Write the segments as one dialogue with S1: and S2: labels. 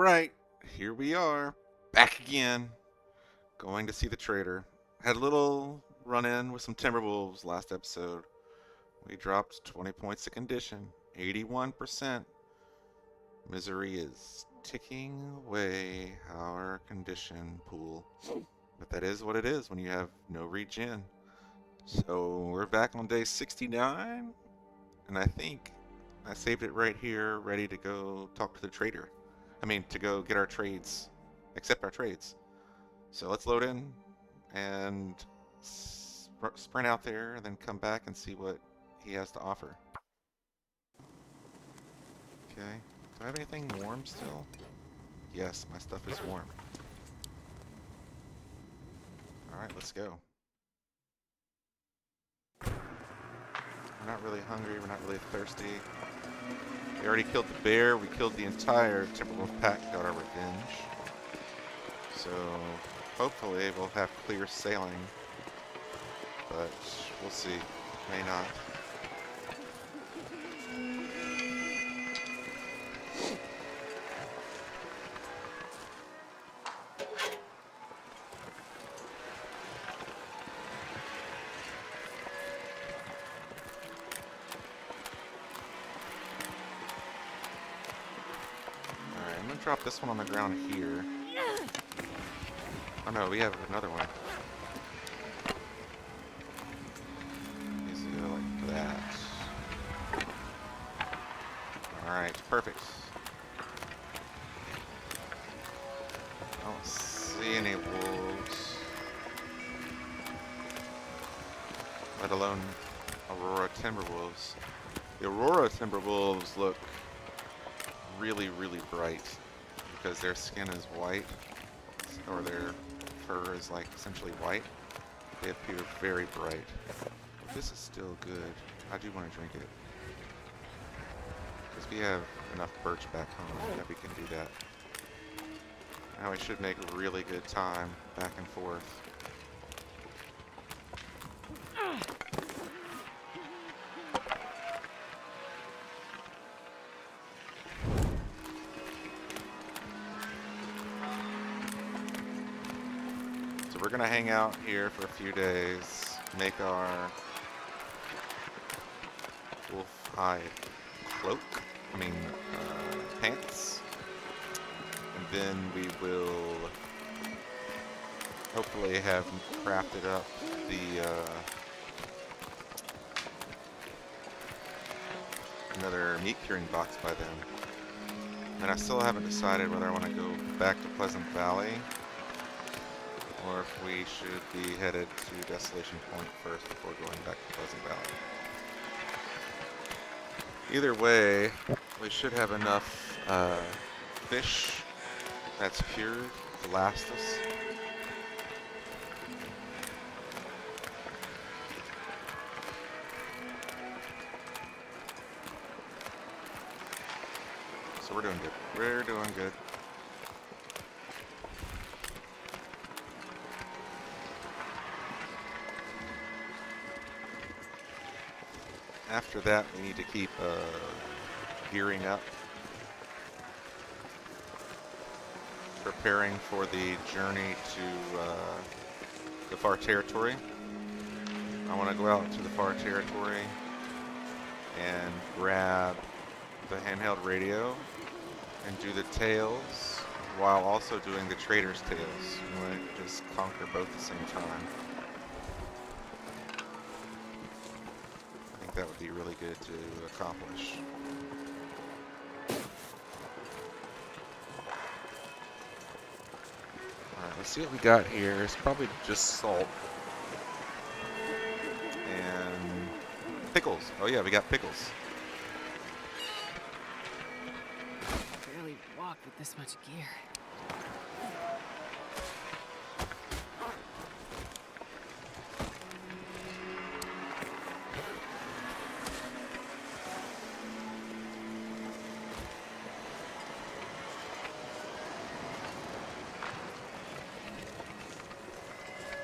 S1: right, here we are, back again, going to see the trader. Had a little run-in with some Timberwolves last episode. We dropped 20 points of condition, 81%. Misery is ticking away our condition pool. But that is what it is when you have no regen. So we're back on day 69, and I think I saved it right here, ready to go talk to the trader. To go get our trades, accept our trades. So let's load in and sprint out there and then come back and see what he has to offer. Okay. Do I have anything warm still? Yes, my stuff is warm. Alright, let's go. We're not really hungry, we're not really thirsty. We already killed the bear, we killed the entire Timberwolf pack, got our revenge. So hopefully we'll have clear sailing, but we'll see. May not. Alright, I'm gonna drop this one on the ground here. Oh no, we have another one. Needs to go like that. Alright, perfect. I don't see any wolves. Let alone Aurora Timberwolves. The Aurora Timberwolves look really, really bright because their skin is white, or their fur is like essentially white. They appear very bright. This is still good. I do want to drink it. Because we have enough birch back home that we can do that. Now we should make really good time back and forth. So we're gonna hang out here for a few days, make our wolf hide cloak, pants, and then we will hopefully have crafted up the another meat curing box by then. And I still haven't decided whether I want to go back to Pleasant Valley or if we should be headed to Desolation Point first before going back to Pleasant Valley. Either way, we should have enough fish that's cured to last us. So we're doing good. We're doing good. After that, we need to keep gearing up, preparing for the journey to the far territory. I want to go out to the far territory and grab the handheld radio and do the tails while also doing the trader's tails. I want to just conquer both at the same time. I think that would be really good to accomplish. Alright, let's see what we got here. It's probably just salt. And pickles. Oh yeah, we got pickles.
S2: Barely walk with this much gear.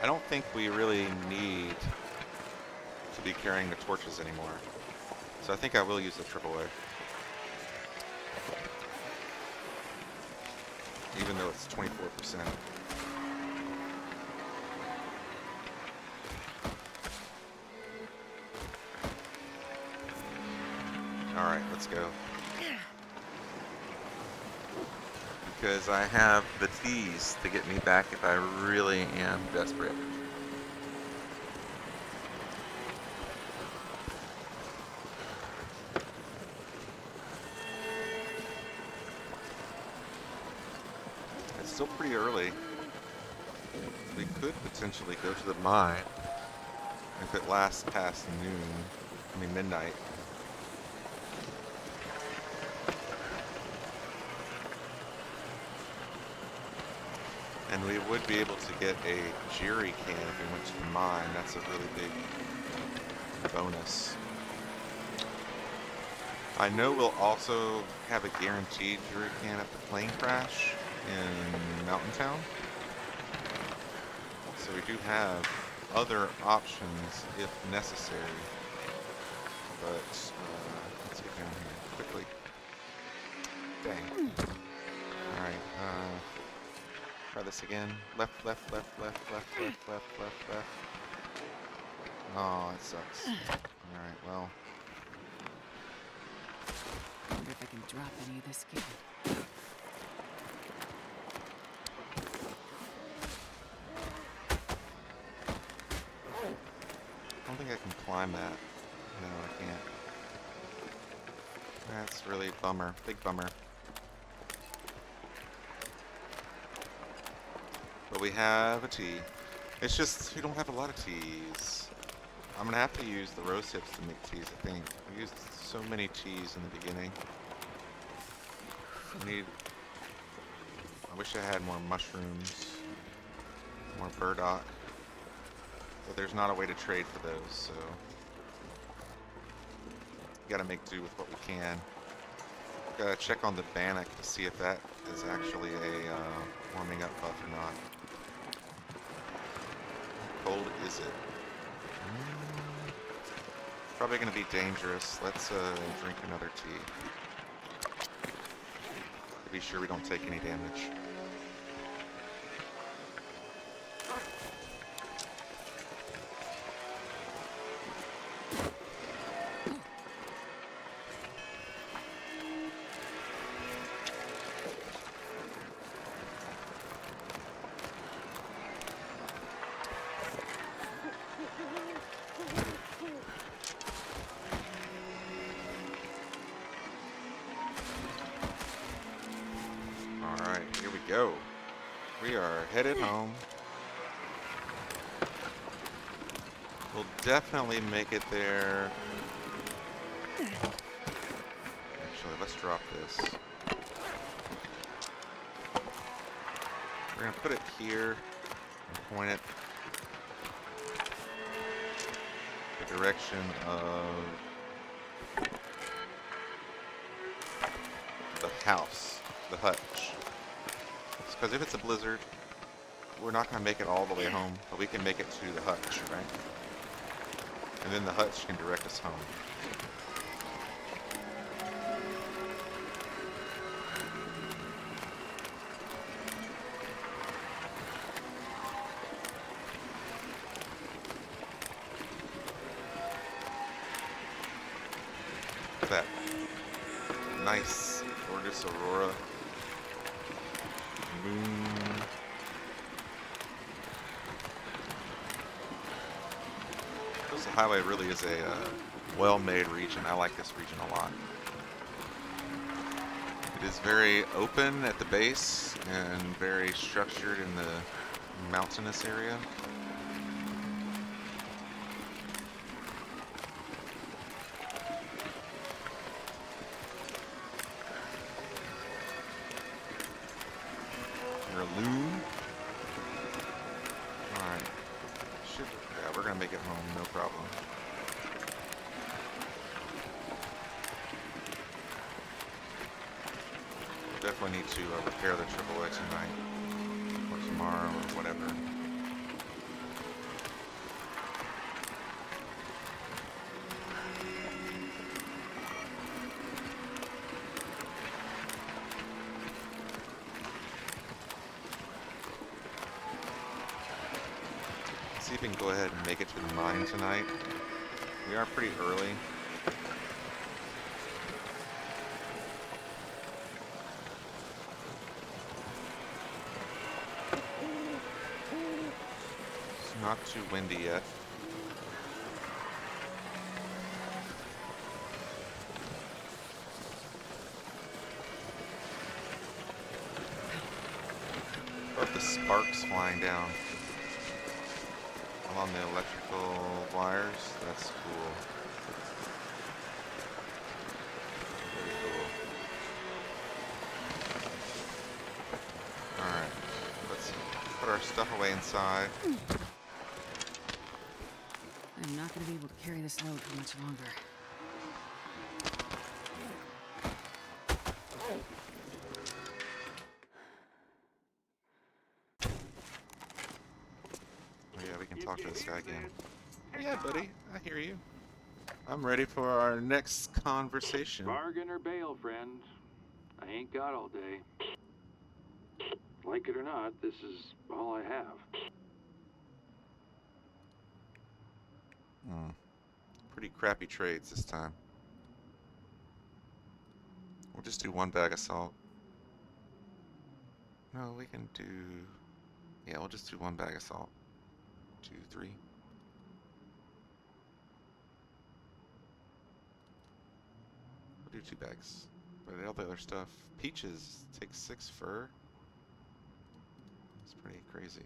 S1: I don't think we really need to be carrying the torches anymore. So I think I will use the AAA. even though it's 24%. All right, let's go. Because I have the teas to get me back if I really am desperate. It's still pretty early. We could potentially go to the mine if it lasts past midnight. And we would be able to get a jerry can if we went to the mine. That's a really big bonus. I know we'll also have a guaranteed jerry can at the plane crash in Mountain Town. So we do have other options if necessary. But let's get down here quickly. Dang. Alright, try this again. Left, left, left, left, left, left, left, left, left. Oh, it sucks. Alright, well.
S2: I wonder if I can drop any of this gear.
S1: I don't think I can climb that. No, I can't. That's really a bummer. Big bummer. But we have a tea. It's just, we don't have a lot of teas. I'm gonna have to use the rose hips to make teas, I think. We used so many teas in the beginning. I wish I had more mushrooms, more burdock. But there's not a way to trade for those, so we gotta make do with what we can. Gotta check on the bannock to see if that is actually a warming up buff or not. How cold is it? Probably gonna be dangerous. Let's drink another tea. To be sure we don't take any damage. Alright, here we go. We are headed home. We'll definitely make it there. Actually, let's drop this. We're gonna put it here and point it the direction of the house, the hutch. Because if it's a blizzard, we're not going to make it all the way home, but we can make it to the hutch, right? And then the hutch can direct us home. Look at that nice, gorgeous aurora. Moon. Coastal Highway really is a well-made region. I like this region a lot. It is very open at the base and very structured in the mountainous area. Loon. Alright. Yeah, we're gonna make it home, no problem. We'll definitely need to repair the AAA tonight. Or tomorrow, or whatever. we can go ahead and make it to the mine tonight. We are pretty early. It's not too windy yet. Love the sparks flying down along the electrical wires. That's cool. Very cool. Alright, let's put our stuff away inside.
S2: I'm not gonna be able to carry this load for much longer.
S1: Oh yeah, we can talk to this guy again. Yeah, buddy, I hear you. I'm ready for our next conversation.
S3: Bargain or bail, friend. I ain't got all day. Like it or not, this is all I have.
S1: Pretty crappy trades this time. We'll just do one bag of salt. No, we can do... Yeah, we'll just do one bag of salt. 2, 3. We'll do 2 bags. But all the other stuff... Peaches takes 6 fur. It's pretty crazy.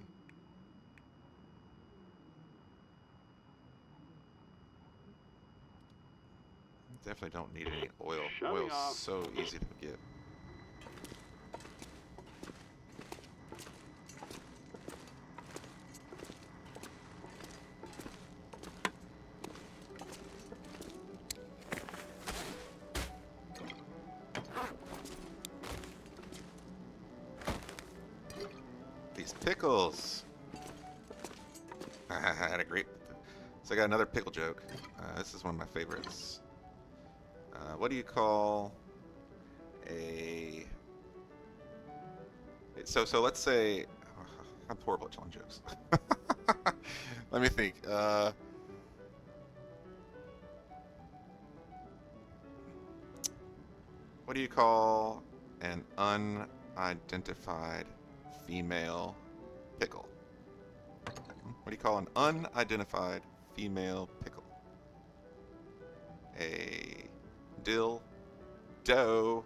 S1: Definitely don't need any oil.
S3: Shutting
S1: Oil's
S3: off.
S1: so easy to get. These pickles! I had a great... So I got another pickle joke. This is one of my favorites. What do you call a... So let's say... I'm horrible at telling jokes. Let me think. What do you call an unidentified female pickle? What do you call an unidentified female pickle? A dill doe.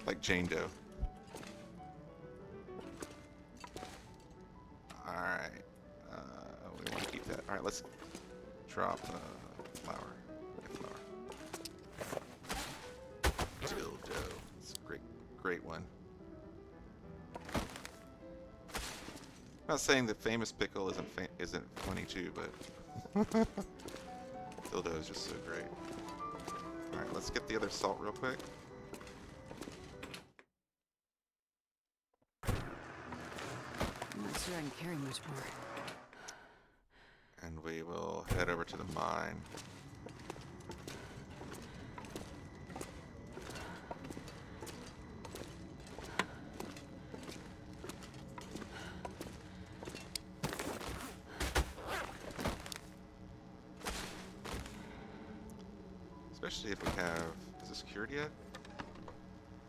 S1: Like Jane Doe. Alright. We want to keep that. Alright, let's drop flour. Dill doe. It's a great one. I'm not saying the famous pickle isn't funny too, but dildo is just so great. All right, let's get the other salt real quick.
S2: I'm not sure I can carry much more.
S1: And we will head over to the mine. Especially if we have... Is this cured yet?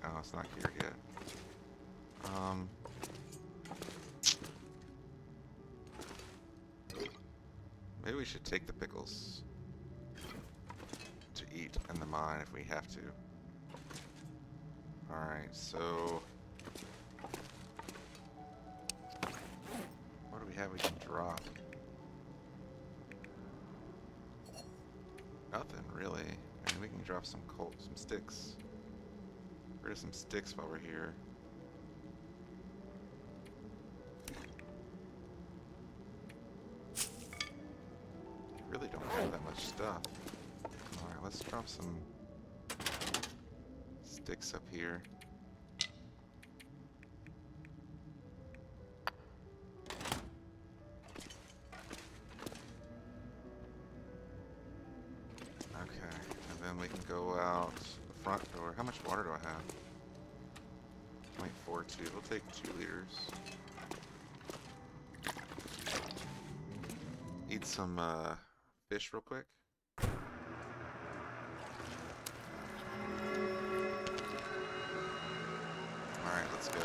S1: Oh, it's not cured yet. Maybe we should take the pickles to eat in the mine if we have to. Alright, so... What do we have we can drop? Nothing, really. I mean, we can drop some sticks. Get rid of some sticks while we're here. Really don't have that much stuff. Alright, let's drop some sticks up here. Okay, and then we can go out the front door. How much water do I have? 0.42. We'll take 2 liters. Eat some fish real quick. Alright, let's go.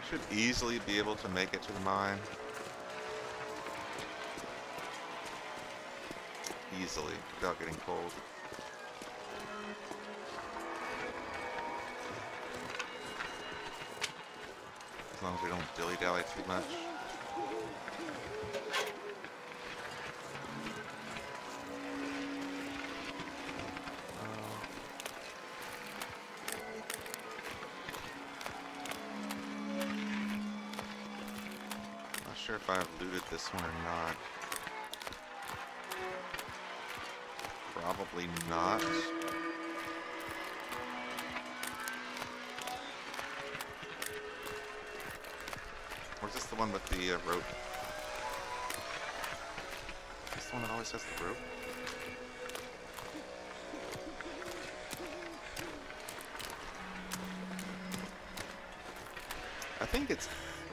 S1: Should easily be able to make it to the mine. Easily, without getting cold. As long as we don't dilly-dally too much. Not sure if I've looted this one or not. Probably not. Or is this the one with the rope? Is this the one that always has the rope? I think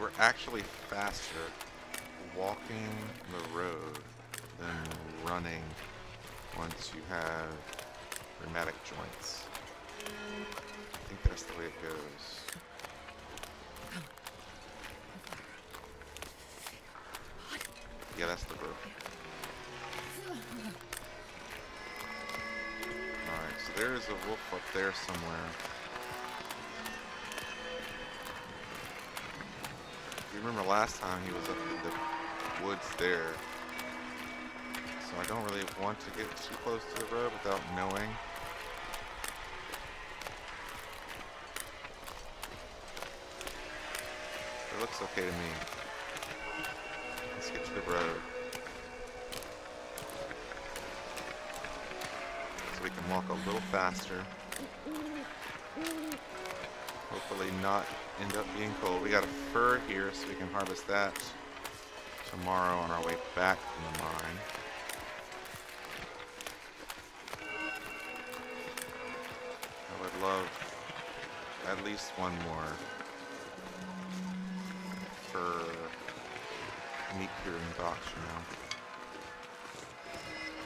S1: we're actually faster walking the road than running once you have rheumatic joints. I think that's the way it goes. Yeah, that's the rope. Alright, so there is a wolf up there somewhere. You remember last time he was up in the woods there. So I don't really want to get too close to the road without knowing. It looks okay to me. Let's get to the road. So we can walk a little faster. Hopefully not end up being cold. We got a fur here so we can harvest that tomorrow on our way back from the mine. I would love at least one more fur meat curing box, you know.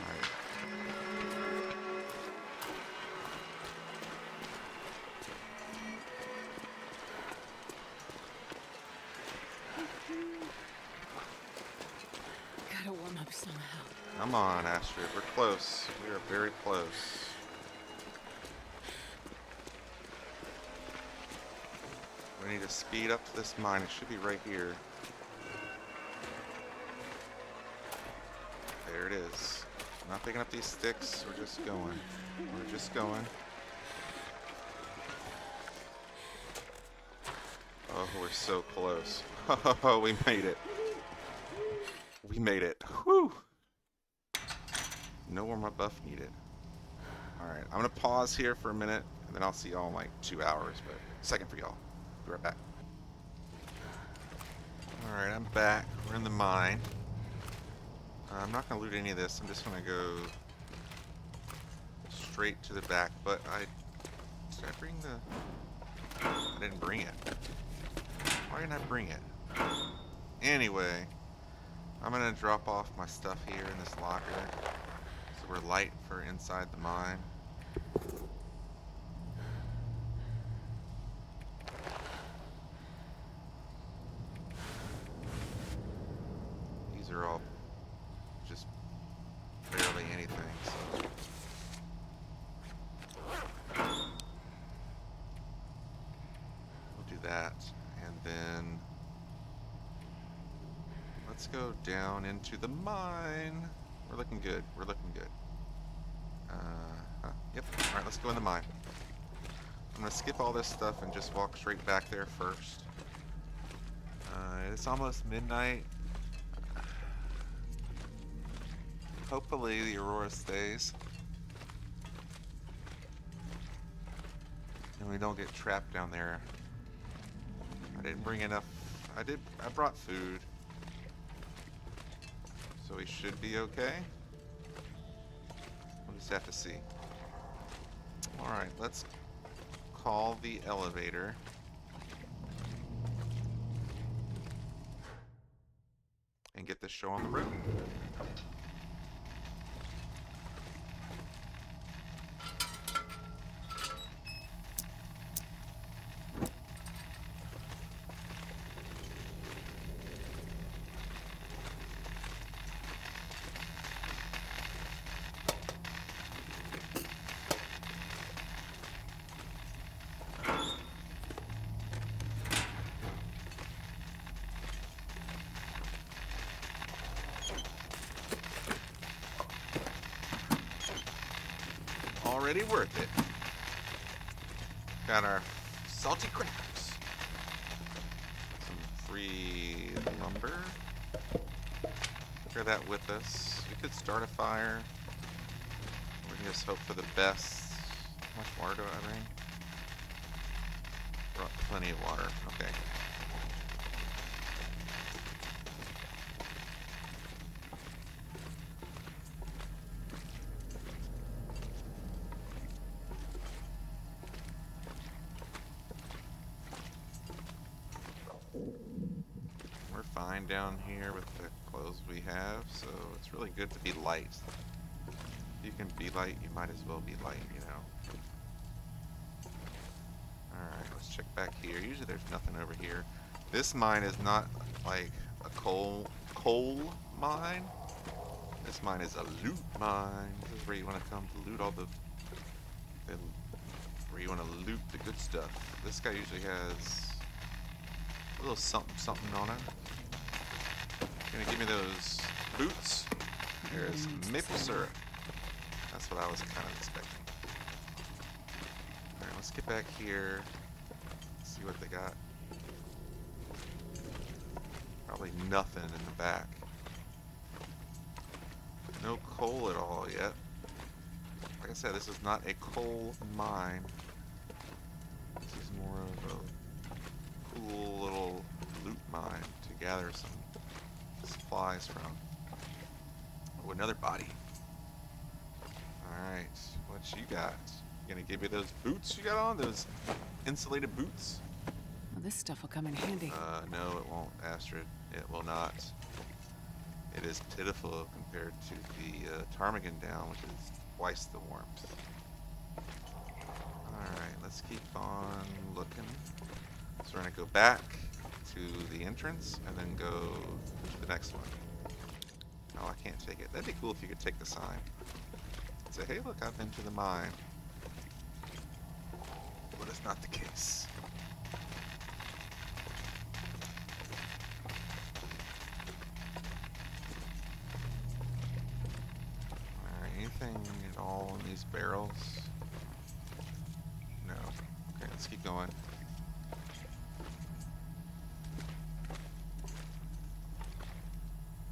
S1: Alright.
S2: Gotta warm up somehow.
S1: Come on, Astrid. We're close. We are very close. We need to speed up to this mine. It should be right here. There it is. Not picking up these sticks. We're just going. We're just going. Oh, we're so close. Oh, we made it. We made it. Whew. No more buff needed. Alright, I'm going to pause here for a minute, and then I'll see y'all in like 2 hours, but second for y'all. Be right back. Alright, I'm back. We're in the mine. I'm not going to loot any of this. I'm just going to go straight to the back, but did I bring the... I didn't bring it. Why didn't I bring it? Anyway, I'm going to drop off my stuff here in this locker. So we're light for inside the mine. These are all just barely anything, so. We'll do that, and then let's go down into the mine. We're looking good. We're looking good. Yep. All right, let's go in the mine. I'm gonna skip all this stuff and just walk straight back there first. It's almost midnight. Hopefully the aurora stays. And we don't get trapped down there. I didn't bring enough. I brought food. So we should be okay. We'll just have to see. Alright, let's call the elevator. show on the road. Already worth it. Got our salty crackers. Some free lumber. Carry that with us. We could start a fire. We can just hope for the best. How much water do I bring? Brought plenty of water. Okay. We're fine down here with the clothes we have, so it's really good to be light. If you can be light, you might as well be light, you know. Alright, let's check back here. Usually there's nothing over here. This mine is not like a coal mine. This mine is a loot mine. This is where you want to come to loot all the where you want to loot the good stuff. This guy usually has a little something on him. Gonna give me those boots. There's maple syrup. That's what I was kind of expecting. Alright, let's get back here. See what they got. Probably nothing in the back. No coal at all yet. Like I said, this is not a coal mine. This is more of a cool little loot mine to gather some supplies from. Oh, another body. Alright, what you got? You gonna give me those boots you got on? Those insulated boots?
S2: Well, this stuff will come in handy.
S1: No, it won't, Astrid. It will not. It is pitiful compared to the ptarmigan down, which is twice the warmth. Alright, let's keep on looking. So we're gonna go back to the entrance and then go to the next one. Oh, I can't take it. That'd be cool if you could take the sign. Say, hey, look, I've been to the mine. But it's not the case. Alright, anything at all in these barrels? No. Okay, let's keep going.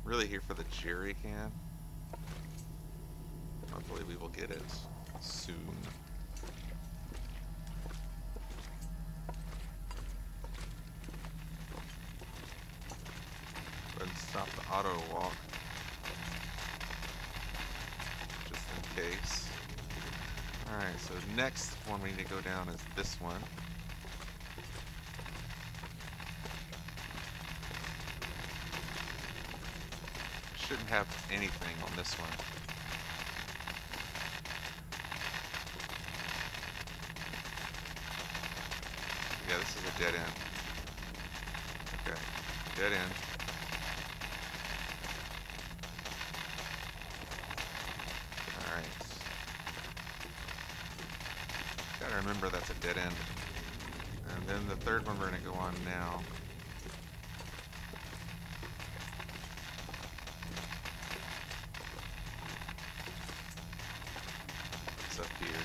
S1: Really here for the jerry can. Hopefully we will get it soon. Go ahead and stop the auto walk. Just in case. Alright, so next one we need to go down is this one. Shouldn't have anything on this one. Yeah, this is a dead end. Okay, dead end. Alright. Gotta remember that's a dead end. And then the third one we're gonna go on now. It's up here.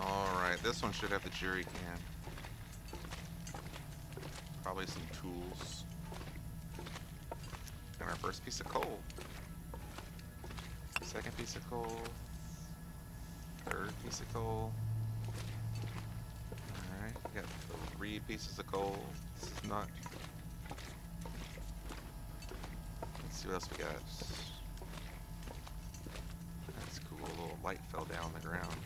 S1: Alright, this one should have the jerry can. Probably some tools. And our first piece of coal. Second piece of coal. Third piece of coal. Alright, we got 3 pieces of coal. This is not... Let's see what else we got. That's cool. A little light fell down on the ground.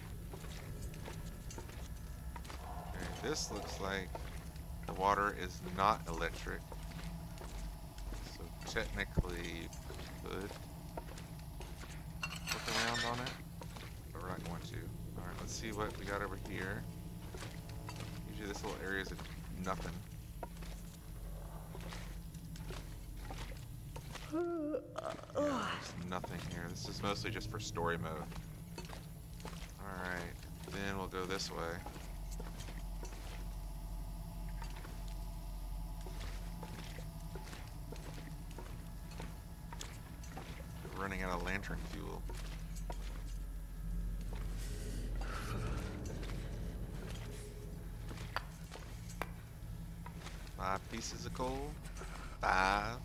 S1: This looks like the water is not electric. So technically could look around on it, but we're not going to. Alright, let's see what we got over here. Usually this little area is nothing. Yeah, there's nothing here. This is mostly just for story mode. Alright, then we'll go this way. We're running out of lantern fuel. Five pieces of coal. 5.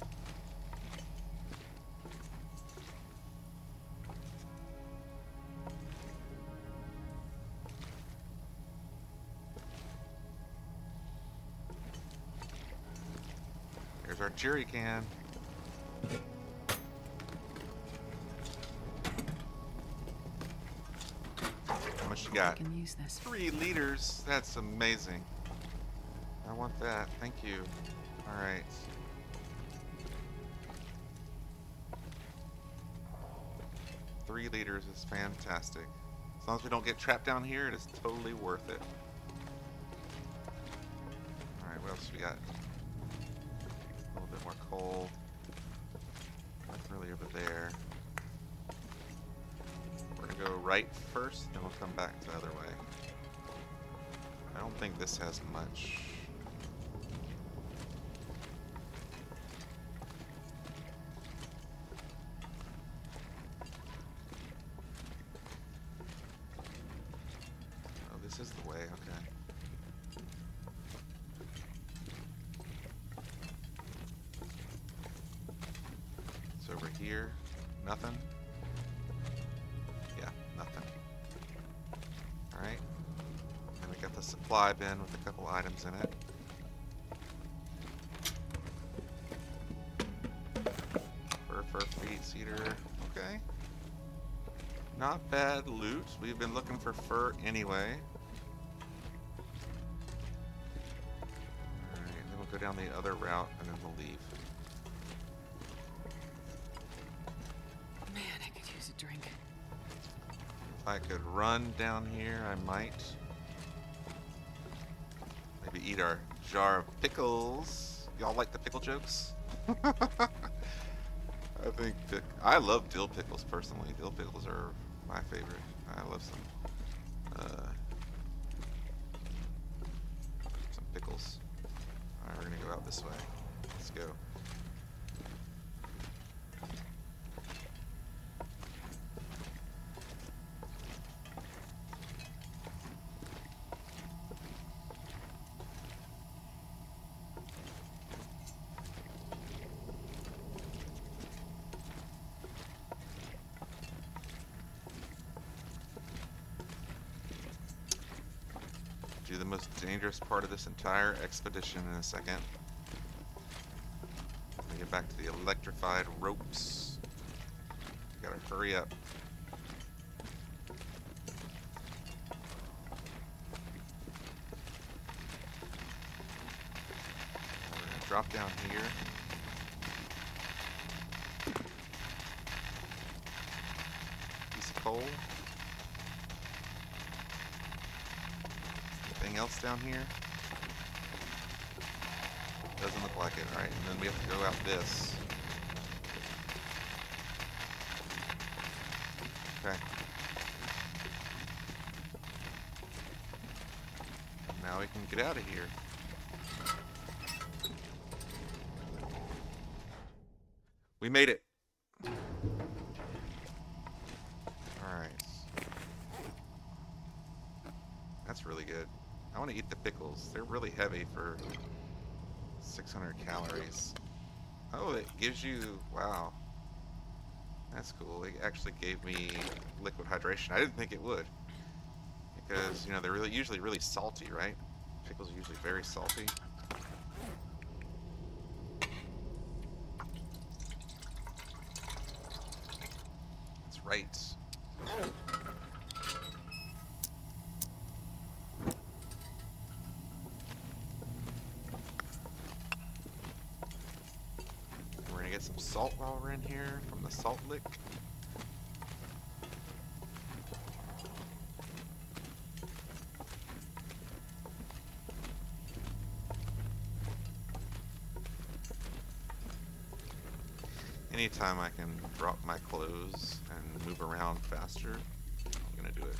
S1: Here's our jerry can. How much you
S2: I
S1: got?
S2: can use this.
S1: 3 liters. That's amazing. I want that. Thank you. Alright. Three liters is fantastic. As long as we don't get trapped down here, it is totally worth it. Alright, what else we got? A little bit more coal. Nothing really over there. We're gonna go right first, then we'll come back the other way. I don't think this has much. Oh, this is the way, okay. It's over here. Nothing? Yeah, nothing. Alright. And we got the supply bin with a couple items in it. Fur feed cedar. Okay. Not bad loot. We've been looking for fur anyway. Alright, then we'll go down the other route and then we'll leave.
S2: Man, I could use a drink.
S1: If I could run down here, I might. Maybe eat our jar of pickles. Y'all like the pickle jokes? I think I love dill pickles personally. Dill pickles are my favorite. I love some pickles. Alright, we're gonna go out this way. Let's go. Do the most dangerous part of this entire expedition in a second. Let me get back to the electrified ropes. Gotta hurry up. We're gonna drop down here. Piece of coal. Anything else down here? Doesn't look like it, right? And then we have to go out this. Okay. Now we can get out of here. We made it. Alright. That's really good. I want to eat the pickles. They're really heavy for 600 calories. Oh, it gives you... Wow. That's cool. It actually gave me liquid hydration. I didn't think it would. Because, you know, they're usually really salty, right? Pickles are usually very salty. That's right. some salt while we're in here from the salt lick. Anytime I can drop my clothes and move around faster, I'm gonna do it.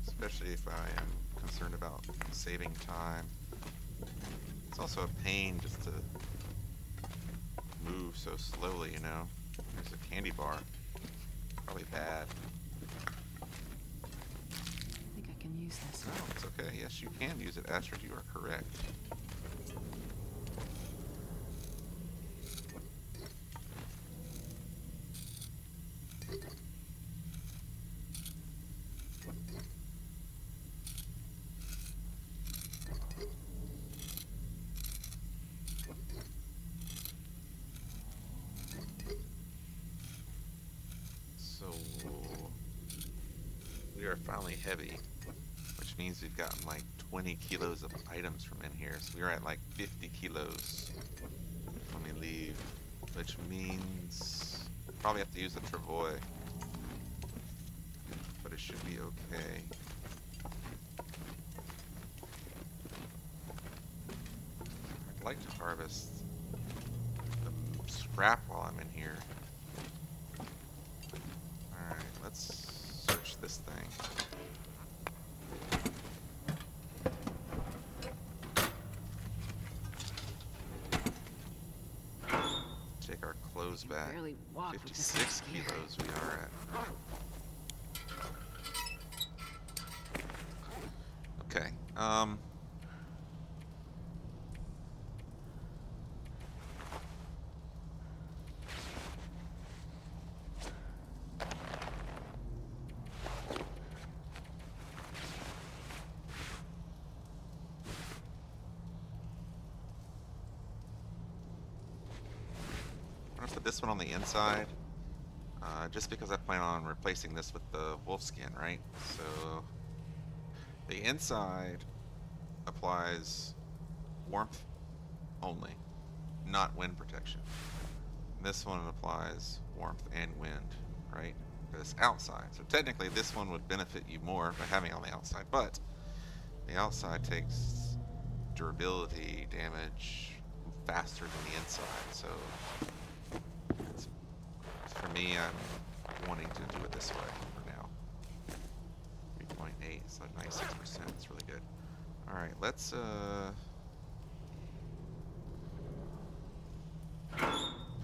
S1: Especially if I am concerned about saving time. It's also a pain just to move so slowly, you know? There's a candy bar. Probably bad.
S2: I think I can use this.
S1: No, it's okay. Yes, you can use it, Astrid. You are correct. So, we are finally heavy, which means we've gotten like 20 kilos of items from in here. So we are at like 50 kilos when we leave, which means probably have to use the travois, but it should be okay. I'd like to harvest the scrap while I'm in here. Alright, let's search this thing. Take our clothes back.
S2: Barely walk with this
S1: 56
S2: much gear.
S1: kilos we are at. Okay. I'm gonna put this one on the inside, just because I plan on replacing this with the wolf skin, right? So the inside applies warmth only, not wind protection. This one applies warmth and wind, right? Because it's outside. So technically this one would benefit you more by having it on the outside, but the outside takes durability damage faster than the inside. So it's, for me, I'm wanting to do it this way for now. 3.8, so 96%. It's really good. All right, let's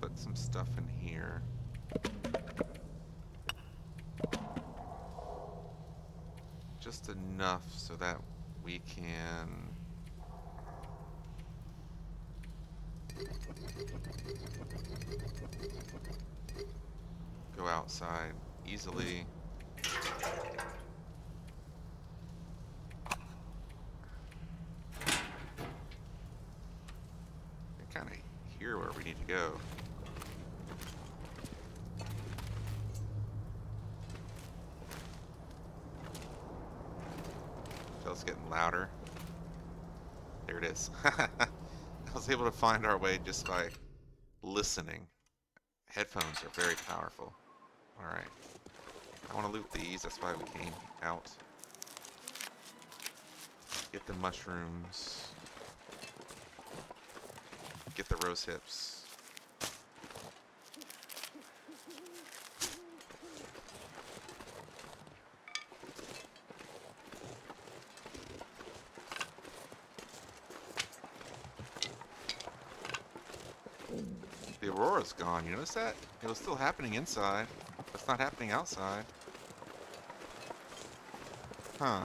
S1: put some stuff in here. Just enough so that we can go outside easily. And kind of hear where we need to go. It's getting louder. There it is. I was able to find our way just by listening. Headphones are very powerful. Alright. I want to loot these, that's why we came out. Get the mushrooms. Get the rose hips. The aurora's gone, you notice that? It was still happening inside. It's not happening outside. Huh.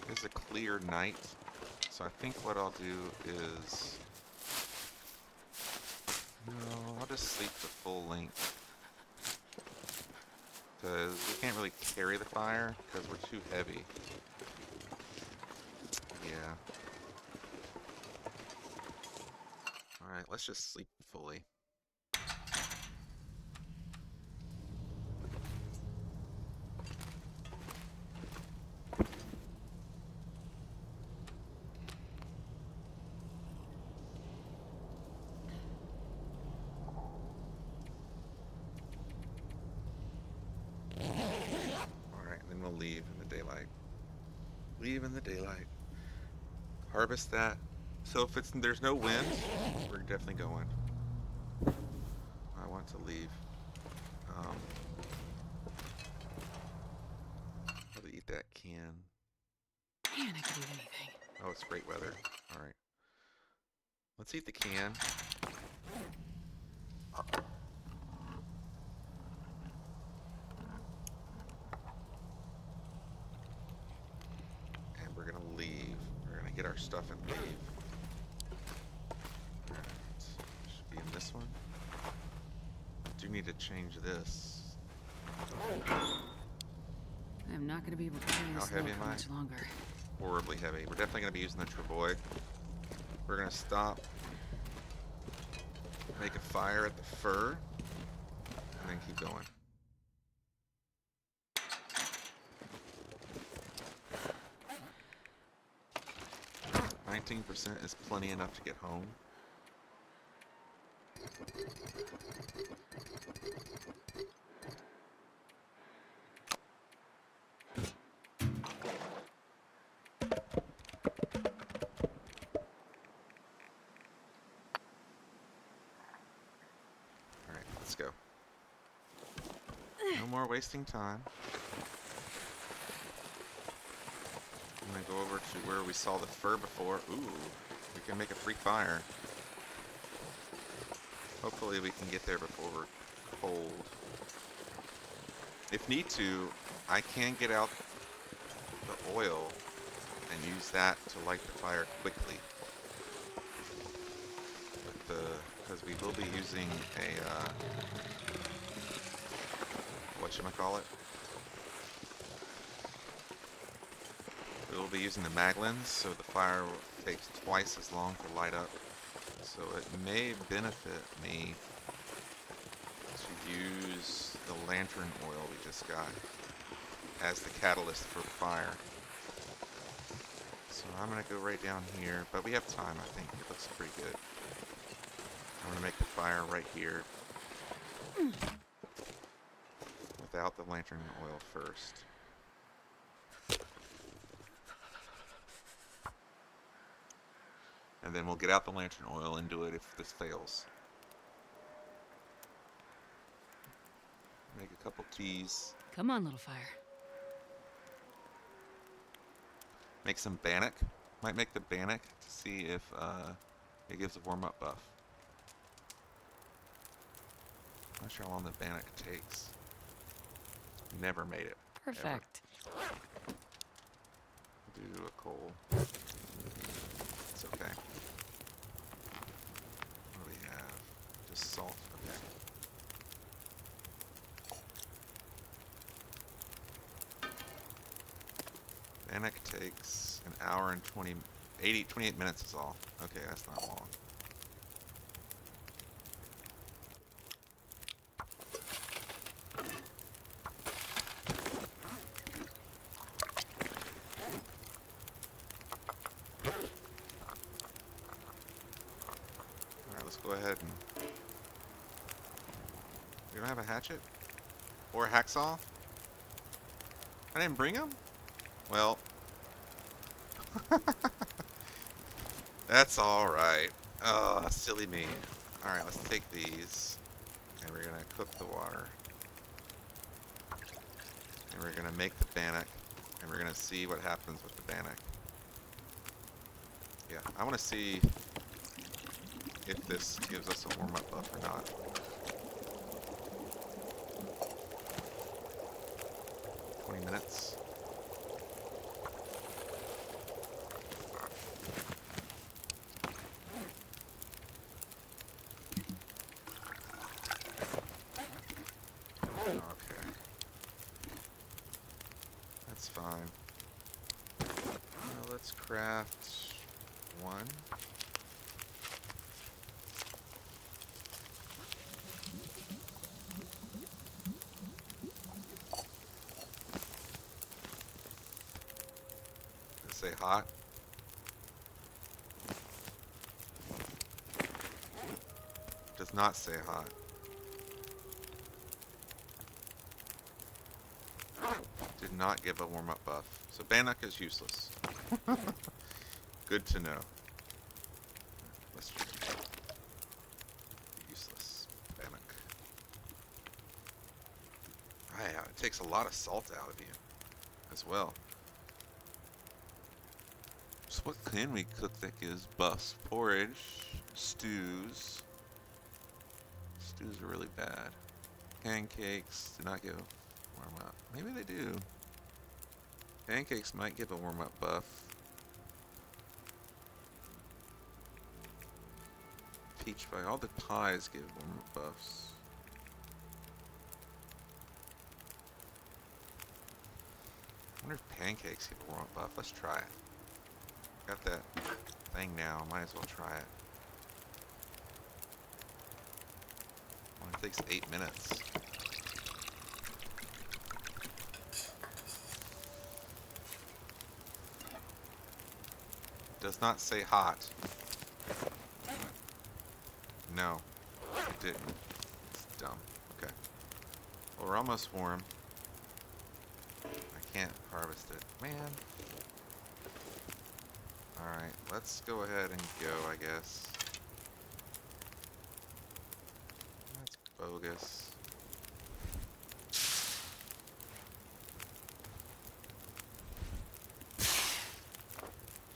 S1: It's a clear night, so I think what I'll do is... No, I'll just sleep the full length. Because we can't really carry the fire, because we're too heavy. Yeah. Alright, let's just sleep fully. leave in the daylight. Leave in the daylight. Harvest that. So if there's no wind, we're definitely going. I want to leave. Um, I'll eat that can.
S2: Man, I could eat anything.
S1: Oh, it's great weather. All right. Let's eat the can. And we're going to leave. We're going to get our stuff and leave. Alright. Should be in this one. I do need to change this.
S2: I'm not gonna be able to carry
S1: How
S2: this
S1: heavy
S2: load
S1: am
S2: for
S1: I?
S2: much longer.
S1: Horribly heavy. We're definitely going to be using the travoy. We're going to stop. Make a fire at the fur. And then keep going. %19 is plenty enough to get home. Alright, let's go. No more wasting time. I'm gonna go over to where we saw the fur before. Ooh, we can make a free fire. Hopefully we can get there before we're cold. If need to, I can get out the oil and use that to light the fire quickly. Because we will be using a, whatchamacallit? We will be using the maglens, so the fire takes twice as long to light up. So it may benefit me to use the lantern oil we just got as the catalyst for the fire. So I'm going to go right down here, but we have time, I think. It looks pretty good. I'm going to make the fire right here without the lantern oil first. And then we'll get out the lantern oil and do it if this fails. Make a couple teas.
S2: Come on, little fire.
S1: Make some bannock. Might make the bannock to see if it gives a warm-up buff. Not sure how long the bannock takes. Never made it.
S2: Perfect.
S1: Do a coal. It's okay. What do we have? Just salt. Okay. Bannock takes an hour and 28 minutes is all. Okay, that's not long. Alright, let's go ahead and... We don't have a hatchet? Or a hacksaw? I didn't bring them? Well... That's alright. Oh, silly me. Alright, let's take these. And we're gonna cook the water. And we're gonna make the bannock. And we're gonna see what happens with the bannock. Yeah, I wanna see if this gives us a warm-up buff or not. Minutes. Okay. That's fine. Now let's craft one. Say hot. Does not say hot. did not give a warm-up buff, so Bannock is useless. Good to know. Let's just useless Bannock. It takes a lot of salt out of you as well. So what can we cook that gives buffs? Porridge, stews. Stews are really bad. Pancakes do not give warm up. Maybe they do. Pancakes might give a warm up buff. Peach pie. All the pies give warm up buffs. I wonder if pancakes give a warm up buff. Let's try it. Got that thing now. Might as well try it. Only takes 8 minutes. Does not say hot. No, it didn't. It's dumb. Okay. Well, we're almost warm. I can't harvest it. Man. Alright, let's go ahead and go, I guess. That's bogus.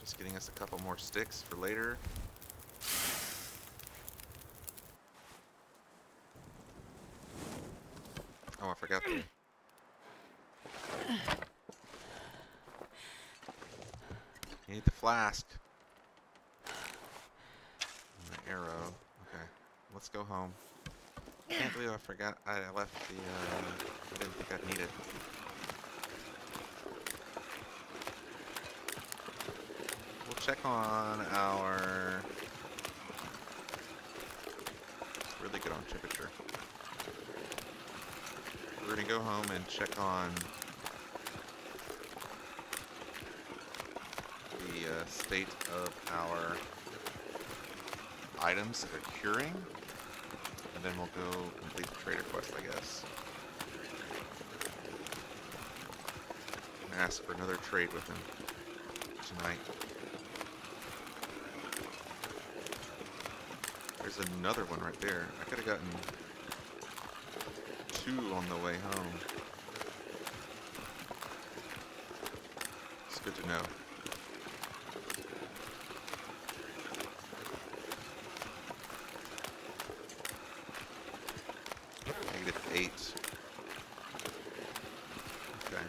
S1: Just getting us a couple more sticks for later. Oh, I forgot the... You need the flask. And the arrow. Okay, let's go home. Can't believe I forgot. I left the, I didn't think I'd need it. We'll check on our... Really good on temperature. We're gonna go home and check on the state of our items that are curing, and then we'll go complete the trader quest, I guess. And ask for another trade with him tonight. There's another one right there. I could have gotten 2 on the way home. It's good to know. -8. Okay.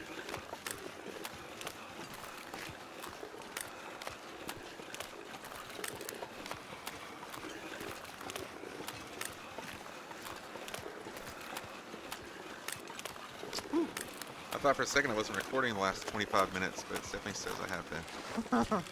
S1: Whew. I thought for a second I wasn't recording the last 25 minutes, but it definitely says I have been. Alright.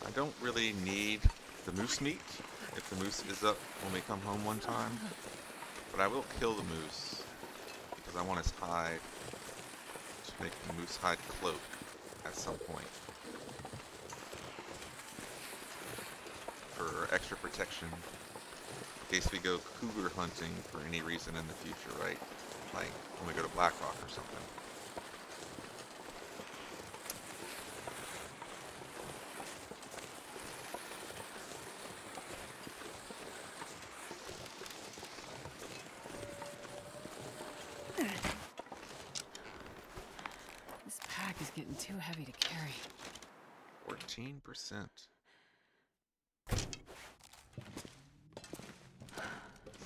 S1: I don't really need the moose meat if the moose is up when we come home one time, but I will kill the moose because I want his hide to make the moose hide cloak at some point for extra protection in case we go cougar hunting for any reason in the future, right? Like when we go to Black Rock or something.
S2: This pack is getting too heavy to carry.
S1: 14%.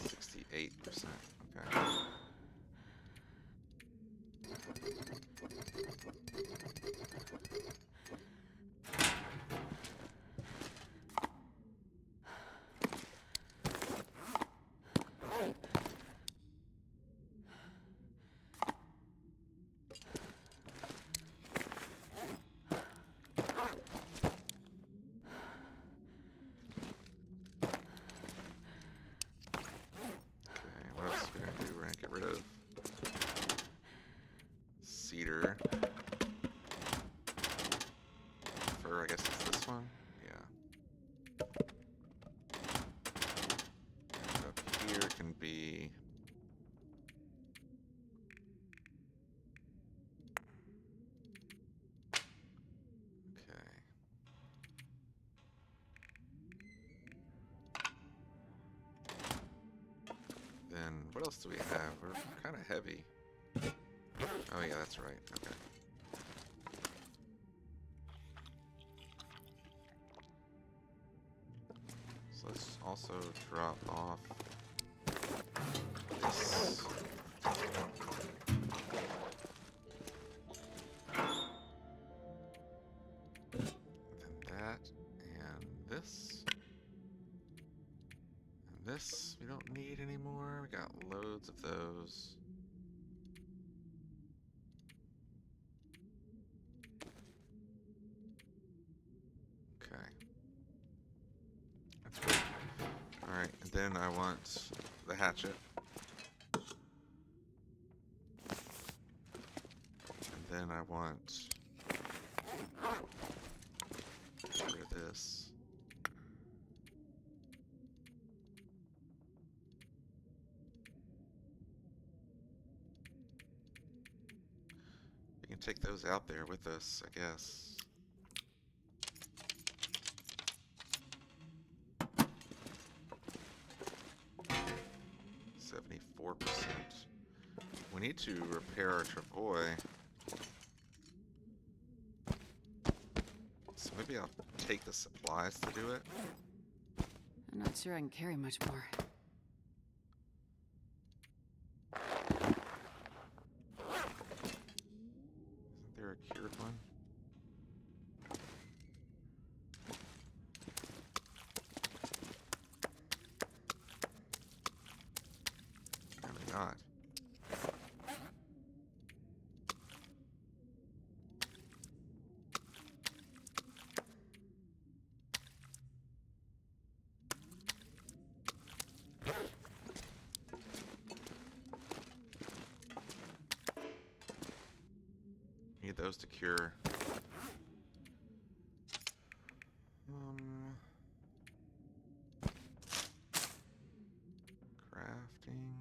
S1: 68%. Okay. What else do we have? We're kind of heavy. Oh yeah, that's right. Okay. So let's also drop off this. Then that, and this. And this we don't need anymore. We got loads of those. Okay. That's good. Alright, and then I want the hatchet. And then I want get rid of this. We can take those out there with us, I guess. 74%. We need to repair our travois. So maybe I'll take the supplies to do it.
S2: I'm not sure I can carry much more.
S1: Isn't there a cured one? Apparently not. Need those to cure. Crafting.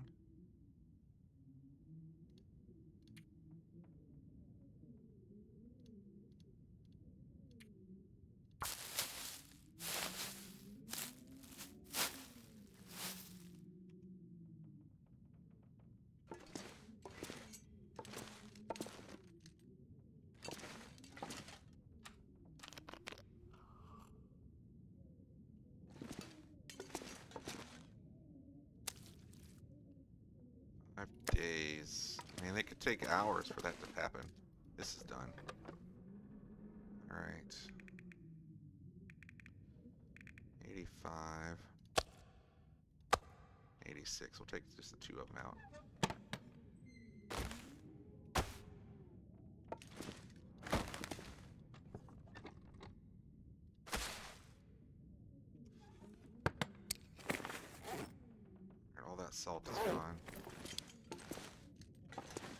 S1: I have days. I mean, they could take hours for that to happen. This is done. Alright. 85. 86. We'll take just the two of them out. Alright, all that salt is gone.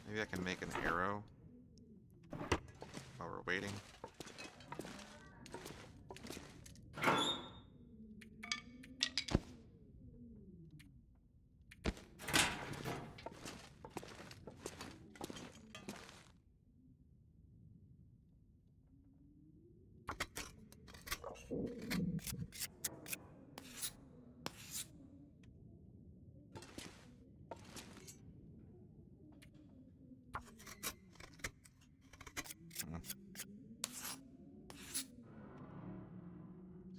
S1: Maybe I can make an arrow while we're waiting.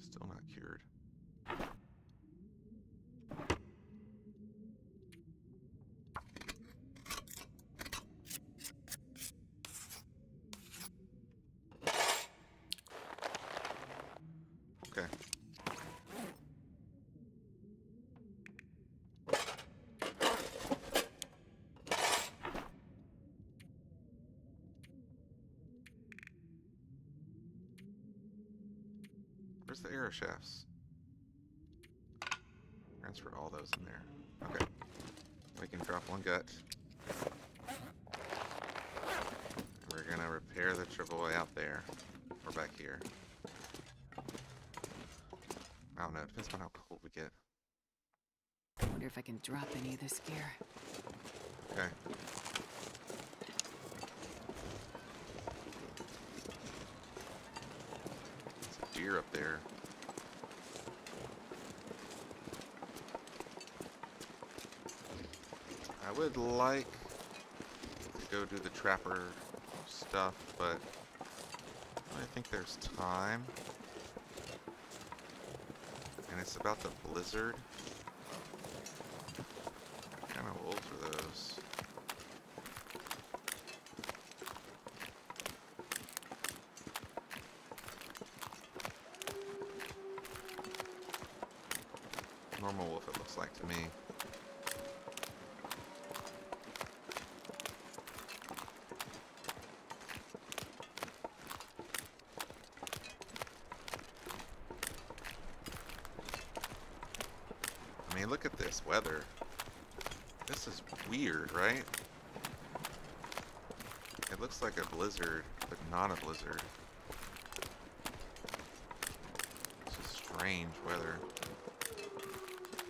S1: Still not cured. Okay. Where's the arrow shafts? Transfer all those in there. Okay. We can drop one gut. We're gonna repair the travois out there. Or back here. I don't know. Depends on how cold we get.
S2: I wonder if I can drop any of this gear.
S1: Okay. There's a deer up there. I would like to go do the trapper stuff, but I think there's time. And it's about the blizzard. Kind of old for those. Normal wolf, it looks like to me. I mean, look at this weather. This is weird, right? It looks like a blizzard, but not a blizzard. It's just strange weather.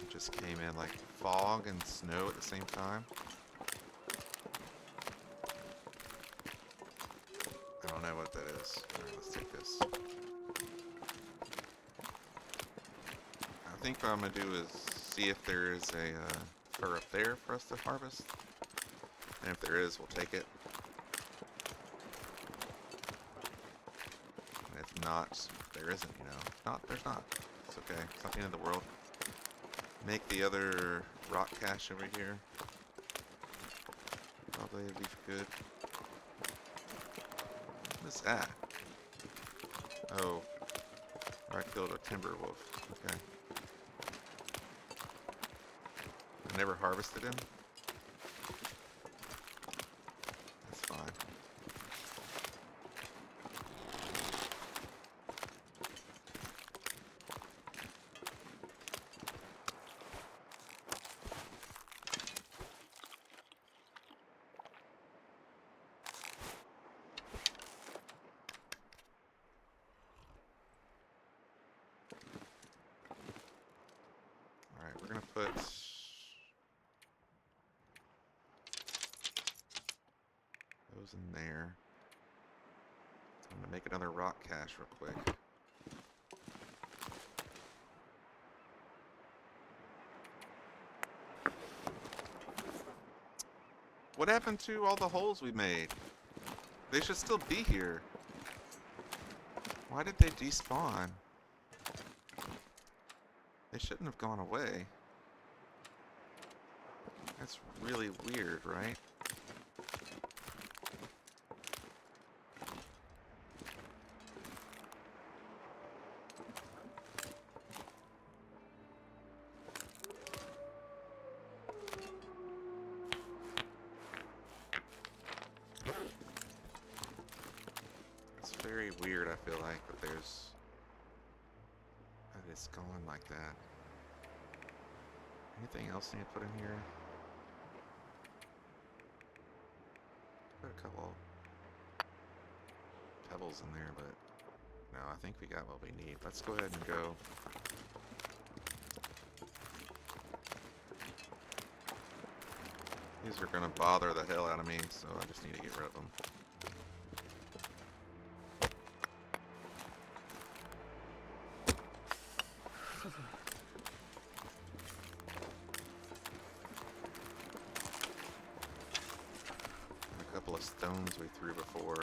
S1: It just came in like fog and snow at the same time. I don't know what that is. Alright, let's take this. I think what I'm going to do is see if there is a fur up there for us to harvest. And if there is, we'll take it. And if not, there isn't, you know. If not, there's not. It's okay. It's not the end of the world. Make the other rock cache over here. Probably be good. What is that? Oh. I killed a timber wolf. Okay. I never harvested him. That's fine. Alright, we're gonna put those in there. I'm gonna make another rock cache real quick. What happened to all the holes we made? They should still be here. Why did they despawn? They shouldn't have gone away. That's really weird, right? It's very weird, I feel like, that it's going like that. Anything else need to put in here? Put a couple pebbles in there, but no, I think we got what we need. Let's go ahead and go. These are gonna bother the hell out of me, so I just need to get rid of them. A couple of stones we threw before.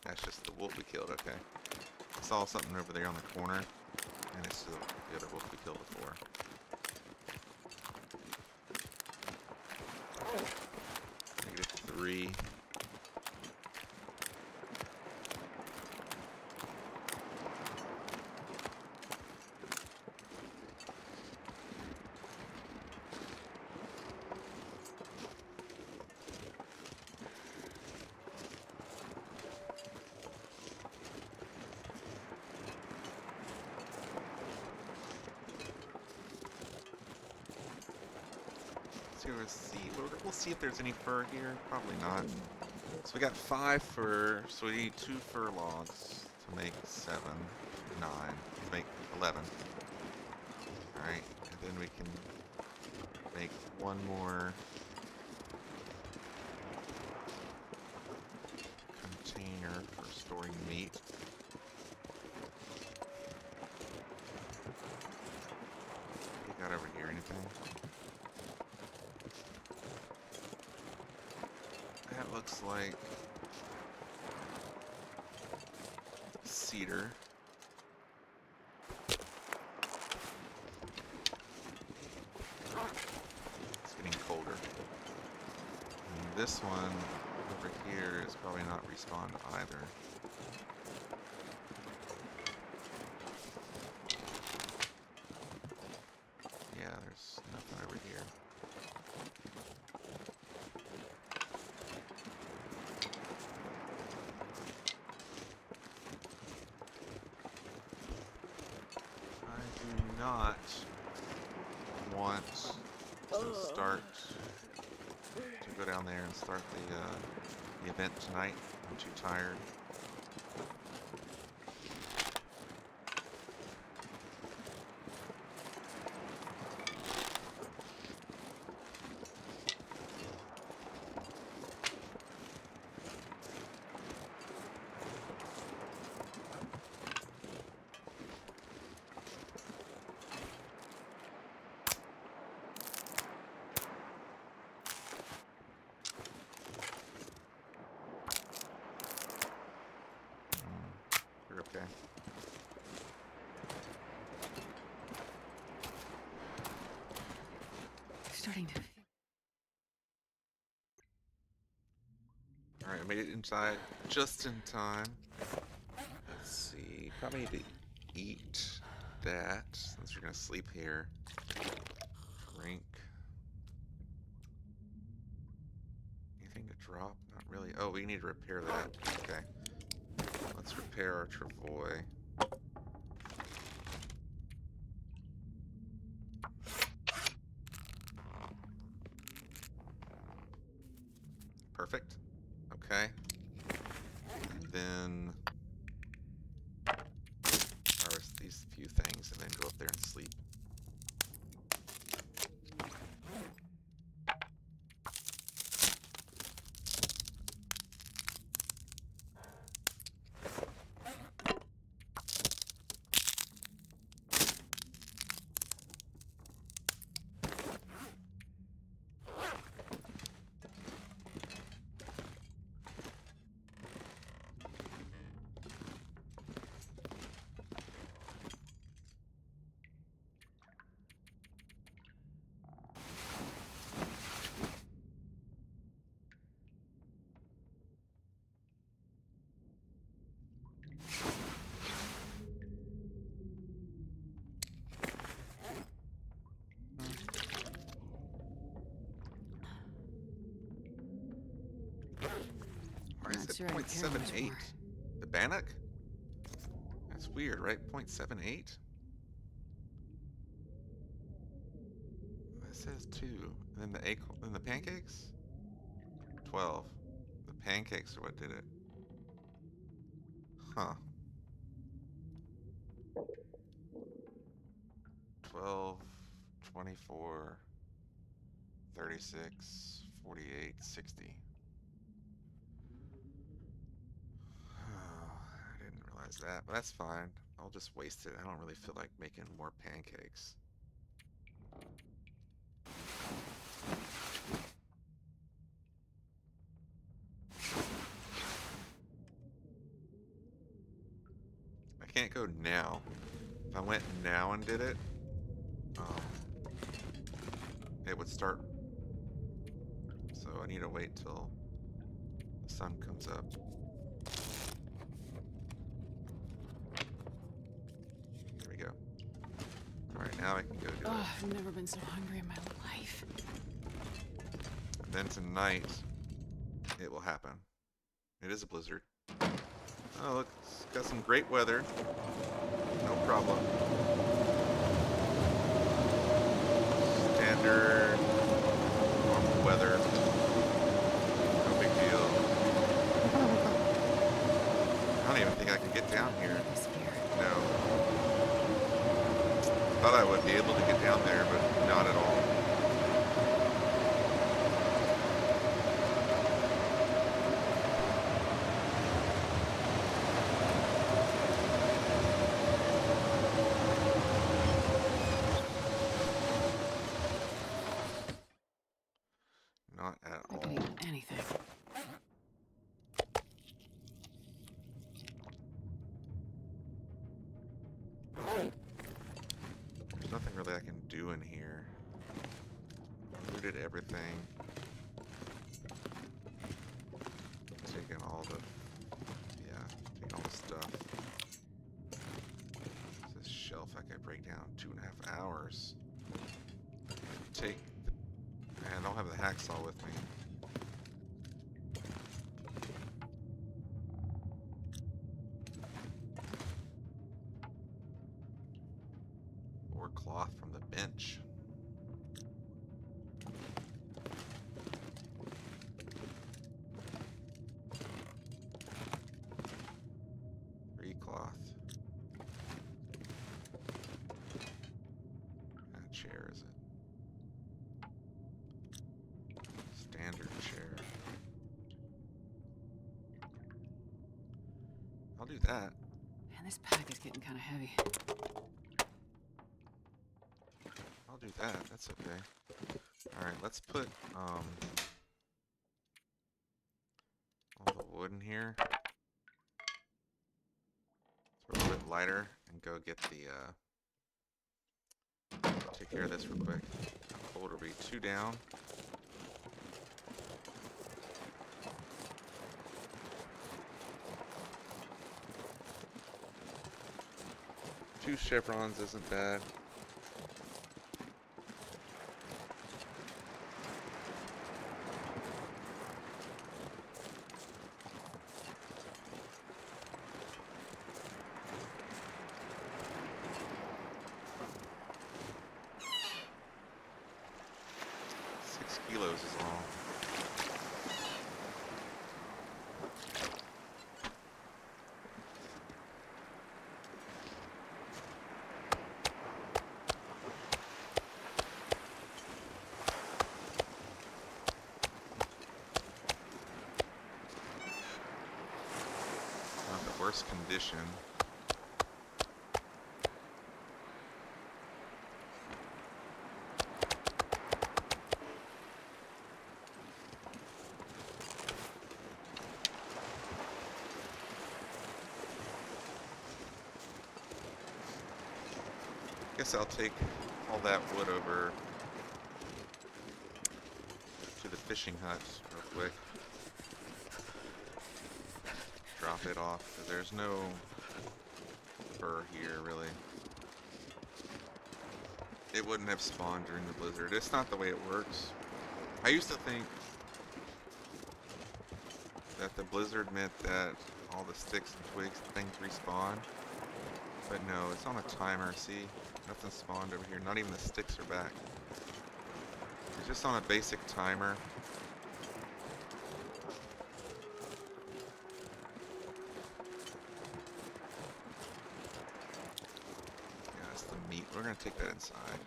S1: That's just the wolf we killed, okay. I saw something over there on the corner, and it's the other wolf we killed before. -3. We'll see if there's any fur here. Probably not. So we got 5 fur, so we need 2 fur logs to make 7, 9, to make 11. Alright, and then we can make one more container for storing meat. What do you got over here? Anything? That looks like cedar. It's getting colder. And this one over here is probably not respawned either. Yeah, there's nothing over here. I do not want to start to go down there and start the event tonight. I'm too tired. We're okay.
S2: Starting to.
S1: Alright, I made it inside just in time. Let's see. Probably need to eat that since we're gonna sleep here. Drink. Anything to drop? Not really. Oh, we need to repair that. Okay. Let's repair our travois. Perfect. Okay. And then harvest these few things and then go up there and sleep. Why is
S2: Not
S1: it
S2: sure I care much
S1: 0.78?
S2: more.
S1: The Bannock? That's weird, right? 0.78? It says 2. And then the pancakes? 12. The pancakes are what did it. Huh. 12, 24, 36, 48, 60. I didn't realize that, but that's fine. I'll just waste it. I don't really feel like making more pancakes. I can't go now. If I went now and did it, it would start. So I need to wait till the sun comes up. There we go. Alright, now I can go do it.
S2: Oh, I've never been so hungry in my life.
S1: And then tonight, it will happen. It is a blizzard. Oh, look, it's got some great weather. No problem. Standard, normal weather. No big deal. I don't even think I can get down here. No. Thought I would be able to get down there, but not at all. There's nothing really I can do in here. Looted everything. Taking all the... Yeah, taking all the stuff. This shelf I could break down 2.5 hours. Take... Man, I don't have the hacksaw with me. Or cloth from the bench. Free cloth. What kind of chair is it? Standard chair. I'll do that.
S2: Man, this pack is getting kind of heavy.
S1: I'll do that. That's okay. Alright, let's put all the wood in here. It's a little bit lighter and go get the take care of this real quick. How cold will be 2 down. Two chevrons isn't bad. Kilos is all. Not the worst condition. Guess I'll take all that wood over to the fishing hut real quick. Drop it off, because there's no fur here, really. It wouldn't have spawned during the blizzard. It's not the way it works. I used to think that the blizzard meant that all the sticks and twigs and things respawn. But no, it's on a timer, see? Nothing spawned over here. Not even the sticks are back. It's just on a basic timer. Yeah, that's the meat. We're gonna take that inside.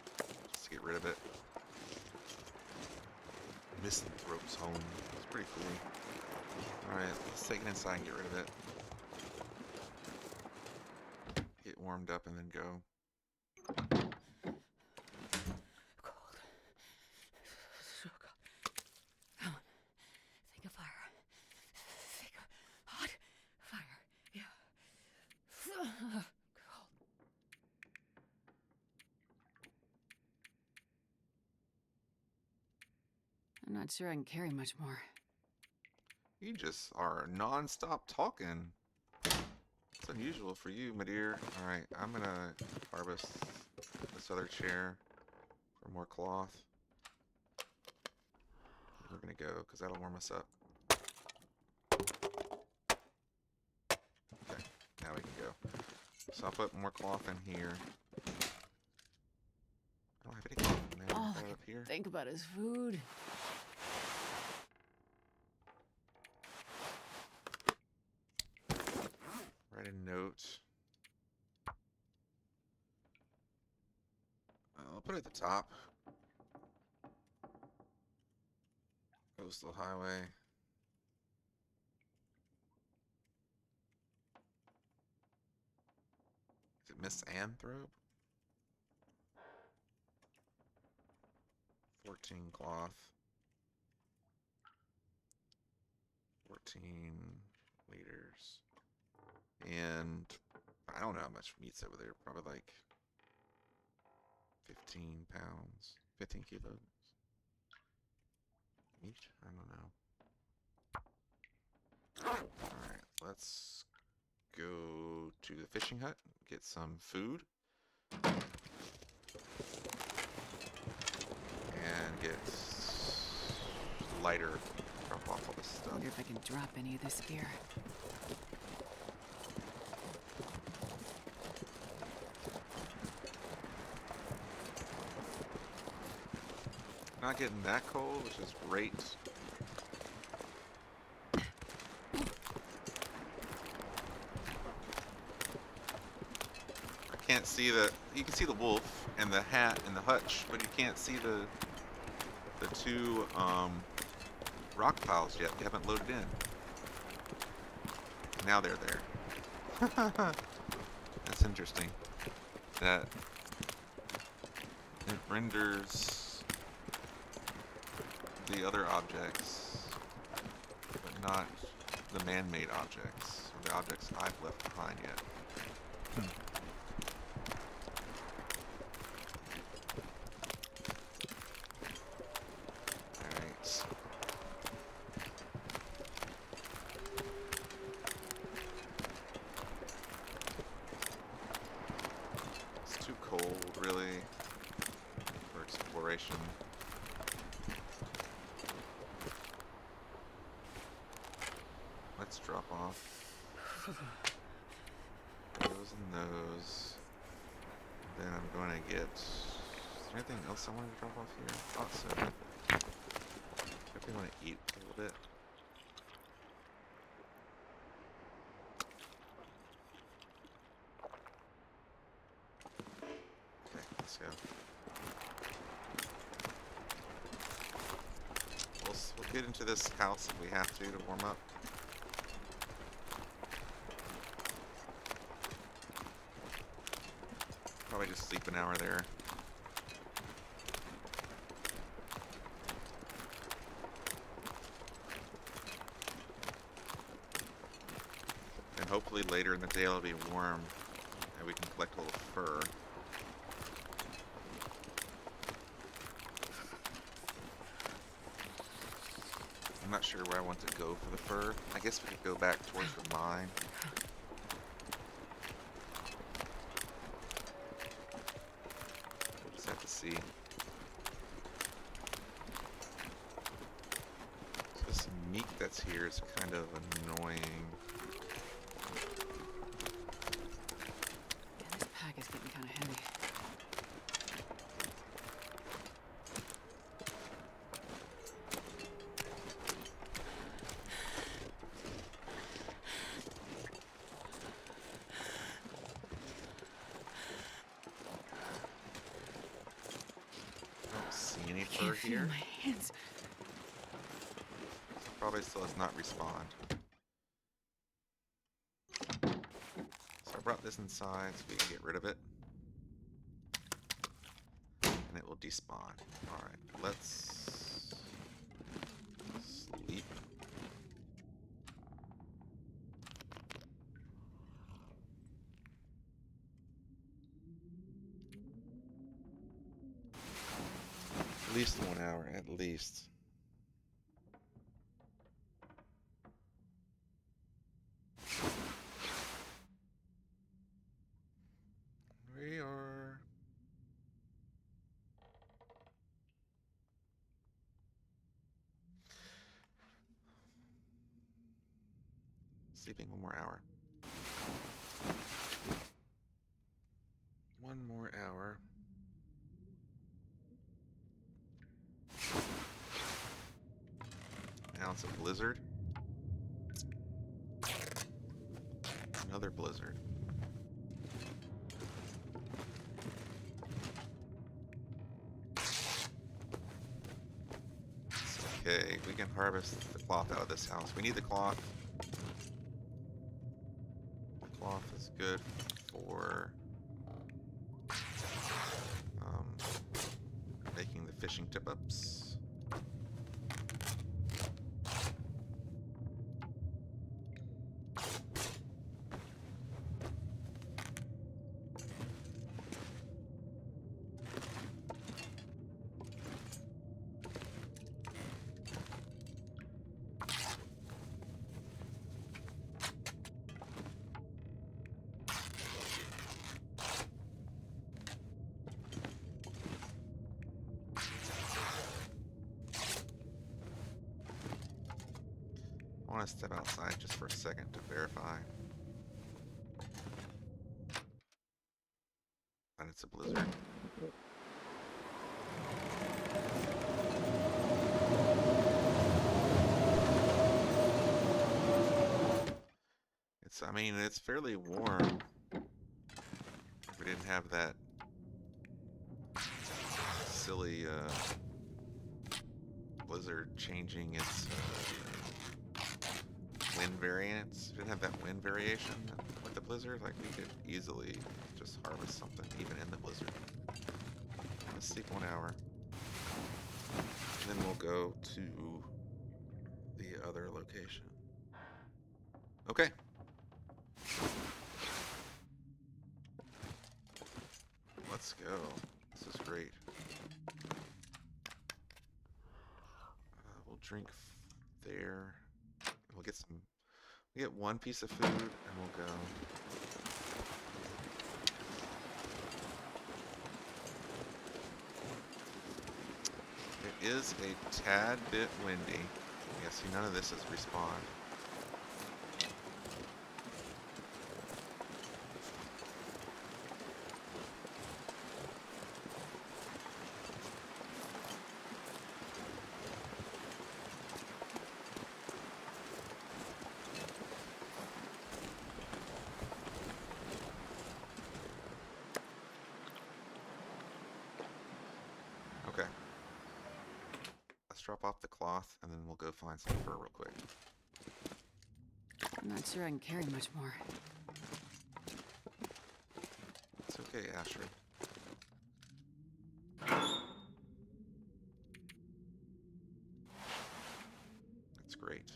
S1: Just to get rid of it. Misanthrope's home. It's pretty cool. Alright, let's take it inside and get rid of it. Get warmed up and then go.
S2: Cold. So cold. Come on. Think of fire. Think of hot fire. Yeah. Cold. I'm not sure I can carry much more.
S1: You just are non-stop talking. It's unusual for you, my dear. Alright, I'm gonna harvest this other chair for more cloth. We're gonna go, because that'll warm us up. Okay, now we can go. So I'll put more cloth in here. I don't have any cloth in there.
S2: All
S1: Put
S2: I
S1: it up here.
S2: think about is food.
S1: Write a note. I'll put it at the top. Coastal Highway. Is it Misanthrope? 14 cloth. 14 liters. And I don't know how much meat's over there. Probably like 15 pounds, 15 kilos. Meat? I don't know. Alright, let's go to the fishing hut, get some food, and get lighter, drop off all this
S2: I
S1: stuff.
S2: wonder if I can drop any of this gear.
S1: Not getting that cold, which is great. I can't see the, you can see the wolf and the hat and the hutch, but you can't see the two rock piles yet. They haven't loaded in. Now they're there. That's interesting. That it renders the other objects, but not the man-made objects, or the objects I've left behind yet. Alright. It's too cold, really, for exploration. Let's drop off those and those. Then I'm going to get... Is there anything else I wanted to drop off here? I thought so. Definitely want to eat a little bit. Okay, let's go. We'll get into this house if we have to warm up. Probably just sleep an hour there. And hopefully later in the day it'll be warm and we can collect a little fur. I'm not sure where I want to go for the fur. I guess we could go back towards the mine. We'll just have to see. So this meat that's here is kind of annoying.
S2: Yeah, this pack is getting kind of heavy.
S1: I don't see any
S2: I
S1: fur
S2: can't feel
S1: here.
S2: my hands.
S1: Probably still has not respawned. So I brought this inside so we can get rid of it. And it will despawn. Alright, let's sleep. At least 1 hour, at least. We are... sleeping 1 more hour. 1 more hour. Now it's a blizzard. Another blizzard. It's okay, we can harvest the cloth out of this house. We need the cloth. The cloth is good for making the fishing tip-ups. want to step outside just for a second to verify that it's a blizzard. I mean, it's fairly warm. If we didn't have that silly blizzard changing its wind variance. If we didn't have that wind variation with the blizzard, like we could easily just harvest something even in the blizzard. Let's sleep 1 hour. And then we'll go to the other location. Okay. Let's go. This is great. We'll drink there. We'll get some. We get 1 piece of food, and we'll go. It is a tad bit windy. Yeah, see, none of this is respawned. Okay. Let's drop off the cloth, and then we'll go find some fur real quick.
S2: I'm not sure I can carry much more.
S1: It's okay, Astrid. That's great.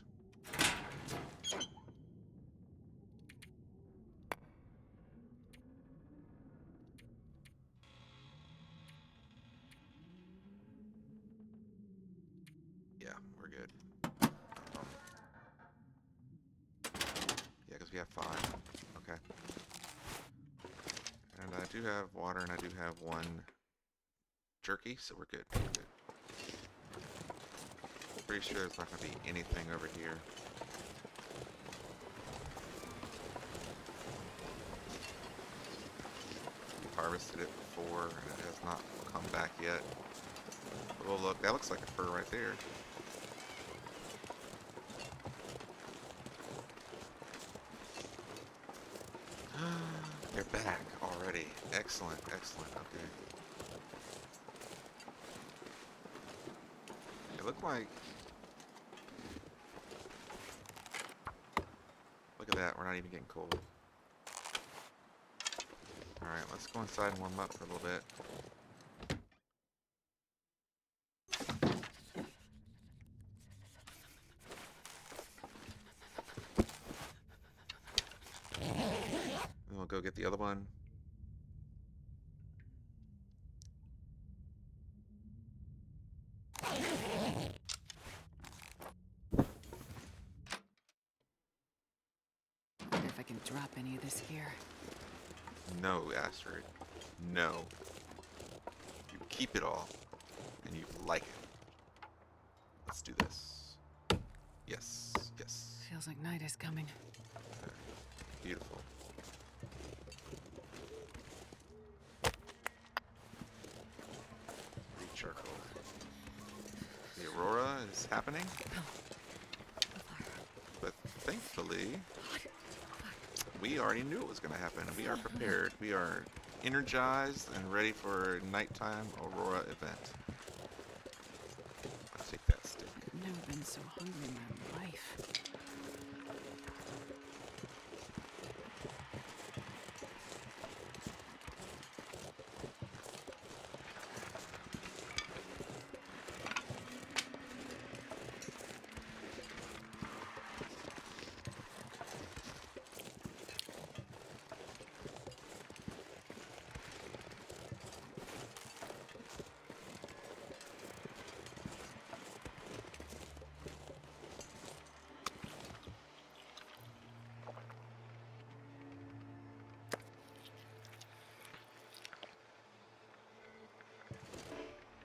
S1: Yeah, we're good. Yeah, because we have 5. Okay. And I do have water, and I do have 1 jerky, so we're good. We're good. Pretty sure there's not going to be anything over here. We harvested it before, and it has not come back yet. But we'll look. That looks like a fur right there. They're back already. Excellent, excellent. Okay. It looked like... Look at that, we're not even getting cold. Alright, let's go inside and warm up for a little bit. Then we'll go get the other one.
S2: Wonder if I can drop any of this here.
S1: No, Astrid. No. You keep it all. And you like it. Let's do this. Yes, yes.
S2: Feels like night is coming.
S1: Okay. Beautiful. Charcoal. The aurora is happening. But thankfully, we already knew it was going to happen, and we are prepared. We are energized and ready for a nighttime aurora event. I'll take that stick.
S2: I've never been so hungry in my life.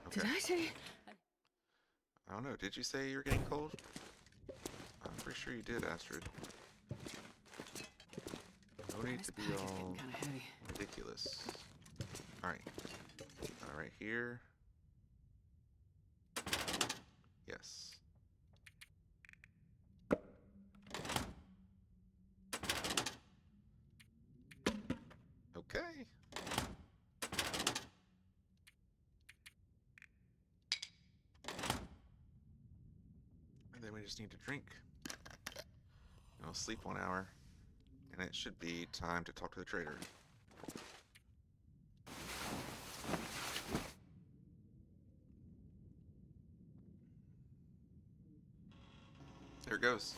S1: Okay.
S2: Did I say?
S1: I don't know. Did you say you're getting cold? Pretty sure you did, Astrid. No need
S2: This
S1: to be
S2: pack is
S1: all
S2: getting kind of heavy.
S1: ridiculous. Alright. Right here. Yes. Okay. And then we just need to drink. And we'll sleep 1 hour. And it should be time to talk to the trader. There it goes.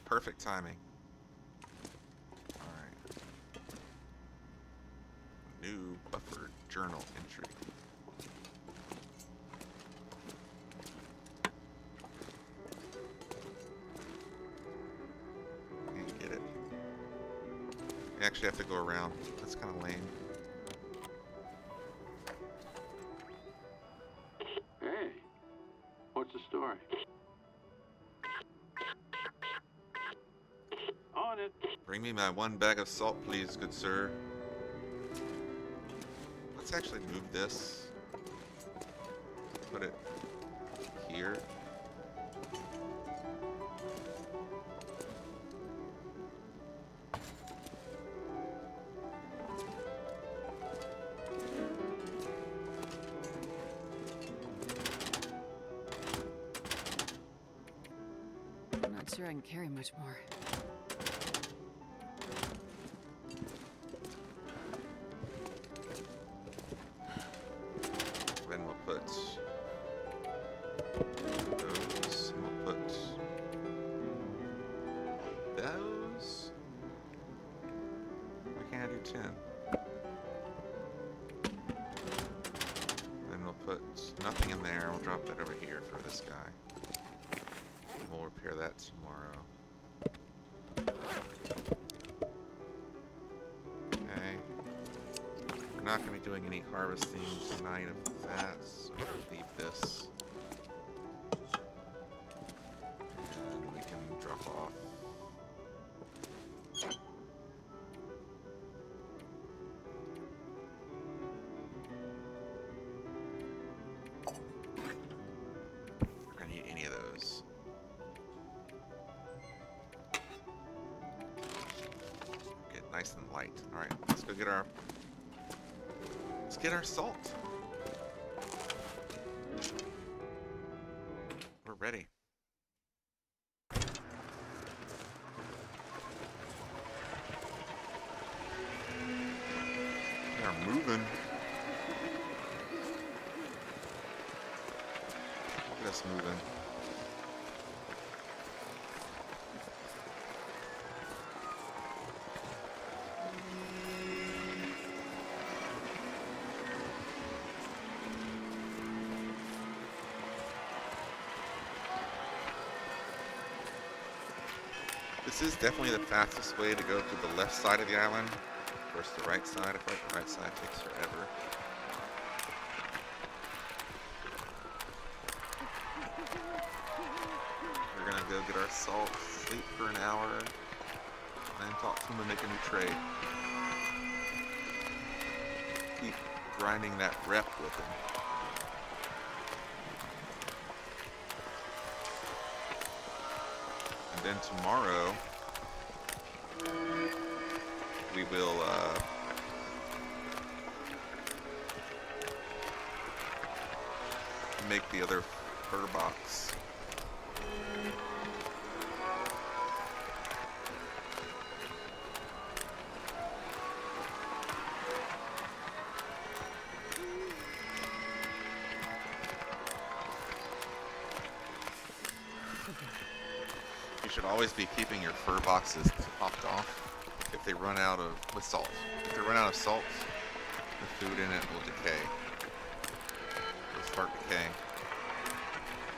S1: Perfect timing. Alright. New buffer journal entry. Can't get it. You actually have to go around. That's kind of lame.
S3: Hey, what's the story? On it.
S1: Bring me my 1 bag of salt, please, good sir. Let's actually move this. Put it here.
S2: I'm not sure I can carry much more.
S1: Then we'll put those. We'll put those. Why can't I do 10? Then we'll put nothing in there. We'll drop that over here for this guy. We'll repair that tomorrow. Okay. We're not going to be doing any harvesting tonight of that, so we'll leave this. And we can drop off. We're going to need any of those. Get nice and light. Alright, let's go get our... Let's get our salt. We're ready. We are moving. Look at us moving. This is definitely the fastest way to go to the left side of the island versus the right side. I feel like the right side takes forever. We're gonna go get our salt, sleep for an hour, and then talk to him and make a new trade. Keep grinding that rep with him. And then tomorrow, we will make the other fur box. You should always be keeping your fur boxes topped off if they run out of, with salt. If they run out of salt, the food in it will decay. It'll start decaying.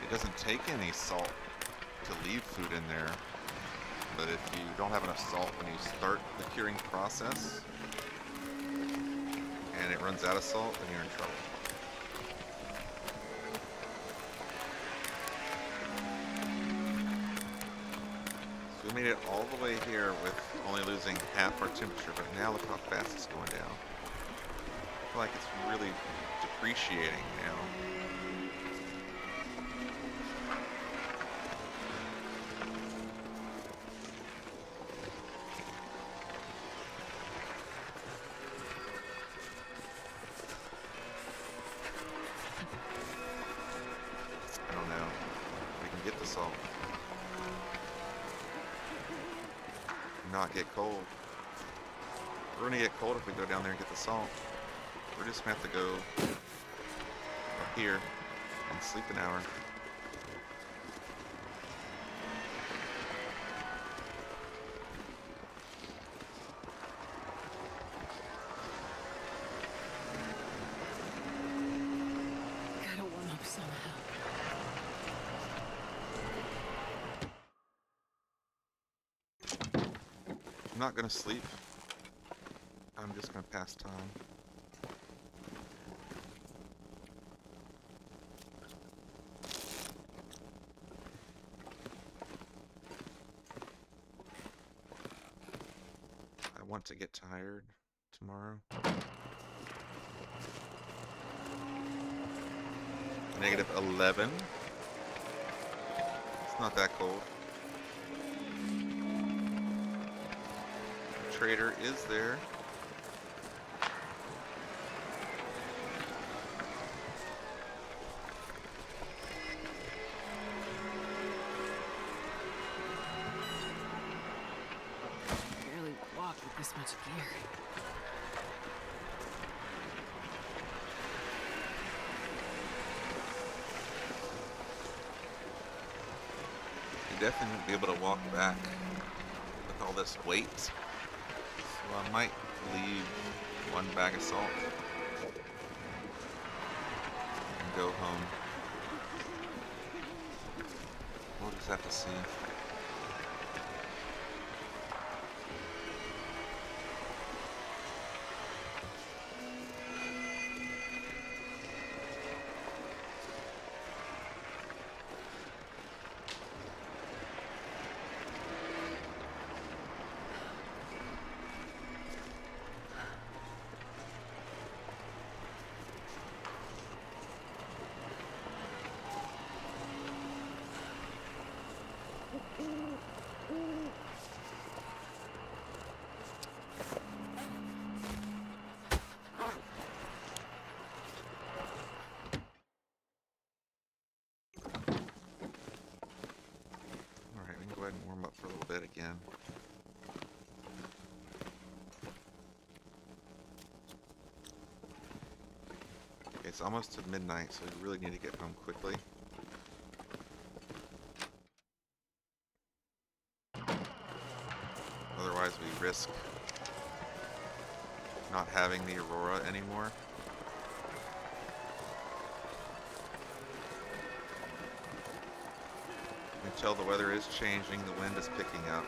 S1: It doesn't take any salt to leave food in there, but if you don't have enough salt when you start the curing process, and it runs out of salt, then you're in trouble. made it all the way here with only losing half our temperature, but now look how fast it's going down. I feel like it's really depreciating now. I don't know. We can get the salt. Not get cold. We're gonna get cold if we go down there and get the salt. We're just gonna have to go up here and sleep an hour.
S2: Gotta warm up somehow.
S1: I'm not gonna sleep. I'm just gonna pass time. I want to get tired tomorrow. -11. It's not that cold. Trader is there.
S2: Barely walk with this much gear.
S1: You definitely won't be able to walk back with all this weight. So I might leave one bag of salt and go home. We'll just have to see. Alright, we can go ahead and warm up for a little bit again. It's almost to midnight, so we really need to get home quickly. Otherwise we risk not having the aurora anymore. You can tell the weather is changing, the wind is picking up.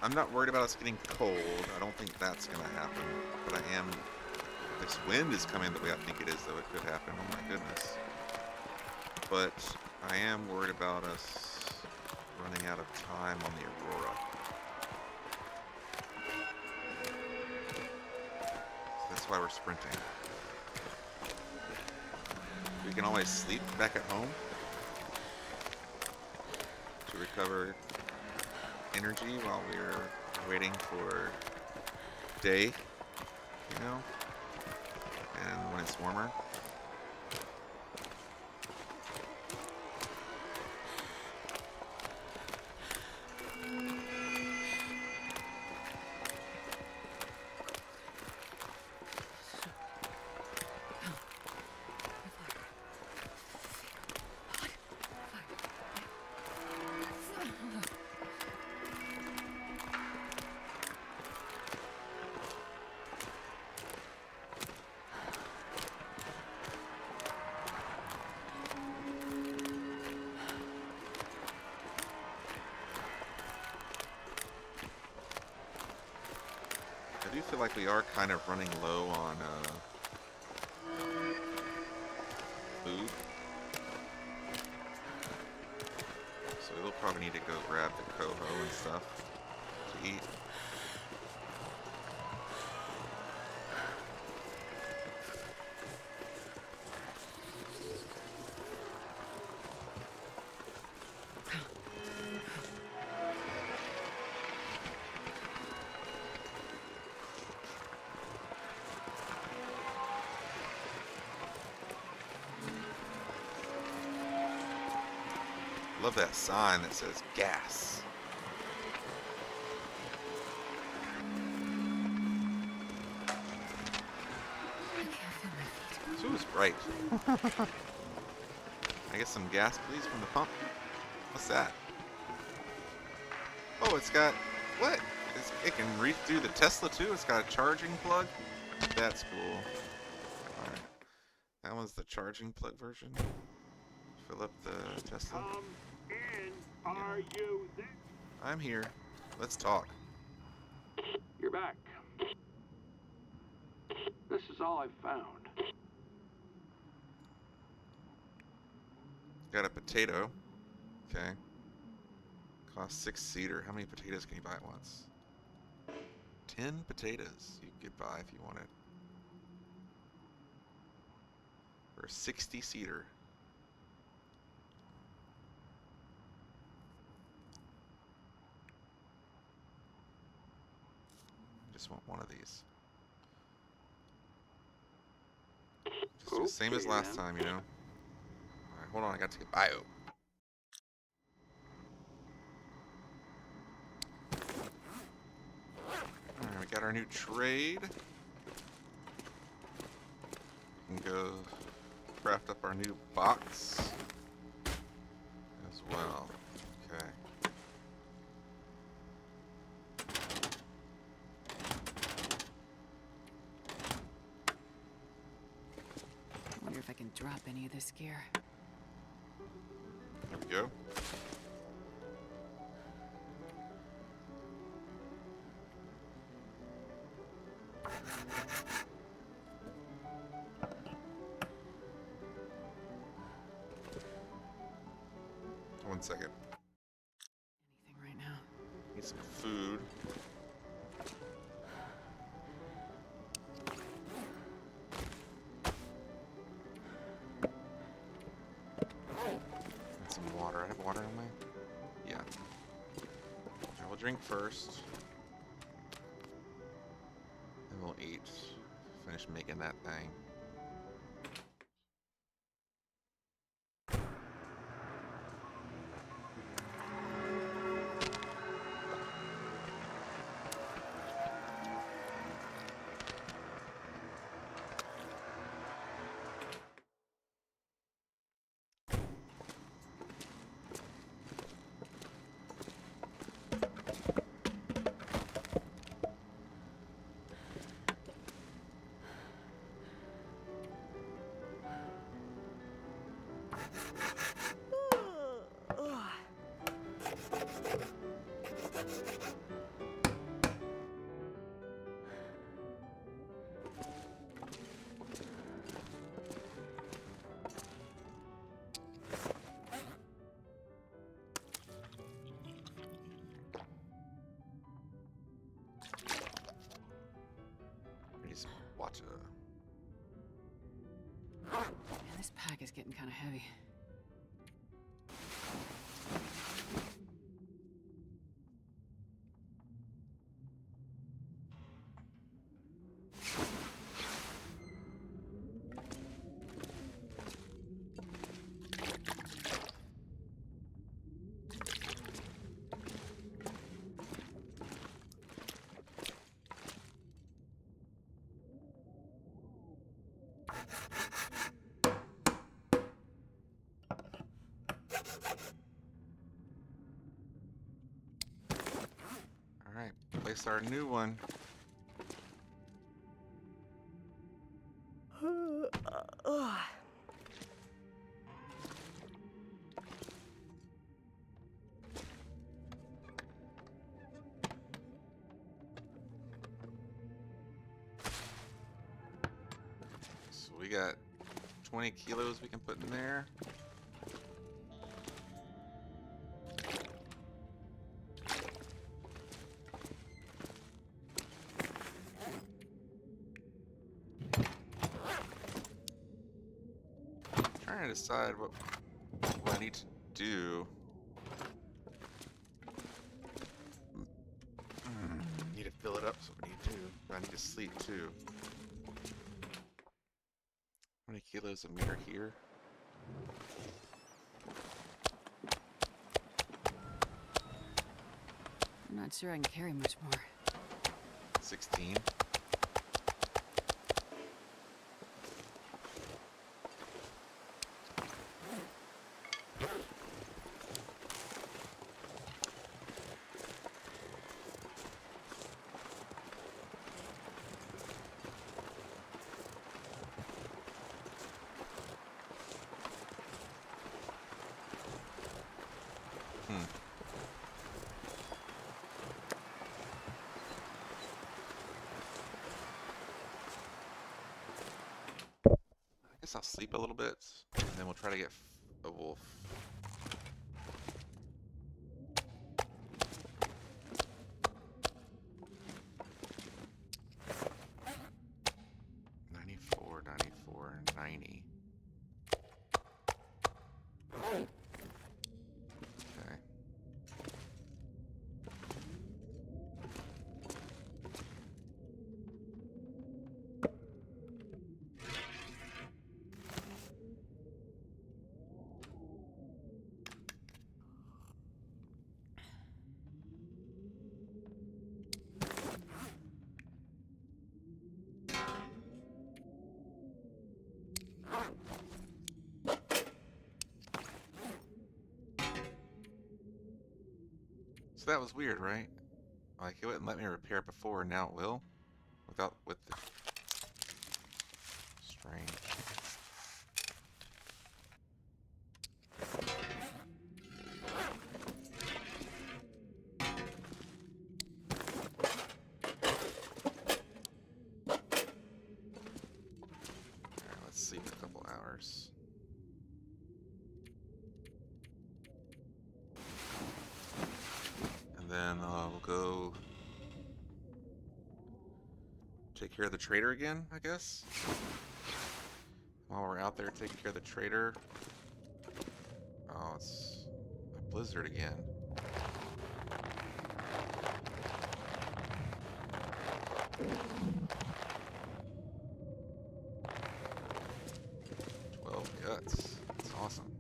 S1: I'm not worried about us getting cold. I don't think that's going to happen. But I am... If this wind is coming the way I think it is, though, it could happen. Oh my goodness. But I am worried about us running out of time on the aurora. So that's why we're sprinting. We can always sleep back at home to recover energy while we're waiting for day, you know, and when it's warmer. I do feel like we are kind of running low on food. So we'll probably need to go grab the coho and stuff to eat. Love that sign that says gas.
S2: I can't feel my feet.
S1: Ooh, it's bright. I get some gas, please, from the pump. What's that? Oh, it's got what? It can read through the Tesla too. It's got a charging plug. That's cool. All right, that was the charging plug version. Fill up the Tesla.
S3: Come in. Are you there?
S1: I'm here. Let's talk.
S3: You're back. This is all I found.
S1: Got a potato. Okay. Cost 6 cedar. How many potatoes can you buy at once? 10 potatoes you could buy if you wanted. For 60 cedar. Just want one of these. Just do the same as
S3: Okay,
S1: last
S3: then.
S1: time, you know? Alright, hold on, I got to get bio. Alright, we got our new trade. We can go craft up our new box as well. Okay.
S2: I wonder if I can drop any of this gear.
S1: There we go. One second.
S2: Anything right now.
S1: Need some food. And some water. I have water in my... Yeah. I will drink first. Then we'll eat. Finish making that thing. Need some water.
S2: Man, this pack is getting kind of heavy.
S1: Alright, place our new one. we got 20 kilos we can put in there. Trying to decide what I need to do. Need to fill it up, so we need to. But I need to sleep too. How many kilos of meat are here?
S2: I'm not sure I can carry much more.
S1: 16. I guess I'll sleep a little bit, and then we'll try to get a wolf. $94, $94, $90. Okay. So that was weird, right? Like, it wouldn't let me repair it before, and now it will? With the... Strange. Alright, let's sleep a couple hours. And then we'll go take care of the trader again, I guess. While we're out there taking care of the trader. Oh, it's a blizzard again. Guts. That's awesome.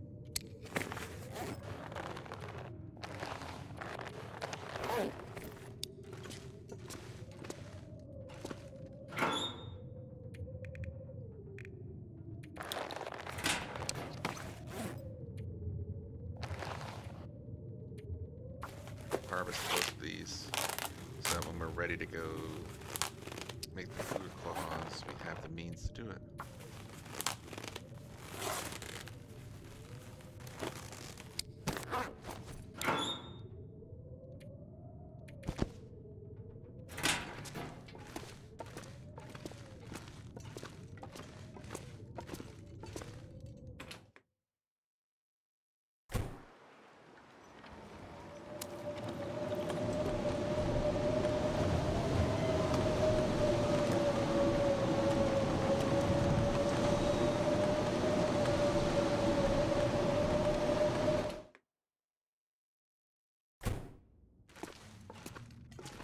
S1: Harvest both of these so that when we're ready to go make the food claws, we have the means to do it.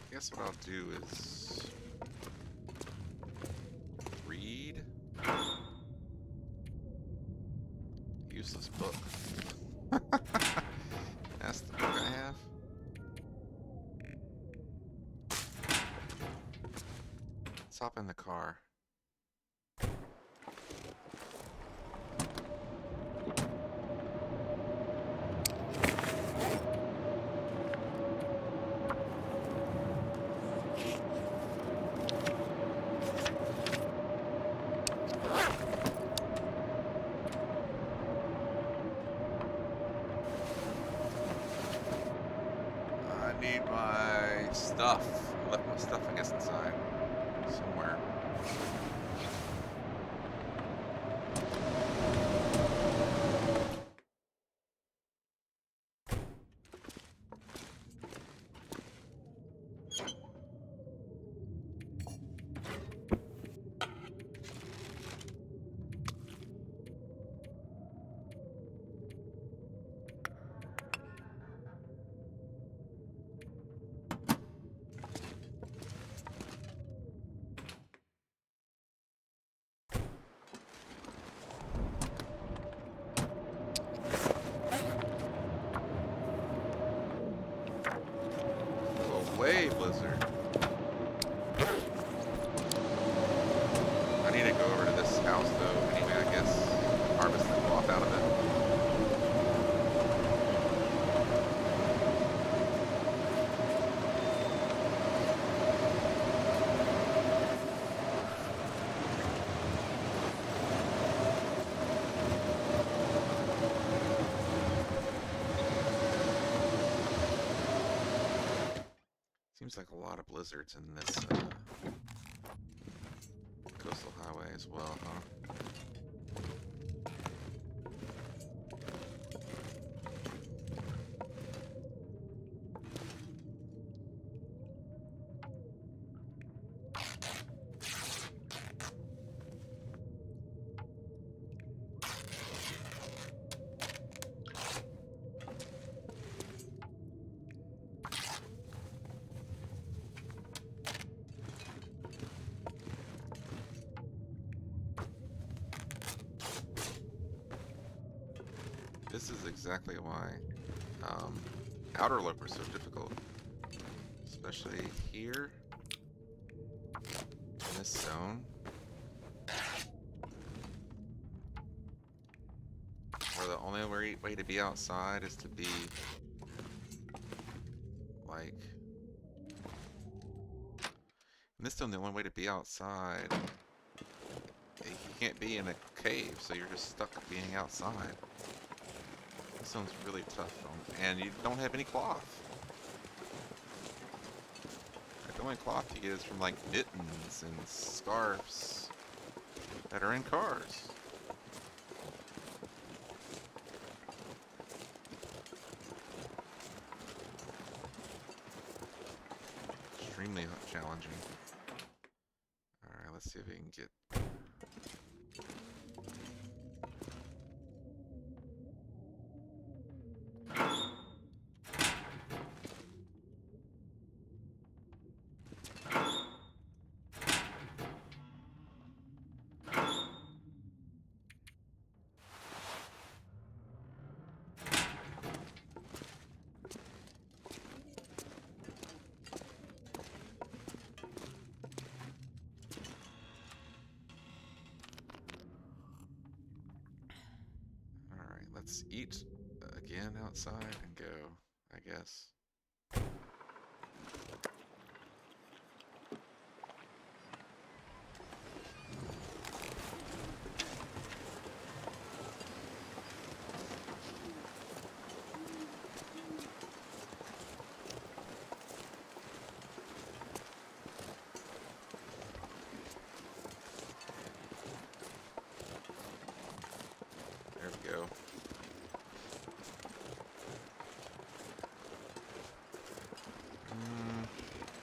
S1: I guess what I'll do is read. Useless book. That's the book I have. Let's hop in the car. I need my stuff. I left my stuff, I guess, inside somewhere. blizzard. I need to go over to this house though. Anyway, I guess harvest the cloth out of it. Seems like a lot of blizzards in this coastal highway as well, huh? This is exactly why outer loop are so difficult, especially here in this zone, where the only way to be outside is to be like in this zone. The only way to be outside, you can't be in a cave, so you're just stuck being outside. This one's really tough, and you don't have any cloth. The only cloth you get is from like mittens and scarves that are in cars. Extremely challenging. Alright, let's see if we can get... Alright, let's eat again outside and go, I guess. There we go.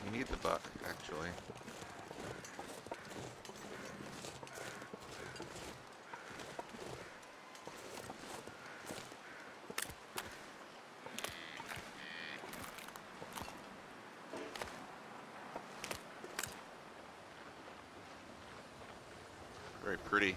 S1: You need the buck, actually. Very pretty.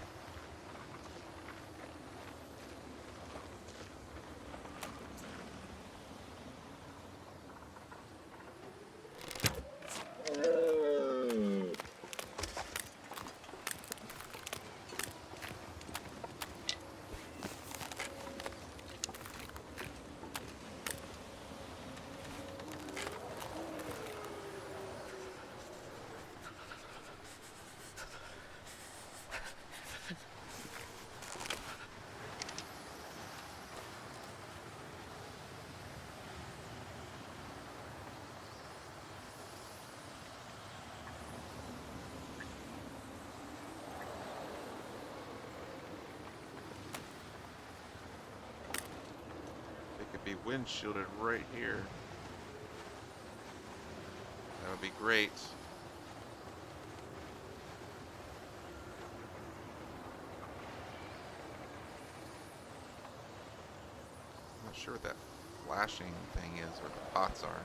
S1: It could be windshielded right here. That would be great. I'm not sure what that flashing thing is, where the pots are.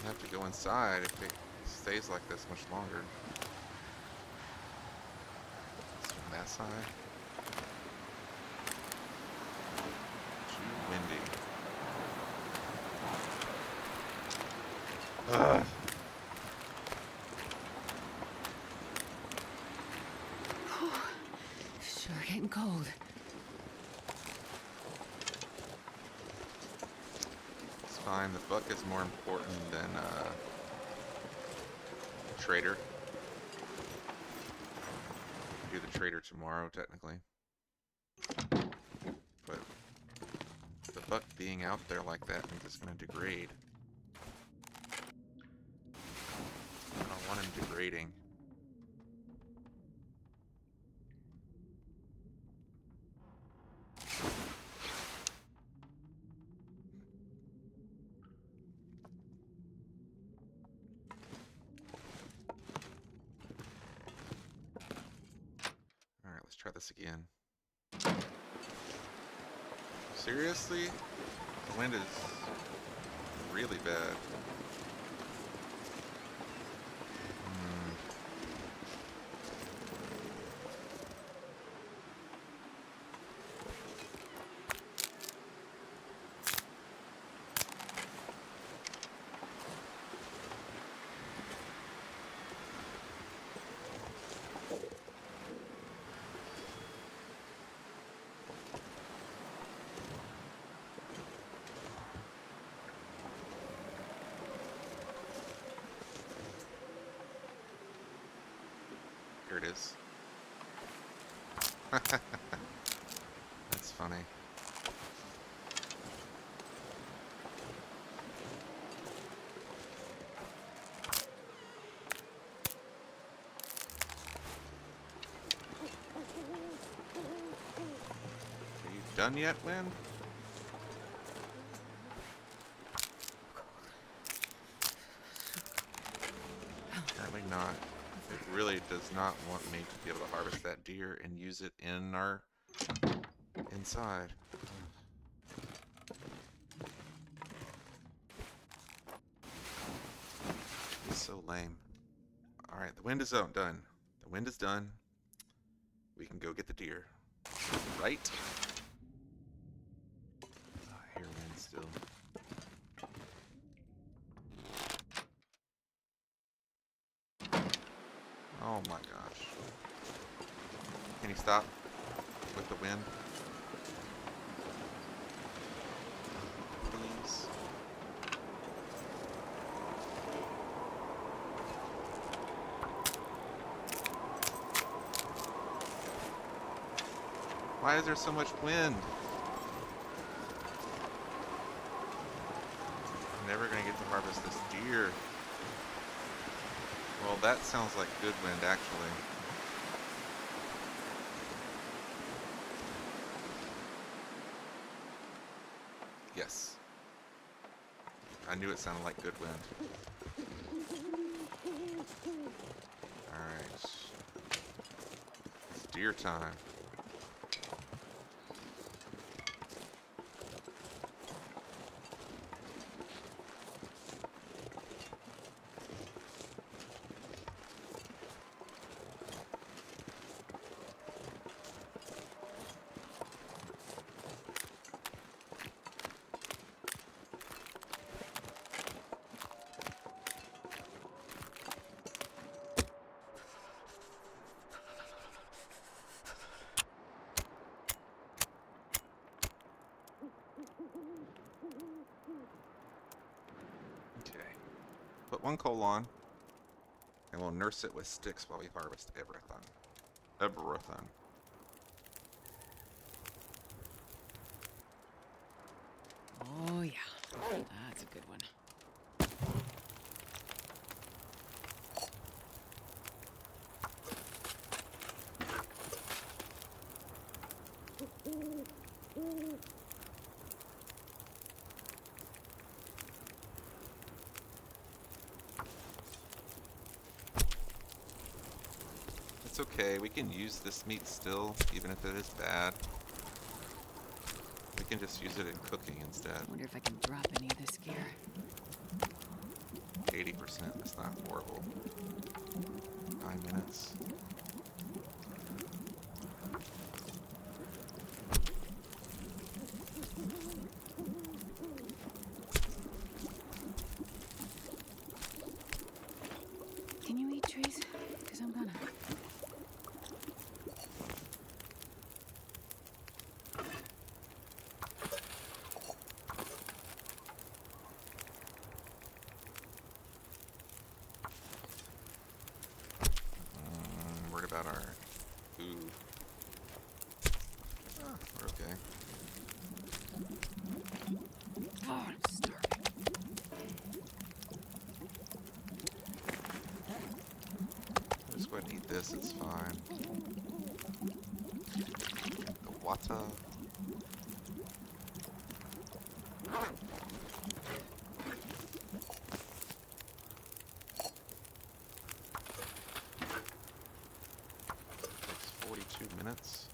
S1: I have to go inside if it stays like this much longer. It's Gas high. Too windy. Ugh.
S2: Sure getting cold.
S1: It's fine. The buck is more important than trader. Do the trader tomorrow, technically. But the buck being out there like that means it's going to degrade. I don't want him degrading. Alright, let's try this again. Seriously? The wind is really bad. Here it is. That's funny. Are you done yet, Win? Apparently not. It really does not want me to be able to harvest that deer and use it in our inside. It's so lame. Alright, the wind is done. The wind is done. We can go get the deer. Right? I hear wind still. Oh my gosh. Can you stop with the wind? Please. Why is there so much wind? I'm never gonna get to harvest this deer. Well, that sounds like good wind, actually. Yes. I knew it sounded like good wind. Alright. It's deer time. Okay. Put one coal on, and we'll nurse it with sticks while we harvest everything. Everything.
S2: Oh, yeah. That's a good one.
S1: It's okay, we can use this meat still, even if it is bad. We can just use it in cooking instead.
S2: Wonder if I can drop any of this gear.
S1: 80%, that's not horrible. 9 minutes. Okay.
S2: God, I'm starving.
S1: Just go ahead and eat this, it's fine. The water. Takes 42 minutes.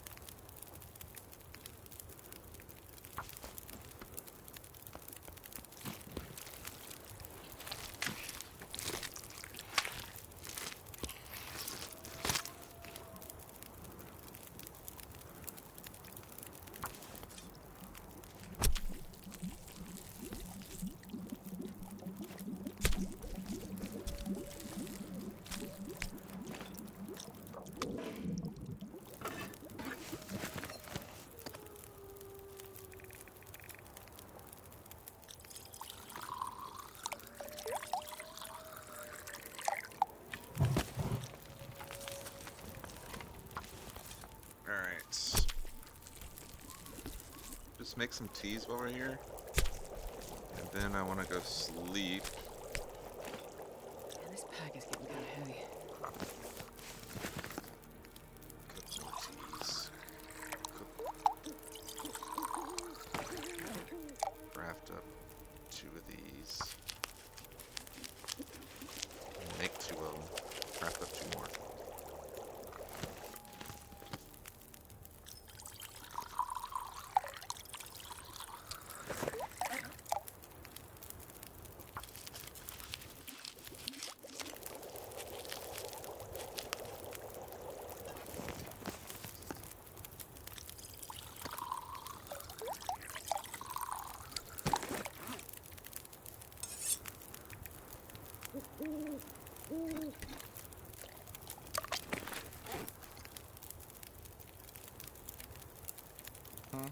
S1: Alright. Just make some teas while we're here. And then I want to go sleep.
S2: Man, this pack is getting kind of heavy.
S1: Cook more teas. Craft up 2 of these. Make 2 of them. Craft up 2 more. Huh?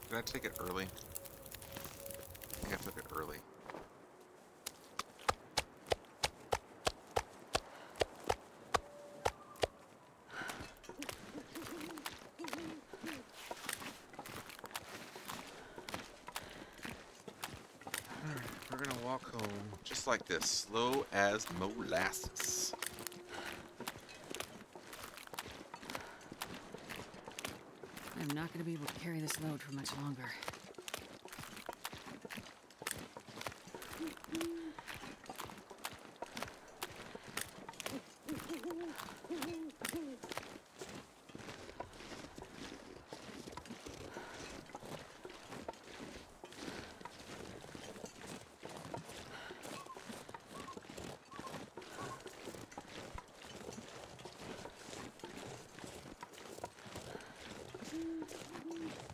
S1: Did I take it early? I think I took it early. Alright, we're gonna walk home just like this, slow as molasses.
S2: I'm not going to be able to carry this load for much longer.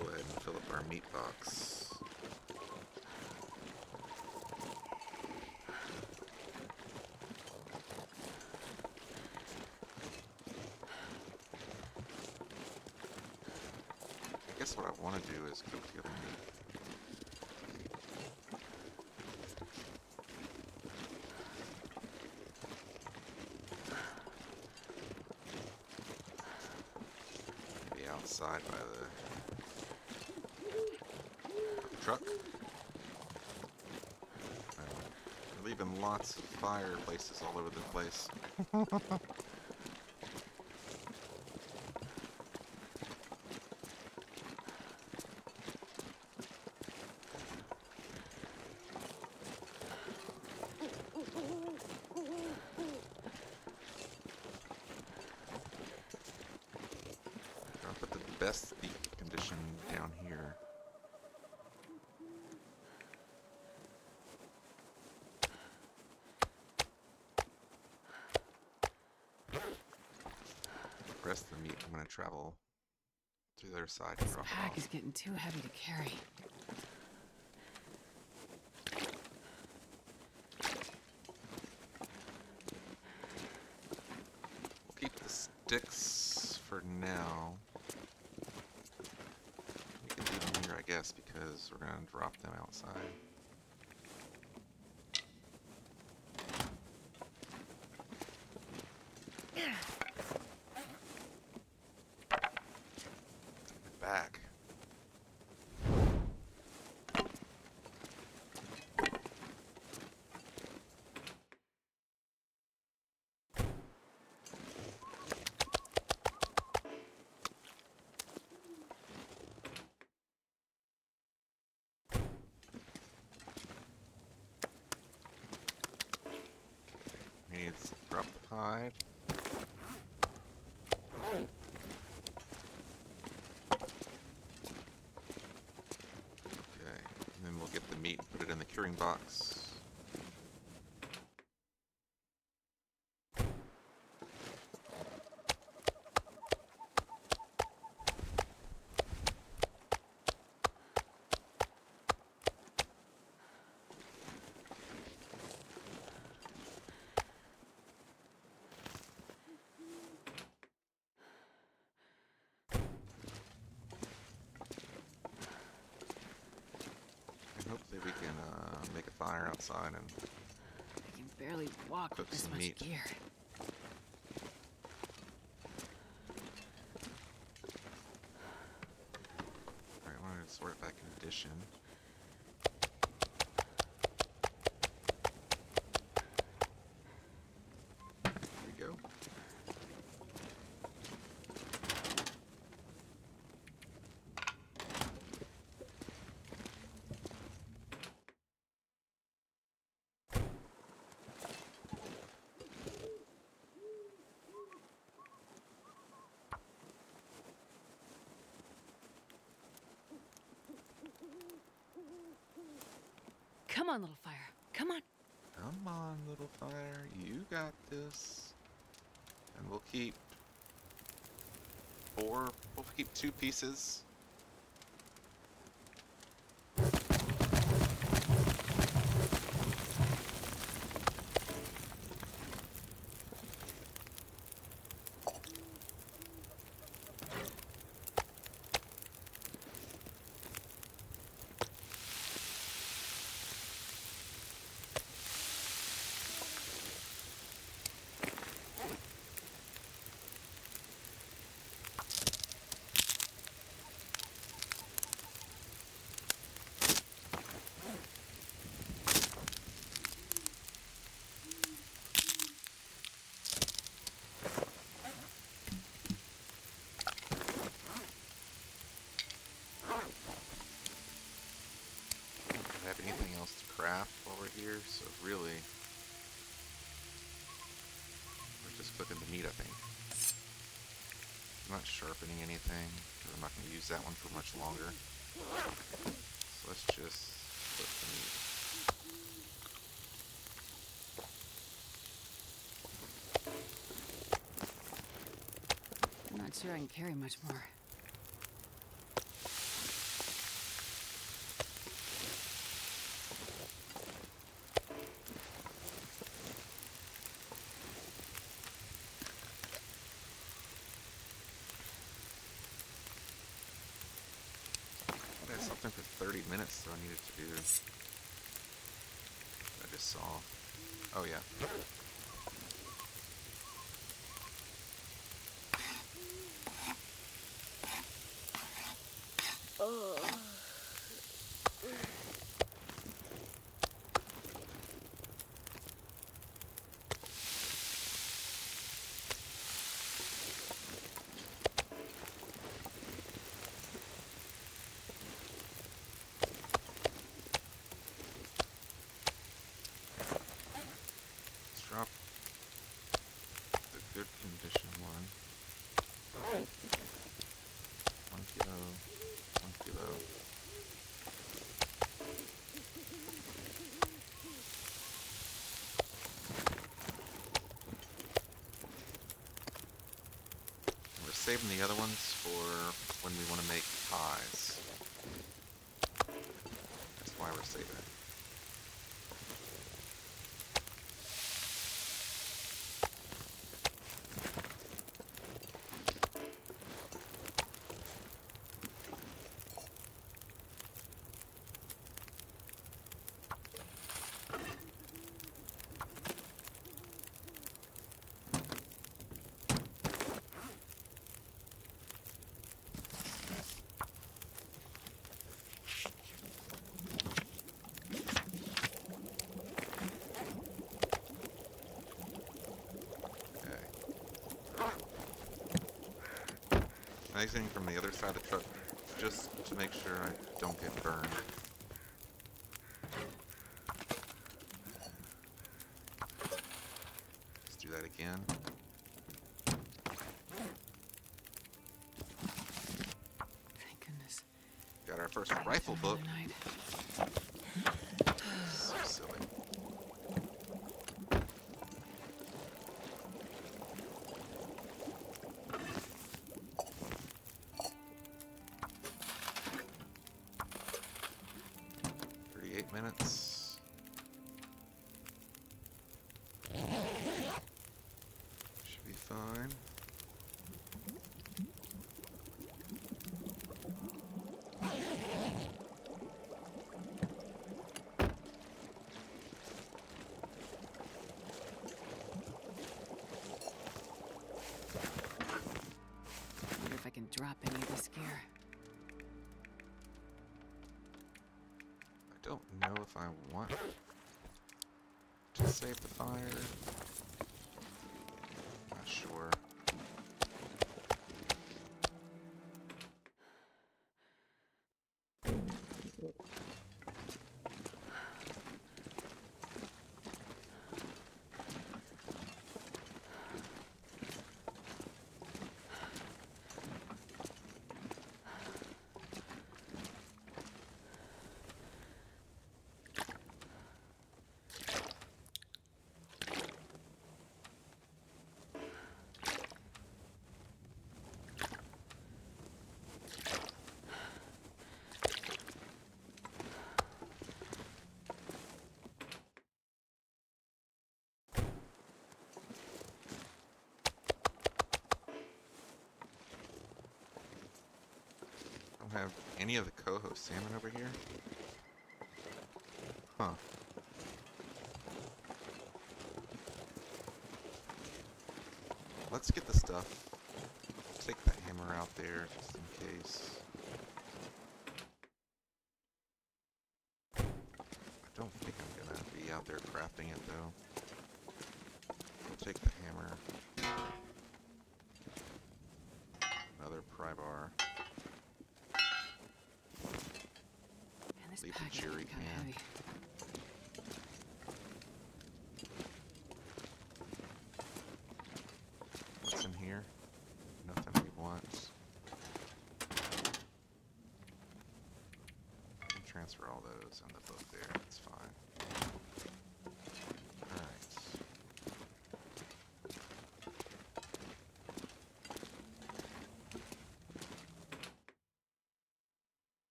S1: Go ahead and fill up our meat box. I guess what I want to do is cook the other meat. Maybe outside by the truck. We're leaving lots of fireplaces all over the place. I'll put the best beak condition down here. The rest of the meat, I'm going to travel to the other side and
S2: This
S1: drop it
S2: pack
S1: off.
S2: is getting too heavy to carry.
S1: We'll keep the sticks for now. We can leave them here, I guess, because we're going to drop them outside. Drop the hide. Okay, and then we'll get the meat and put it in the curing box. And hopefully we can make a fire outside and
S2: I can barely walk
S1: cook
S2: with this
S1: some
S2: much
S1: meat.
S2: gear.
S1: Alright, I wanted to sort it by condition. There we go.
S2: Come on, little fire. Come on.
S1: Come on, little fire, you got this. And we'll keep we'll keep 2 pieces. Don't have anything else to craft while we're here, so really we're just cooking the meat, I think. I'm not sharpening anything, because I'm not going to use that one for much longer. So let's just cook the meat.
S2: I'm not sure I can carry much more.
S1: I had something for 30 minutes that I needed to do. I just saw. Oh yeah. Let's drop the good condition one. 1 kilo, 1 kilo. And we're saving the other ones for when we want to make pies. That's why we're saving it. Exiting from the other side of the truck just to make sure I don't get burned. Let's do that outside again.
S2: Thank goodness.
S1: Got our first rifle book.
S2: Night.
S1: So silly. Minutes. Should be fine.
S2: Wonder if I can drop any of this gear.
S1: I don't know if I want to save the fire. Not sure. Don't have any of the coho salmon over here. Huh. Let's get the stuff. Take the hammer out there just in case. I don't think I'm gonna be out there crafting it though. We'll take the hammer. Another pry bar.
S2: Man, this
S1: Leave the
S2: pack is
S1: jerry
S2: kind of
S1: can.
S2: heavy.
S1: What's in here? Nothing we want. I can transfer all those in the book there. It's fine. Alright.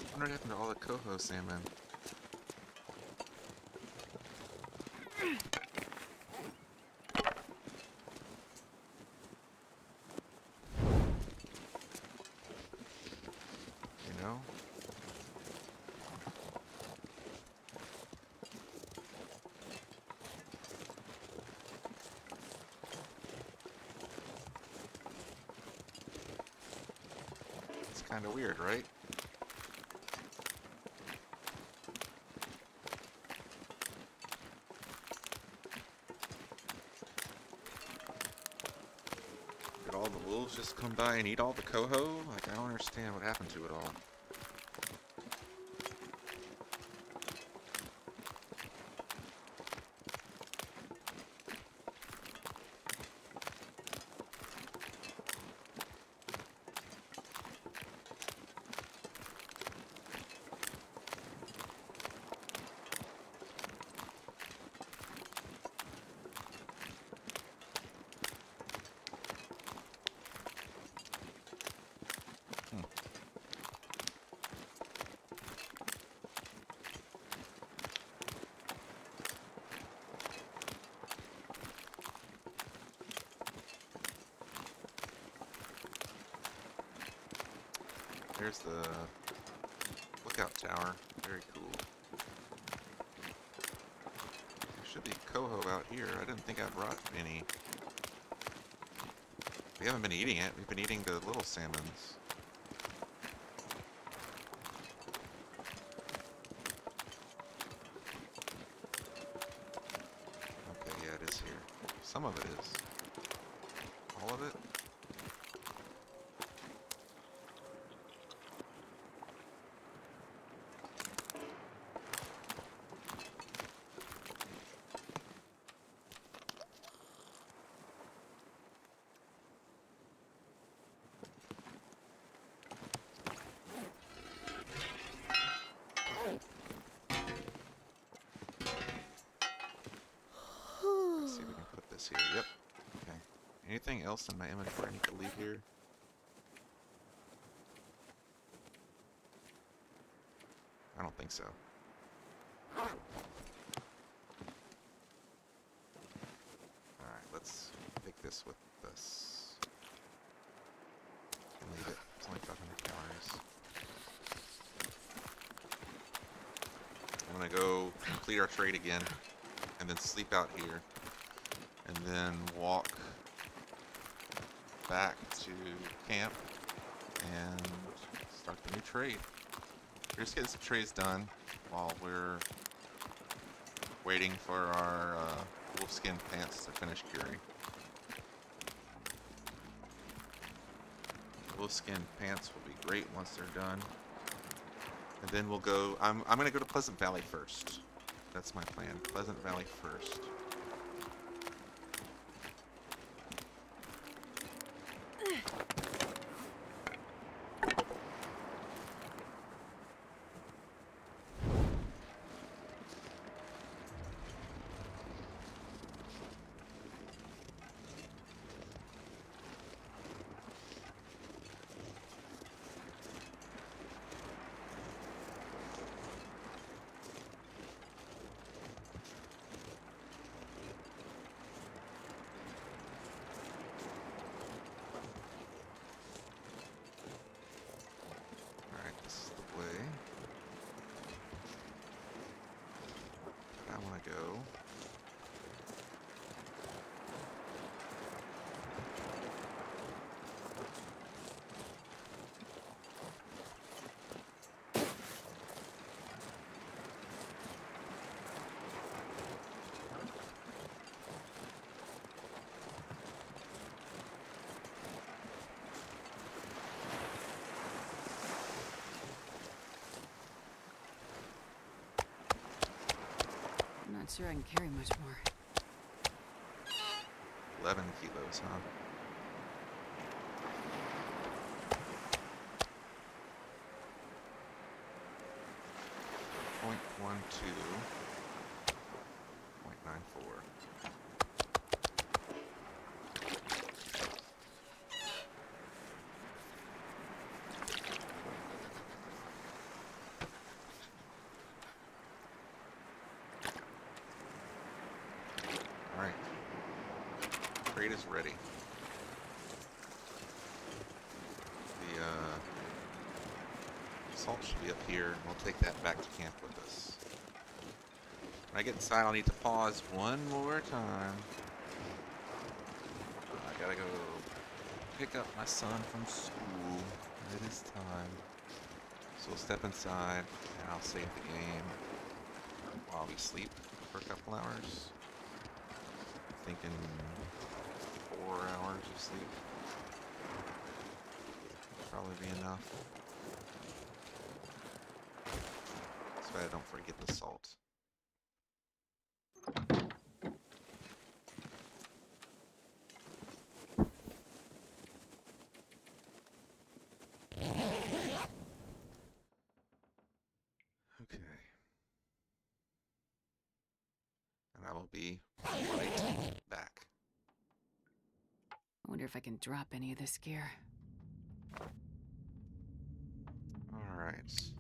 S1: I wonder what happened to all the coho salmon. You know? It's kind of weird, right? Did all the wolves just come by and eat all the coho? Like, I don't understand what happened to it all. There's the lookout tower. Very cool. There should be coho out here. I didn't think I brought any. We haven't been eating it. We've been eating the little salmons. Okay, yeah, it is here. Some of it is. All of it? everything else in my inventory I need to leave here? I don't think so. Alright, let's take this with us. And leave it. It's only 500 calories. I'm gonna go complete our trade again, and then sleep out here, and then walk back to camp and start the new trade. We're just getting some trades done while we're waiting for our wolfskin pants to finish curing. The wolfskin pants will be great once they're done. And then we'll go, I'm going to go to Pleasant Valley first. That's my plan. Pleasant Valley first. Go.
S2: I'm not sure I can carry much more.
S1: 11 kilos, huh? .12, 0.94. Alright. Crate is ready. The salt should be up here, and we'll take that back to camp with us. When I get inside, I'll need to pause one more time. I gotta go pick up my son from school. It is time. So we'll step inside, and I'll save the game while we sleep for a couple hours. Thinking 4 hours of sleep probably be enough. So I don't forget the salt. Okay. And I will be right back.
S2: I wonder if I can drop any of this gear.
S1: Alright.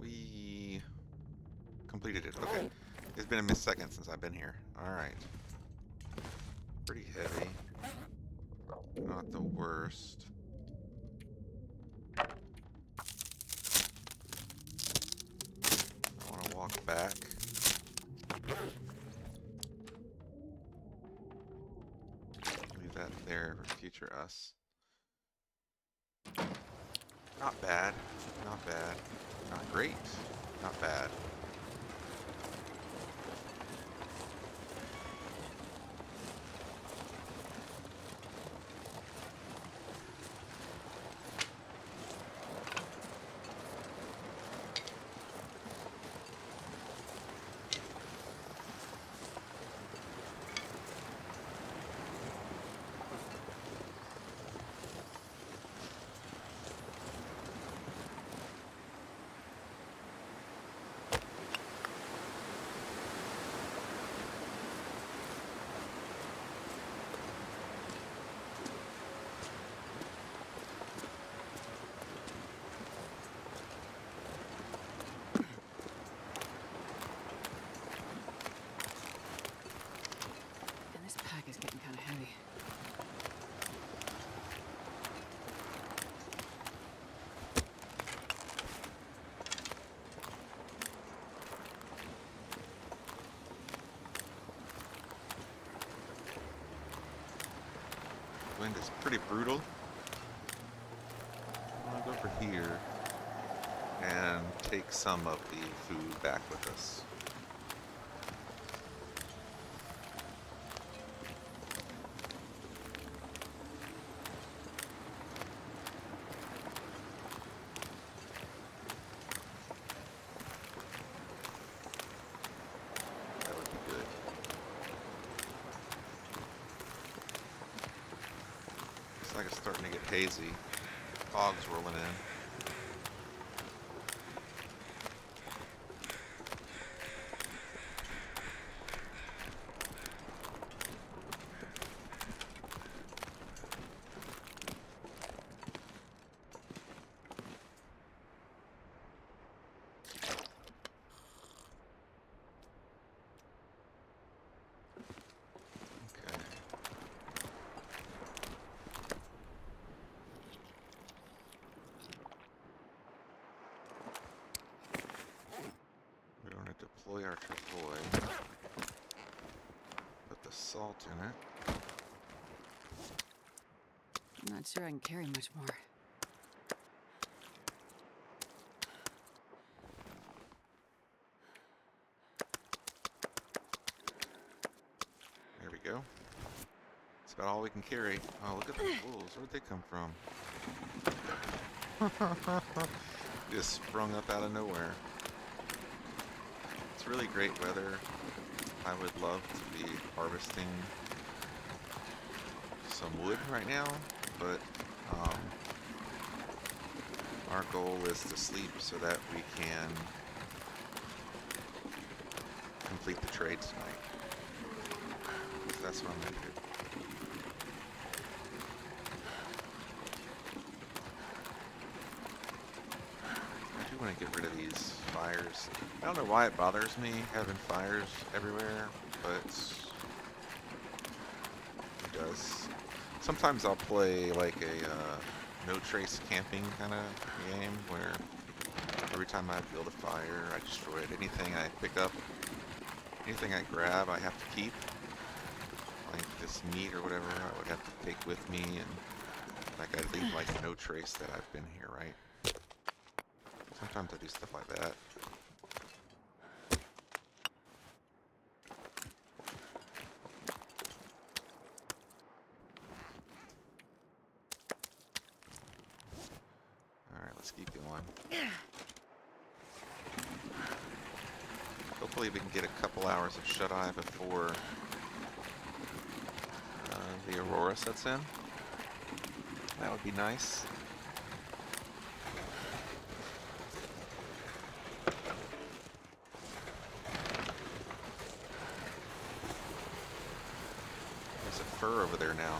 S1: We completed it. Okay. It's been a millisecond since I've been here. Alright. Pretty heavy. Not the worst. I want to walk back. Leave that there for future us. Not bad. Not bad. Not great. Not bad. wind is pretty brutal. I'll go over here and take some of the food back with us. That would be good. Looks like it's starting to get hazy. Fog's rolling in. Okay. We're going to deploy our travois. Put the salt in it.
S2: I'm not sure I can carry much more.
S1: There we go. That's about all we can carry. Oh, look at the wolves. Where'd they come from? Just sprung up out of nowhere. It's really great weather. I would love to be harvesting some wood right now, but our goal is to sleep so that we can complete the trade tonight. So that's what I'm going to do. I do want to get rid of these fires. I don't know why it bothers me having fires everywhere, but it does. Sometimes I'll play like a no trace camping kind of game where every time I build a fire, I destroy it. Anything I pick up, anything I grab, I have to keep. Like this meat or whatever, I would have to take with me, and like I leave like no trace that I've been here, right? Sometimes I do stuff like that. Alright, let's keep going. Hopefully we can get a couple hours of shut-eye before the aurora sets in. That would be nice. There's a fur over there now.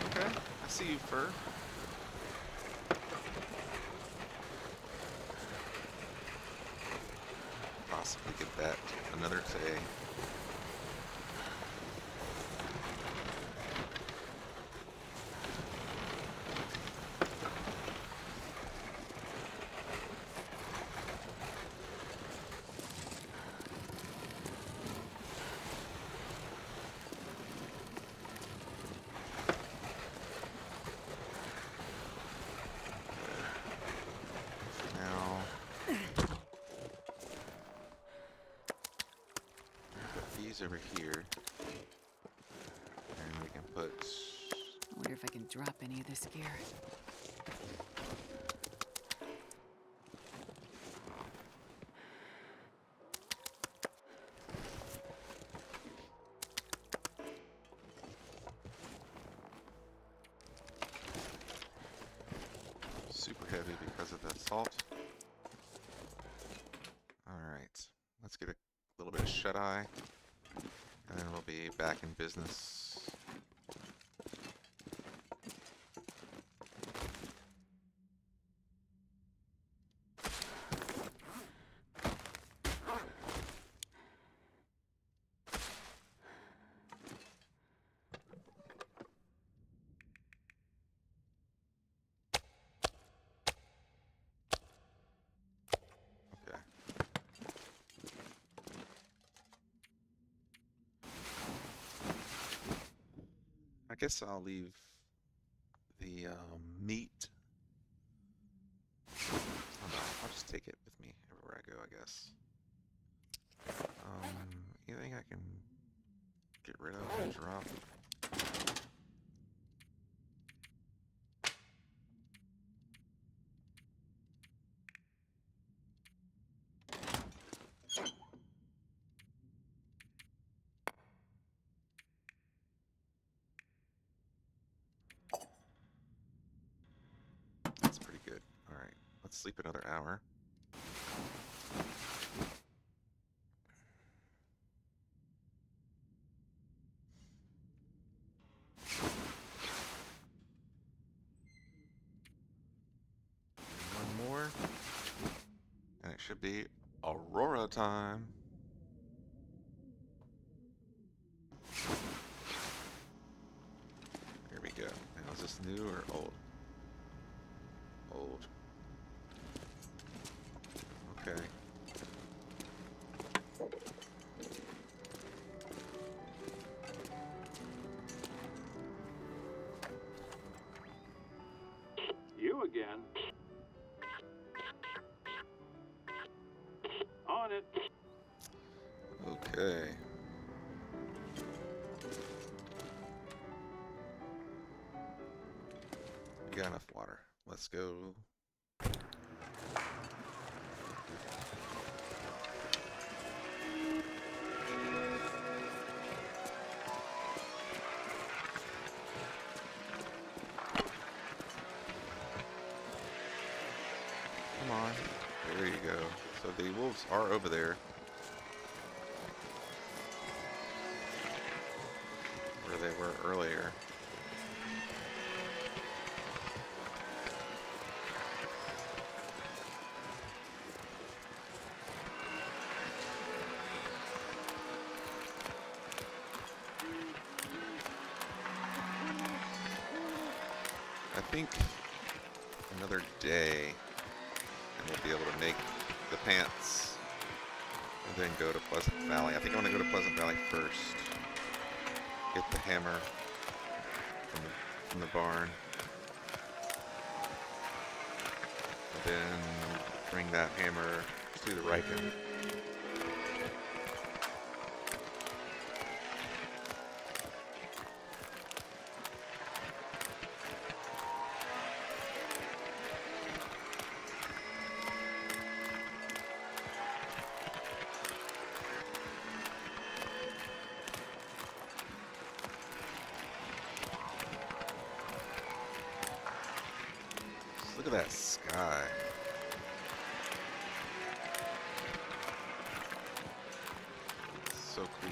S1: Okay, I see you, fur. Possibly get that another day. Over here, and we can put.
S2: I wonder if I can drop any of this gear.
S1: Super heavy because of the salt. Alright, let's get a little bit of shut-eye, and then we'll be back in business. Okay. I guess I'll leave the meat. Oh no, I'll just take it with me everywhere I go, I guess. Anything I can get rid of and drop? That's pretty good. Alright, let's sleep another hour. One more. And it should be Aurora time. Here we go. Now, is this new or old? Old. Okay.
S3: You again? On it.
S1: Okay. We got enough water. Let's go. Come on. There you go. So the wolves are over there. Where they were earlier. I think another day and we'll be able to make the pants and then go to Pleasant Valley. I think I want to go to Pleasant Valley first. Get the hammer from the barn. And then bring that hammer to the Riken. Look at that sky. So cool.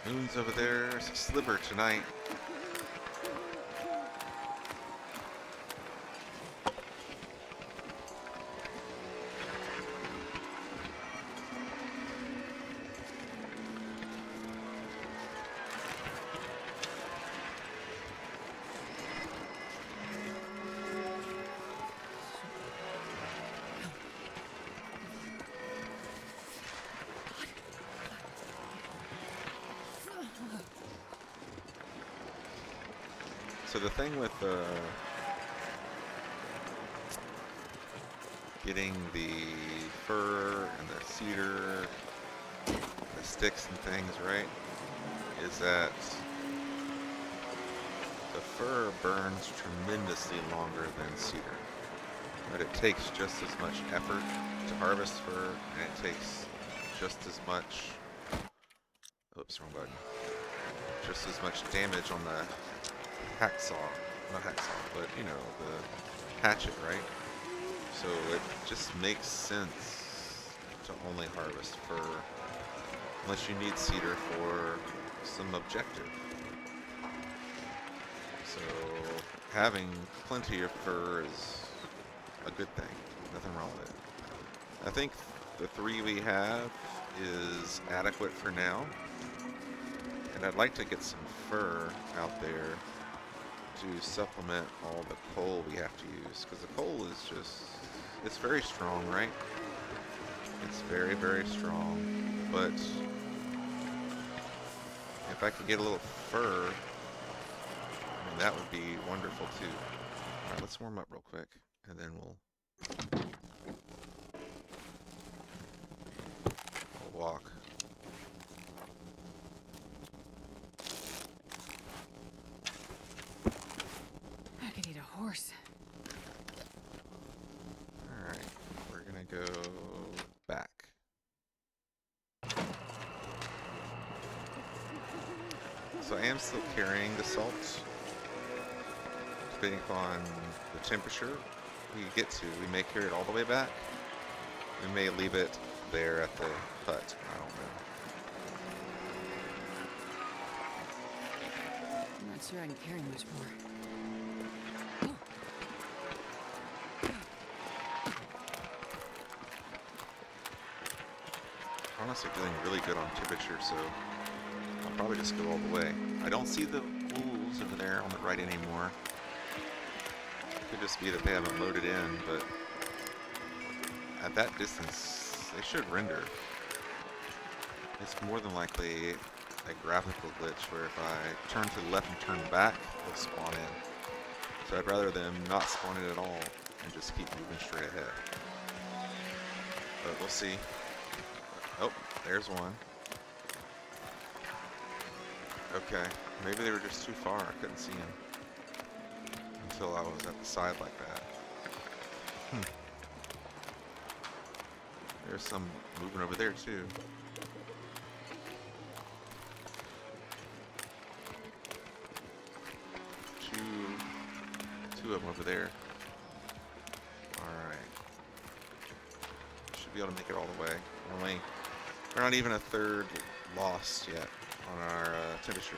S1: Moon's over there. It's a sliver tonight. So the thing with getting the fir and the cedar, the sticks and things, right, is that the fir burns tremendously longer than cedar. But it takes just as much effort to harvest fir, and it takes just as much, oops, wrong button, just as much damage on the hacksaw, not hacksaw, but you know, the hatchet, right? So it just makes sense to only harvest fir unless you need cedar for some objective. So having plenty of fur is a good thing. Nothing wrong with it. I think the 3 we have is adequate for now. And I'd like to get some fur out there to supplement all the coal we have to use. Because the coal is just, it's very strong, right? It's very, very strong. But if I could get a little fur, I mean, that would be wonderful too. Alright, let's warm up real quick. And then we'll walk.
S2: I could eat a horse.
S1: Alright, we're gonna go back. So I am still carrying the salt. Depending upon the temperature we get to, we may carry it all the way back. We may leave it there at the hut. I don't know.
S2: I'm not sure I can carry much more.
S1: Honestly, feeling really good on temperature, so I'll probably just go all the way. I don't see the wolves over there on the right anymore. Could just be that they haven't loaded in, but at that distance, they should render. It's more than likely a graphical glitch where if I turn to the left and turn back, they'll spawn in. So I'd rather them not spawn in at all and just keep moving straight ahead. But we'll see. Oh, there's one. Okay, maybe they were just too far. I couldn't see them until I was at the side like that. There's some moving over there too. Two of them over there. Alright. Should be able to make it all the way. We're not even a third lost yet on our temperature.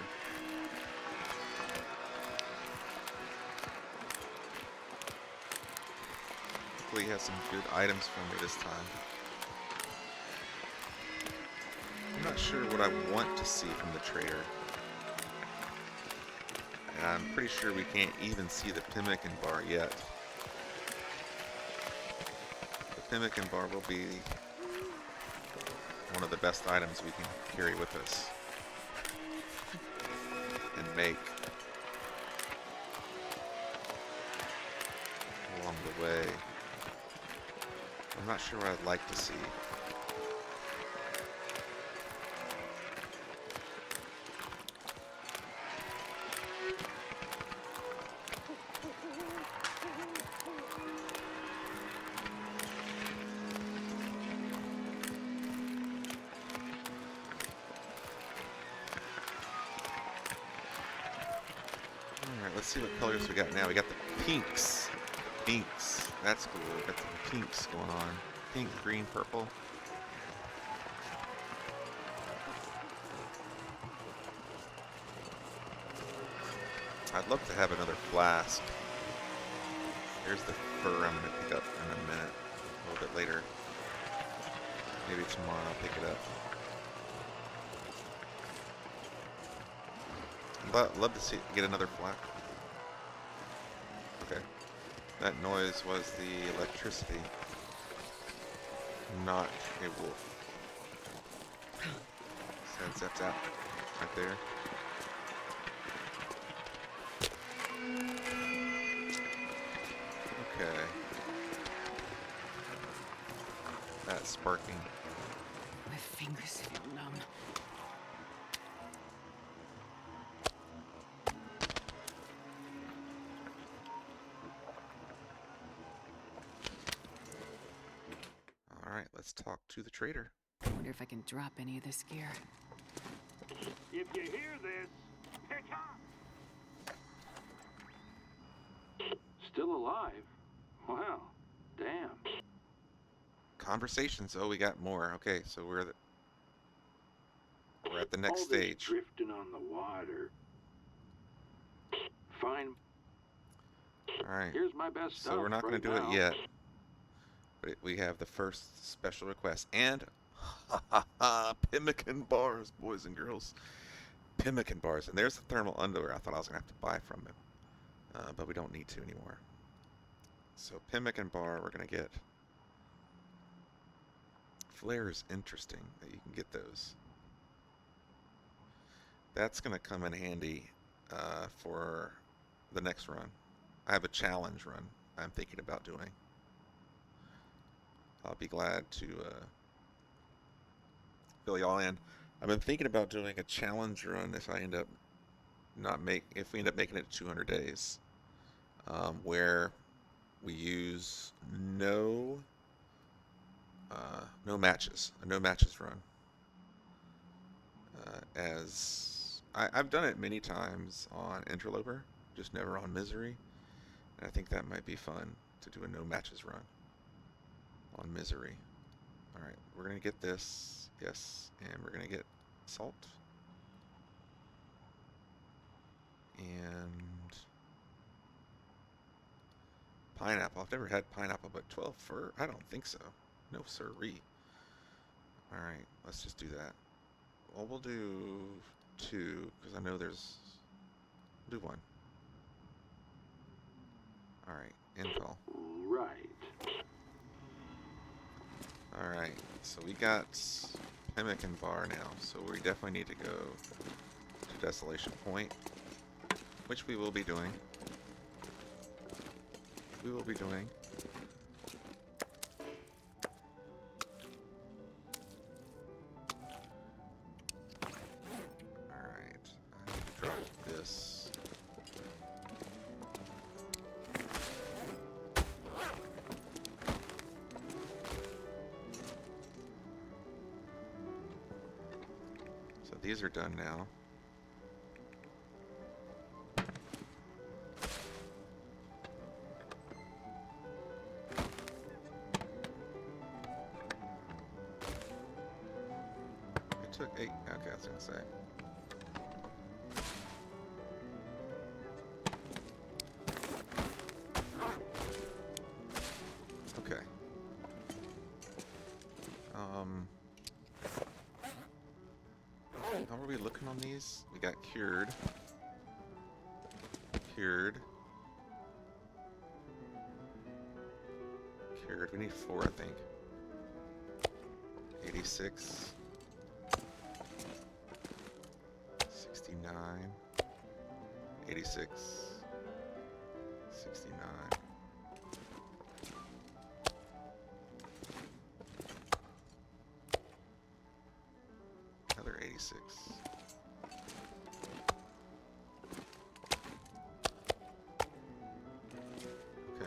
S1: Hopefully he has some good items for me this time. I'm not sure what I want to see from the trader. And I'm pretty sure we can't even see the pemmican bar yet. The pemmican bar will be one of the best items we can carry with us and make along the way. I'm not sure what I'd like to see. Alright, let's see what colors we got now. We got the pinks. Pinks. That's cool. We got some pinks going on. Pink, green, purple. I'd love to have another flask. Here's the fur I'm going to pick up in a minute. A little bit later. Maybe tomorrow I'll pick it up. Love to get another flask. Okay. That noise was the electricity, not a wolf. So that's out right there. Okay. That's sparking.
S2: My fingers feel numb.
S1: Alright, let's talk to the trader.
S2: I wonder if I can drop any of this gear.
S3: If you hear this, pick up. Still alive? Wow, damn.
S1: Conversations. Oh, we got more. Okay, so we're at the next
S3: All this
S1: stage.
S3: drifting on the water. Fine.
S1: Alright,
S3: Here's my best stuff.
S1: so we're not going
S3: right
S1: to do it
S3: now.
S1: yet. But we have the first special request. And, ha ha ha, pemmican bars, boys and girls. Pemmican bars. And there's the thermal underwear I thought I was going to have to buy from him. But we don't need to anymore. So pemmican bar, we're going to get. Flare is interesting that you can get those. That's going to come in handy for the next run. I have a challenge run I'm thinking about doing. I'll be glad to fill y'all in. I've been thinking about doing a challenge run if we end up making it 200 days, where we use no matches, a no matches run. As I've done it many times on Interloper, just never on Misery, and I think that might be fun to do a no matches run on Misery. All right, we're gonna get this, yes, and we're gonna get salt and pineapple. I've never had pineapple, but 12 fur? I don't think so. No siree. All right, let's just do that. Well, we'll do 2 because I know there's. We'll do 1. All right, infall.
S3: Right.
S1: All right, so we got pemmican bar now, so we definitely need to go to Desolation Point, which we will be doing. We will be doing. All right, I need to drop this. So these are done now. It took 8. Okay, I was gonna say. Okay. How are we looking on these? We got cured. Cured. Cured. We need 4, I think. 86. 69. 86. 69. Another 86. Okay.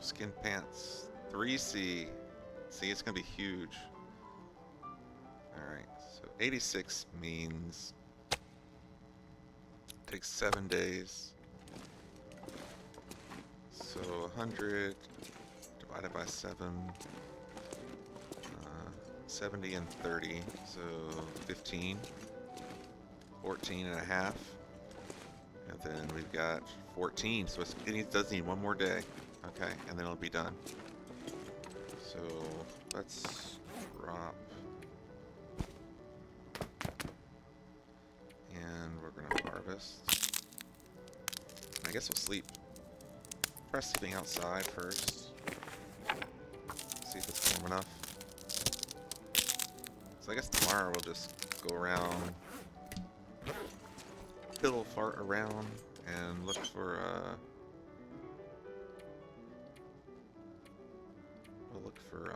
S1: Skin pants 3C. See, it's gonna be huge. Alright, so 86 means it takes 7 days. So 100 divided by 7, 70 and 30, so 15, 14 and a half, and then we've got 14, so it does need 1 more day. Okay, and then it'll be done. So let's drop, and we're gonna harvest. I guess we'll sleep. Try sleeping outside first. See if it's warm enough. So I guess tomorrow we'll just go around, pillow fart around, and look for we'll look for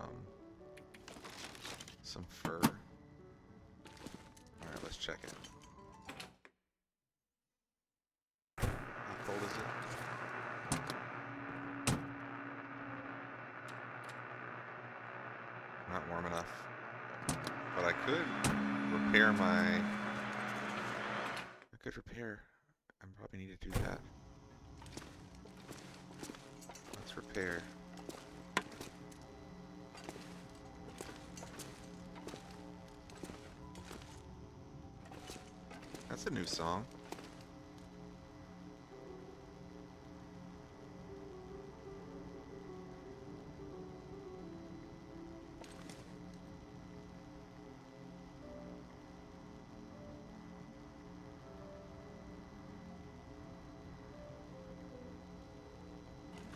S1: some fur. Alright, let's check it. How cold is it? Not warm enough. But I could repair my... I could repair. I probably need to do that. Let's repair. That's a new song.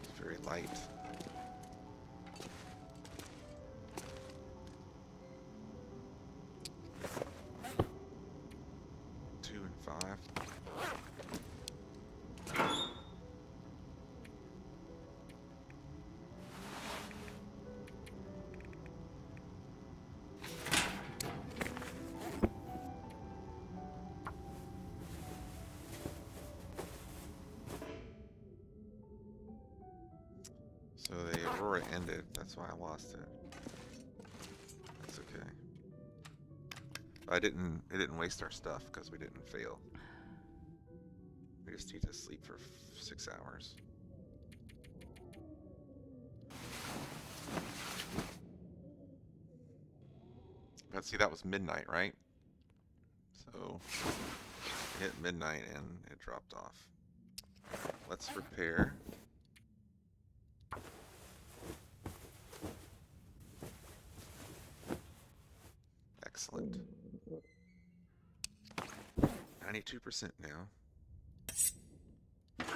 S1: It's very light. Two and five. So the Aurora ended. That's why I lost it. That's okay. It didn't waste our stuff because we didn't fail. We just need to sleep for 6 hours. But see, that was midnight, right? So it hit midnight and it dropped off. Let's repair. Excellent. 92% now. And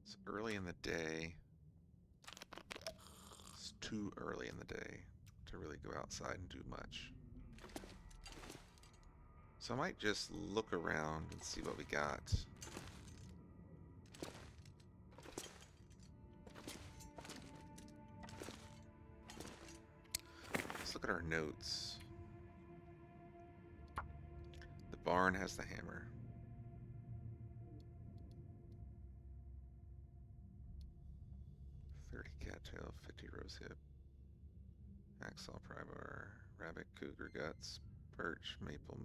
S1: it's early in the day. It's too early in the day to really go outside and do much. So I might just look around and see what we got. Let's look at our notes. The barn has the hammer. 30 cattail, 50 rosehip, Axel prybar, rabbit, cougar guts, birch, maple,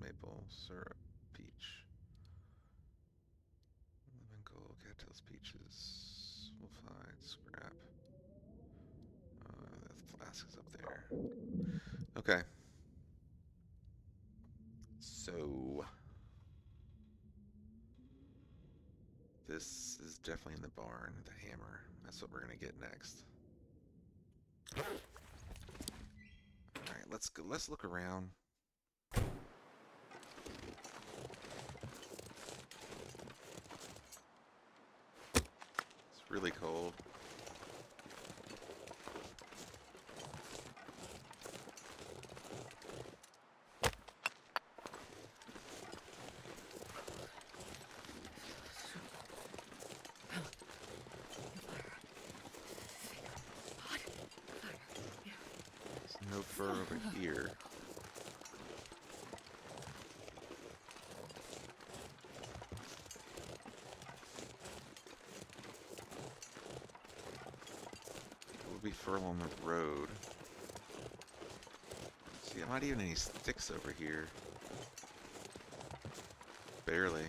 S1: syrup, peach. Lemon gold, cattails, peaches, wolfhide, scrap. The flask is up there. Okay. So this is definitely in the barn, the hammer. That's what we're gonna get next. Alright, let's look around. It's really cold. There's no fur over here. There will be fur along the road. See, I'm not even any sticks over here. Barely.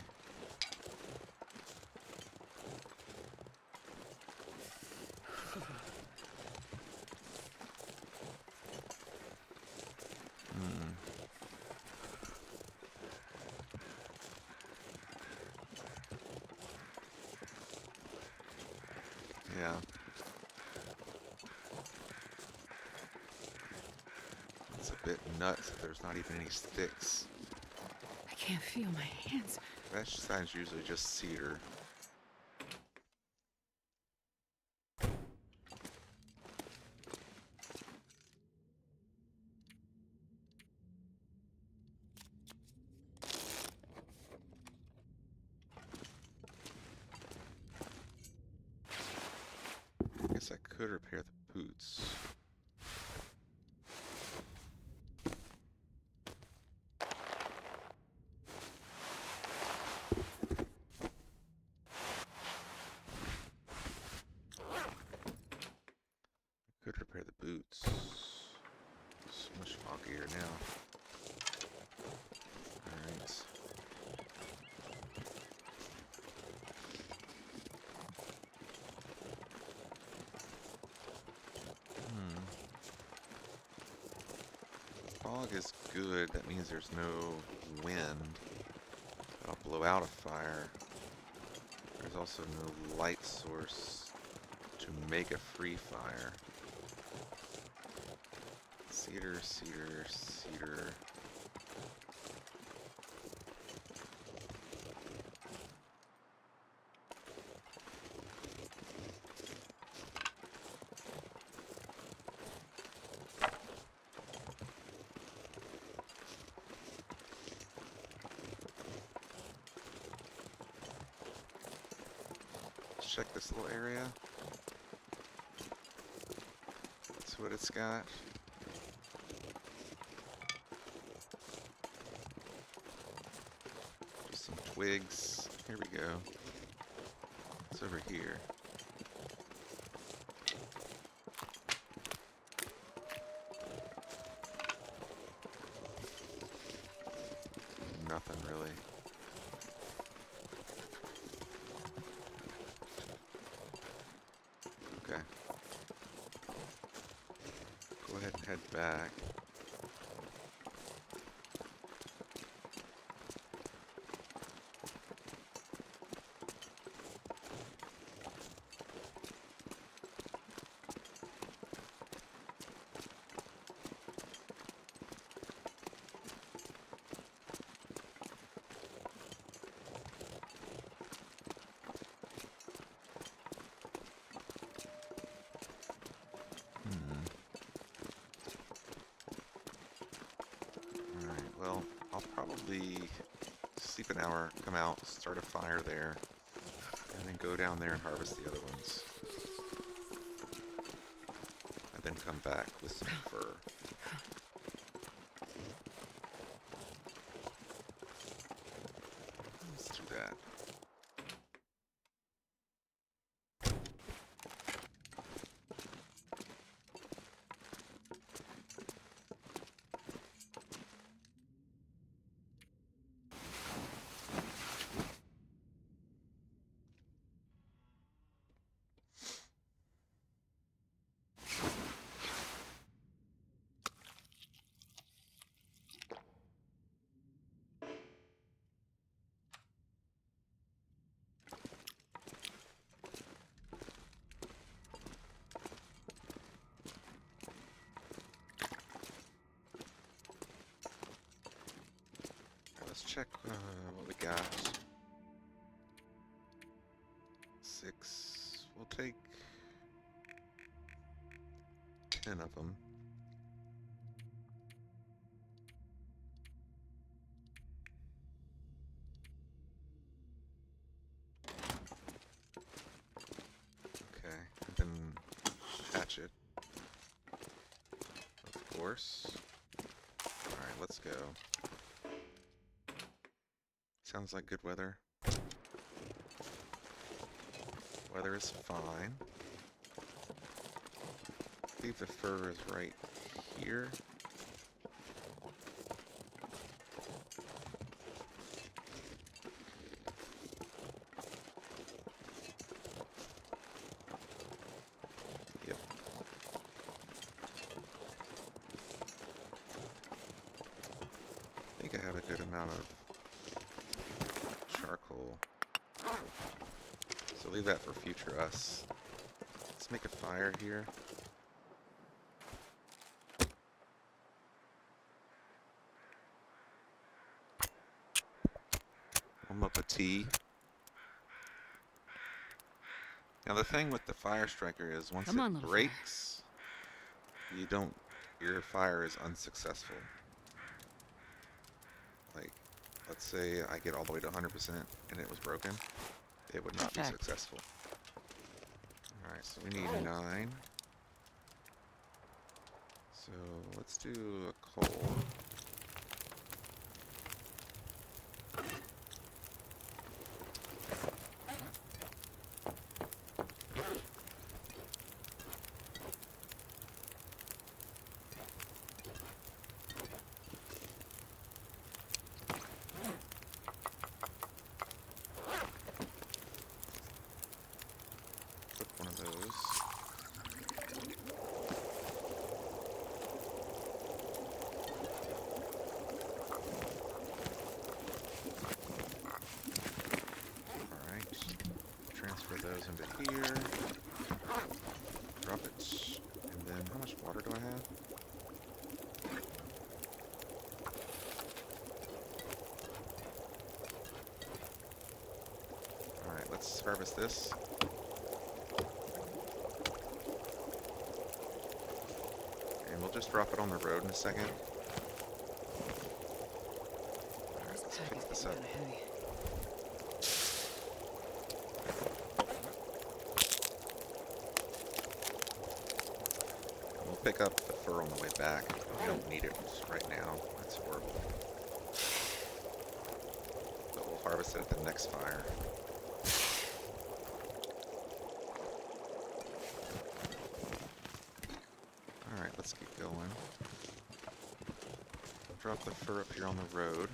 S1: Yeah. It's a bit nuts that there's not even any sticks.
S2: I can't feel my hands.
S1: That sign's usually just cedar. I guess I could repair the boots. Could repair the boots. So much foggier now. Alright. fog is good. That means there's no wind that'll blow out a fire. There's also no light source to make a free fire. Cedar, cedar, cedar. Let's check this little area. That's what it's got. Just some twigs. Here we go. It's over here. Nothing really. Okay. Go ahead and head back. Alright, well, I'll probably sleep an hour, come out, start a fire there, and then go down there and harvest the other ones. And then come back with some fur. Let's do that. Let's check what we got. 6. We'll take 10 of them. Okay, and then hatchet. Of course. Alright, let's go. Sounds like good weather. Weather is fine. I believe the fur is right here. Yep. I think I have a good amount of charcoal. So leave that for future us. Let's make a fire here. Warm up a tea. Now the thing with the fire striker is once
S2: Come on,
S1: it
S2: little
S1: breaks, you don't, your fire is unsuccessful. Like, let's say I get all the way to 100% and it was broken, it would not be
S2: Perfect.
S1: successful. Alright, so we need 9. So let's do a coal. Put one of those. goes into here. Drop it. And then how much water do I have? Alright, let's harvest this. And we'll just drop it on the road in a second. Alright, let's pick this up.
S2: Heavy.
S1: We'll pick up the fur on the way back. We don't need it right now. That's horrible. But we'll harvest it at the next fire. Alright, let's keep going. Drop the fur up here on the road.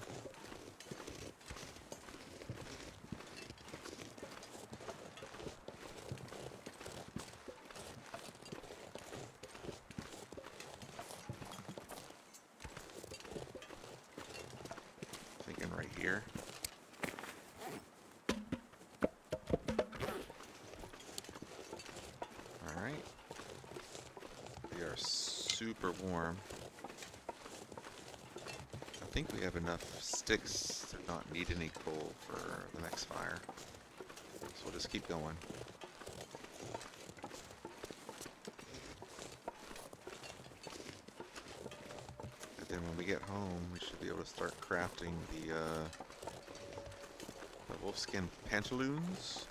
S1: Thinking right here. Alright. We are super warm. I think we have enough sticks to not need any coal for the next fire. So we'll just keep going. And then when we get home, we should be able to start crafting the wolfskin pantaloons.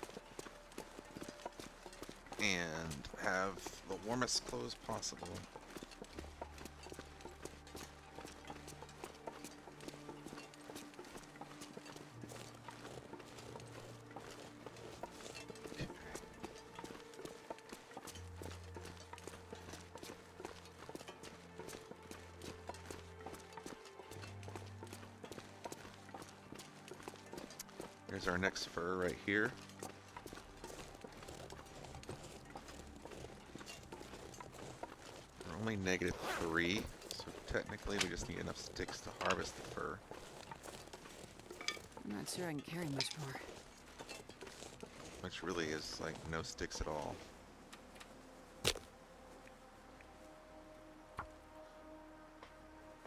S1: And have the warmest clothes possible. Here's our next fur right here. We're only -3, so technically we just need enough sticks to harvest the fur.
S2: I'm not sure I can carry much more.
S1: Which really is like no sticks at all.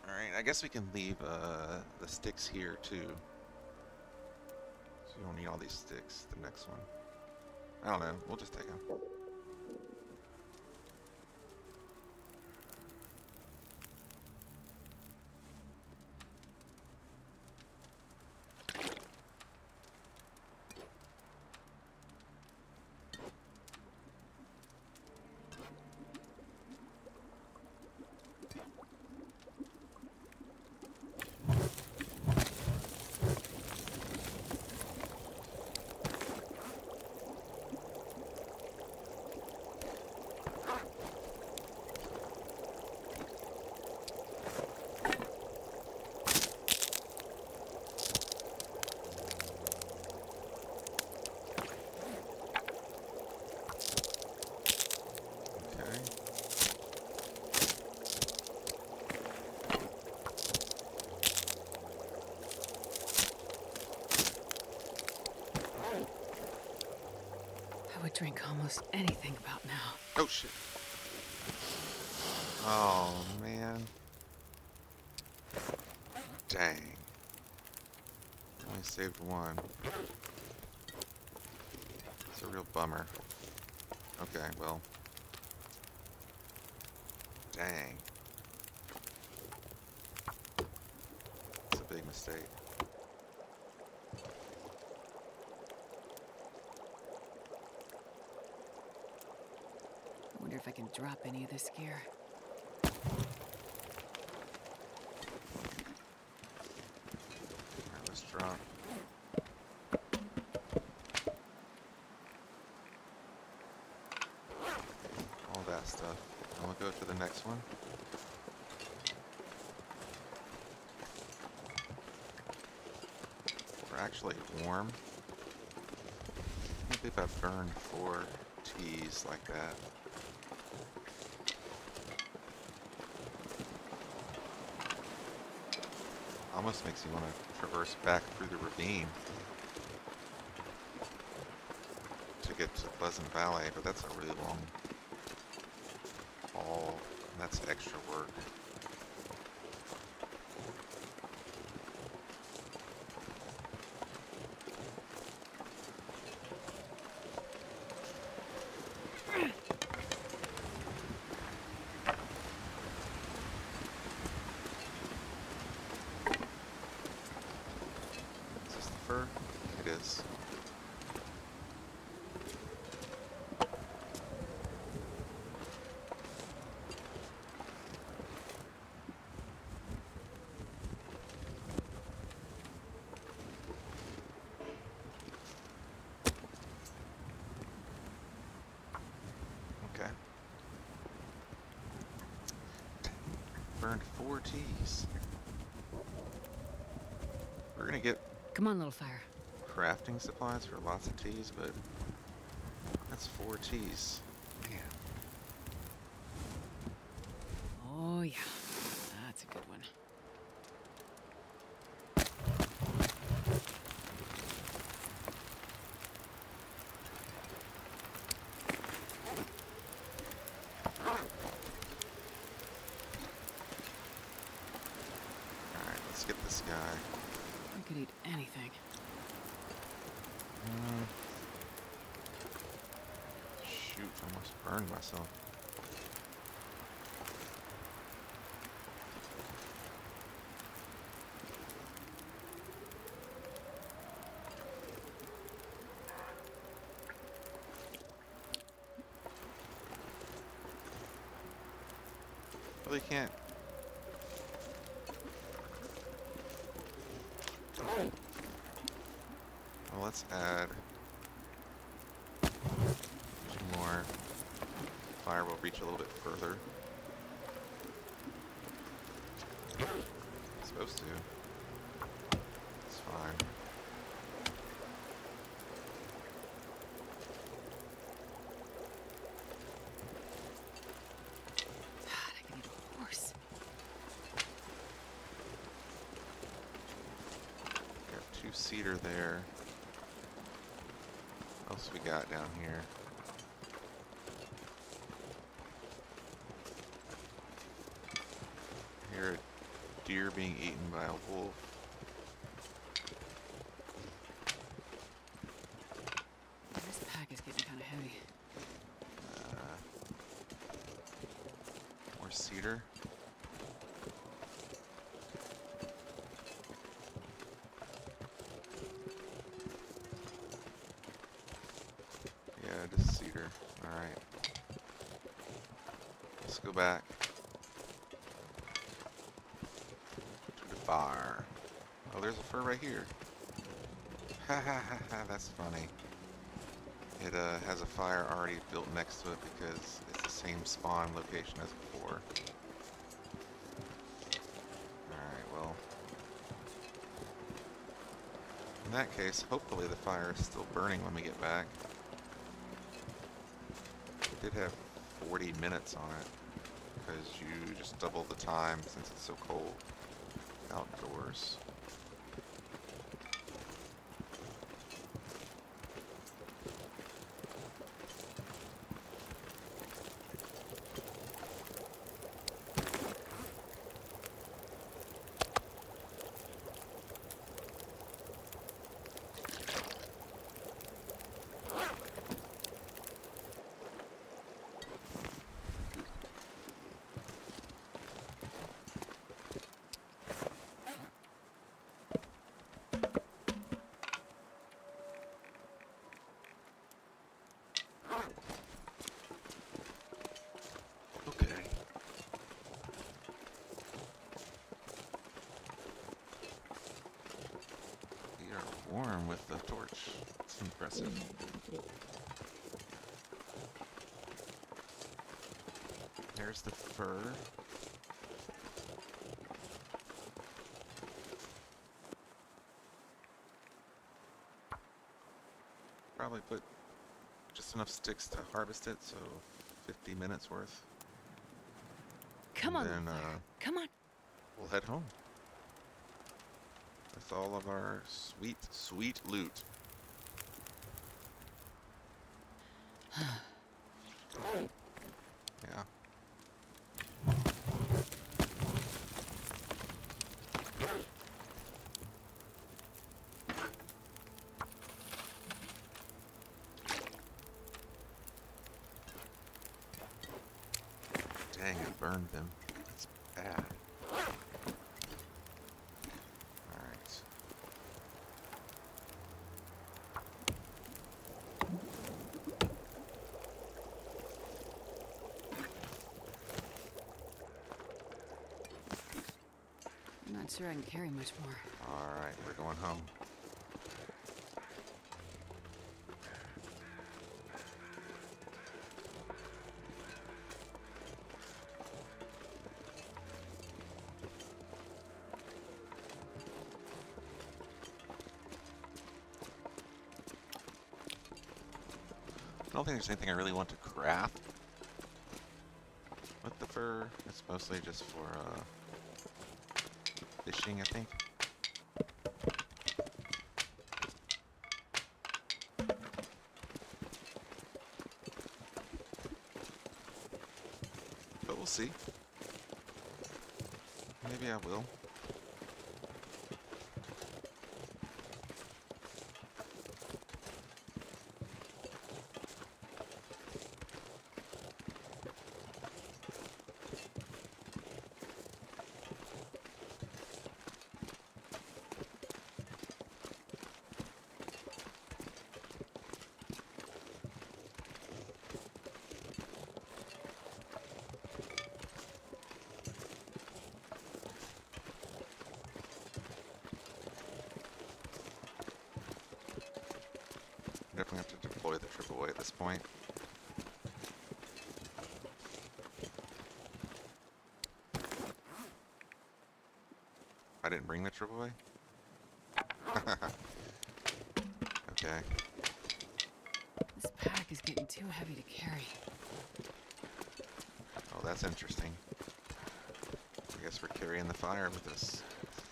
S1: Alright, I guess we can leave the sticks here too. So you don't need all these sticks, the next one. I don't know, we'll just take them.
S2: I would drink almost anything about now.
S1: Oh shit. Oh man. Dang. Only saved one. It's a real bummer. Okay, well. Dang. It's a big mistake.
S2: I wonder if I can drop any of this gear.
S1: Alright, let's drop. All that stuff. And we'll go to the next one. We're actually warm. I can't believe I've burned 4 teas like that. Almost makes me want to traverse back through the ravine to get to Pleasant Valley, but that's a really long haul, and that's extra work. Is this the fur? It is. Okay. Burned 4 Ts. We're gonna get
S2: Come on, little fire.
S1: crafting supplies for lots of Ts, but that's 4 Ts. Man.
S2: Oh, yeah. That's a good one.
S1: Alright, let's get this guy.
S2: I could eat anything.
S1: Shoot, almost burned myself. Really can't. Well, let's add 2 more. Fire will reach a little bit further. It's supposed to. It's fine.
S2: God, I could eat a horse.
S1: Got 2 cedar there. What else we got down here? Here, a deer being eaten by a wolf.
S2: This pack is getting kind of heavy.
S1: More cedar. Yeah, just cedar. Alright. Let's go back to the fire. Oh, there's a fur right here. Ha ha ha ha, that's funny. It has a fire already built next to it because it's the same spawn location as before. Alright, well. In that case, hopefully the fire is still burning when we get back. It did have 40 minutes on it, because you just double the time since it's so cold outdoors. Okay. We are warm with the torch. It's impressive. There's the fur. Probably put just enough sticks to harvest it, so 50 minutes worth.
S2: Come on,
S1: Then,
S2: little fire. Come on.
S1: We'll head home with all of our sweet, sweet loot. Yeah. Dang, I burned them. That's bad. Alright.
S2: I'm not sure I can carry much more.
S1: Alright, we're going home. I don't think there's anything I really want to craft with the fur. It's mostly just for fishing, I think. But we'll see. Maybe I will. Definitely have to deploy the AAA at this point. I didn't bring the AAA? Okay.
S2: This pack is getting too heavy to carry.
S1: Oh, that's interesting. I guess we're carrying the fire with us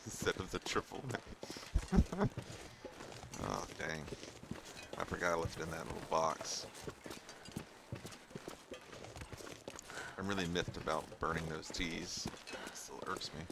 S1: instead of the AAA. Oh, dang. I forgot I left it in that little box. I'm really miffed about burning those teas. It still irks me.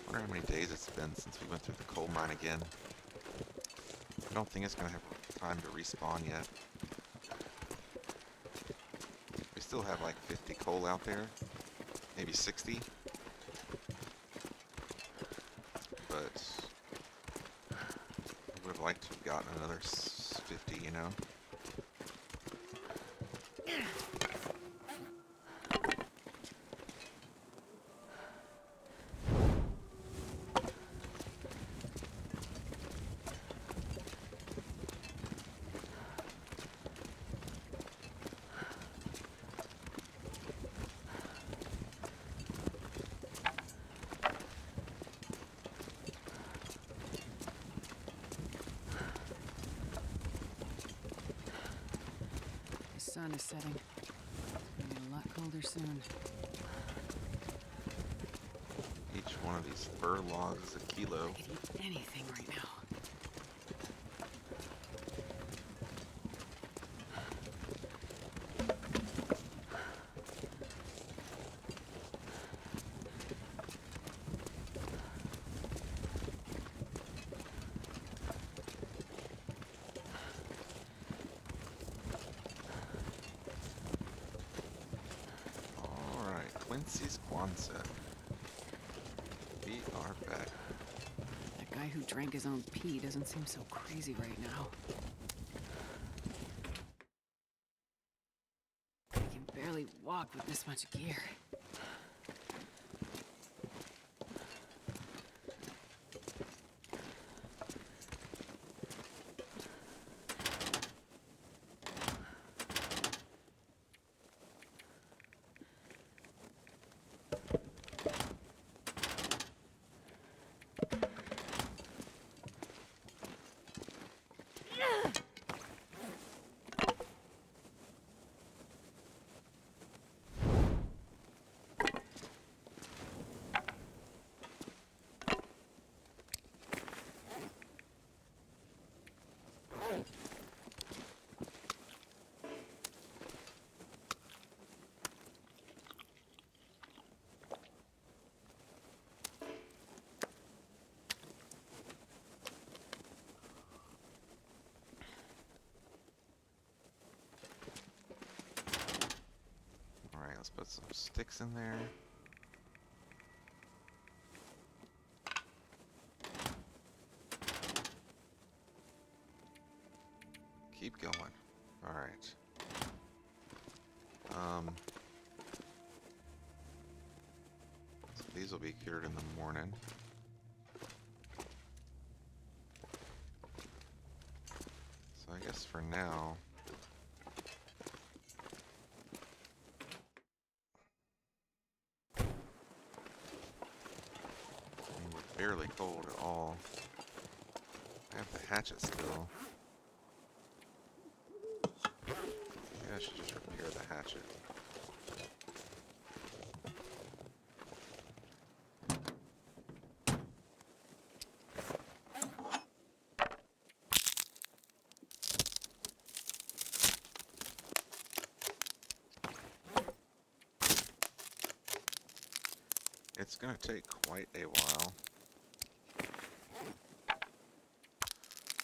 S1: I wonder how many days it's been since we went through the coal mine again. I don't think it's going to have time to respawn yet. We still have like 50 coal out there, maybe 60. But I would have liked to have gotten another 50, you know?
S2: The sun is setting. It's gonna be a lot colder soon.
S1: Each one of these fur logs is a kilo.
S2: I could eat anything right now.
S1: Alright, Quincy's Quonset. We are back.
S2: That guy who drank his own pee doesn't seem so crazy right now. I can barely walk with this much gear.
S1: some sticks in there. Keep going. Alright. So these will be cured in the morning. So I guess for now, we're barely cold at all. I have the hatchet still. Maybe I should just repair the hatchet. It's gonna take quite a while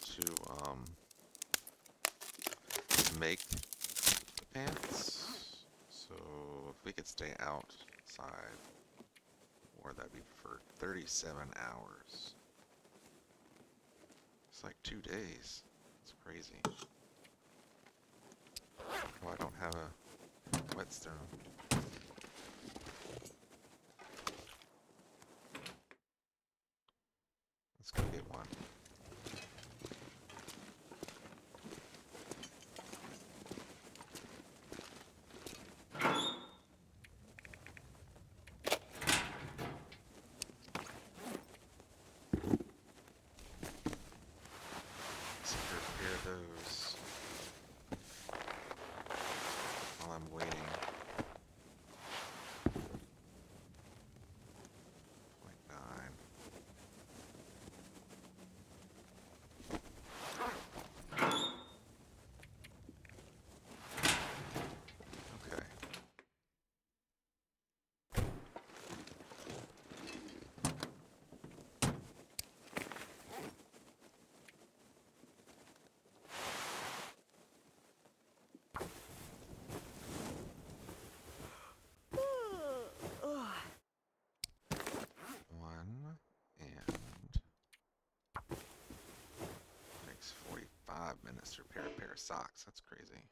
S1: to make the pants. So if we could stay outside, or that'd be for 37 hours. It's like 2 days. It's crazy. Oh, I don't have a whetstone. Let's go get one. Let's repair those while I'm waiting. Point 9. Okay. One, and takes 45 minutes to repair a pair of socks. That's crazy.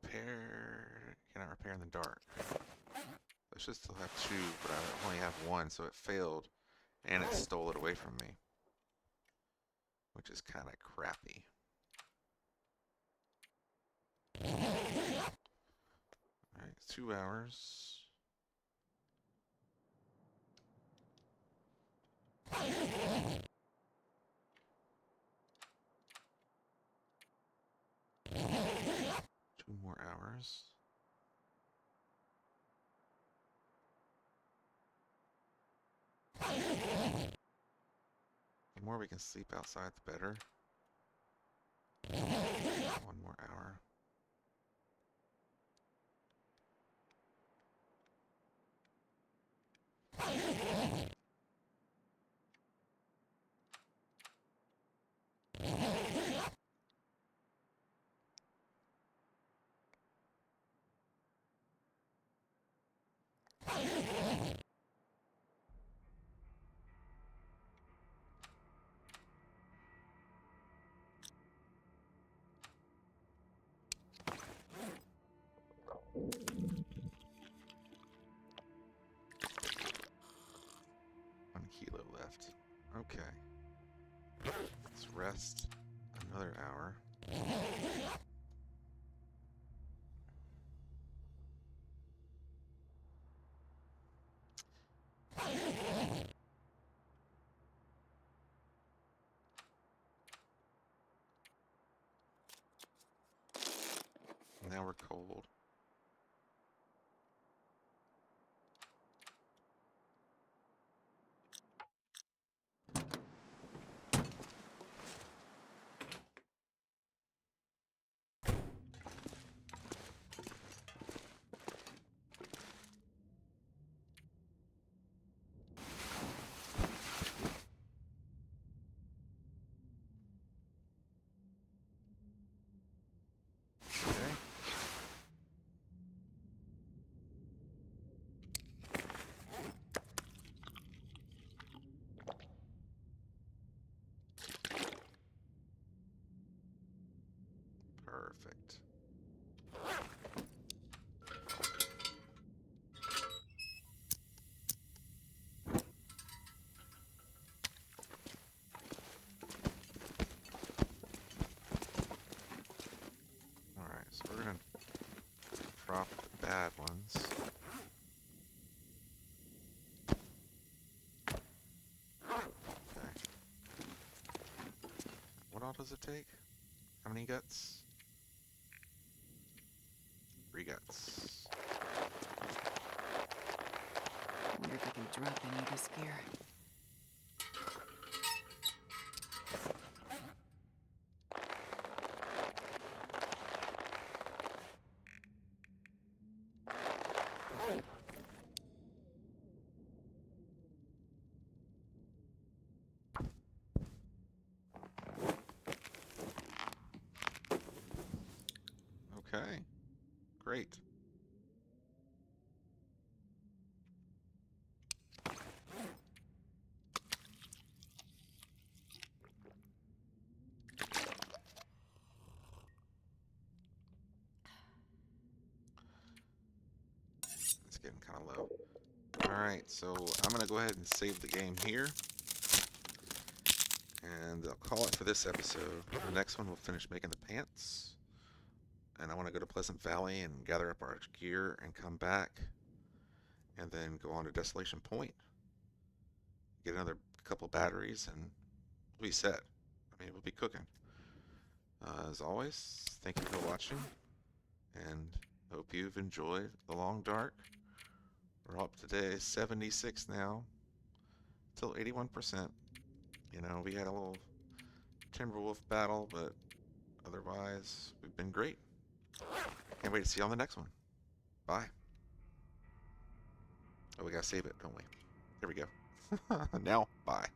S1: Repair. Cannot repair in the dark. I should still have 2, but I only have 1, so it failed, and it stole it away from me, which is kind of crappy. Alright, 2 hours. Two more hours. The more we can sleep outside, the better. 1 more hour. One kilo left. Okay. Let's rest another hour. Now we're cold. Okay. bad ones. Okay. What all does it take? How many guts? 3 guts.
S2: I wonder if I can drop any of this gear.
S1: Okay. Great. It's getting kind of low. Alright, so I'm going to go ahead and save the game here. And I'll call it for this episode. The next one we'll finish making the pants. And I want to go to Pleasant Valley and gather up our gear and come back. And then go on to Desolation Point. Get another couple batteries and we'll be set. I mean, we'll be cooking. As always, thank you for watching. And hope you've enjoyed The Long Dark. We're up to day 76 now. Still 81%. You know, we had a little Timberwolf battle, but otherwise, we've been great. Can't wait to see you on the next one. Bye. Oh, we gotta save it, don't we? Here we go. Now, bye.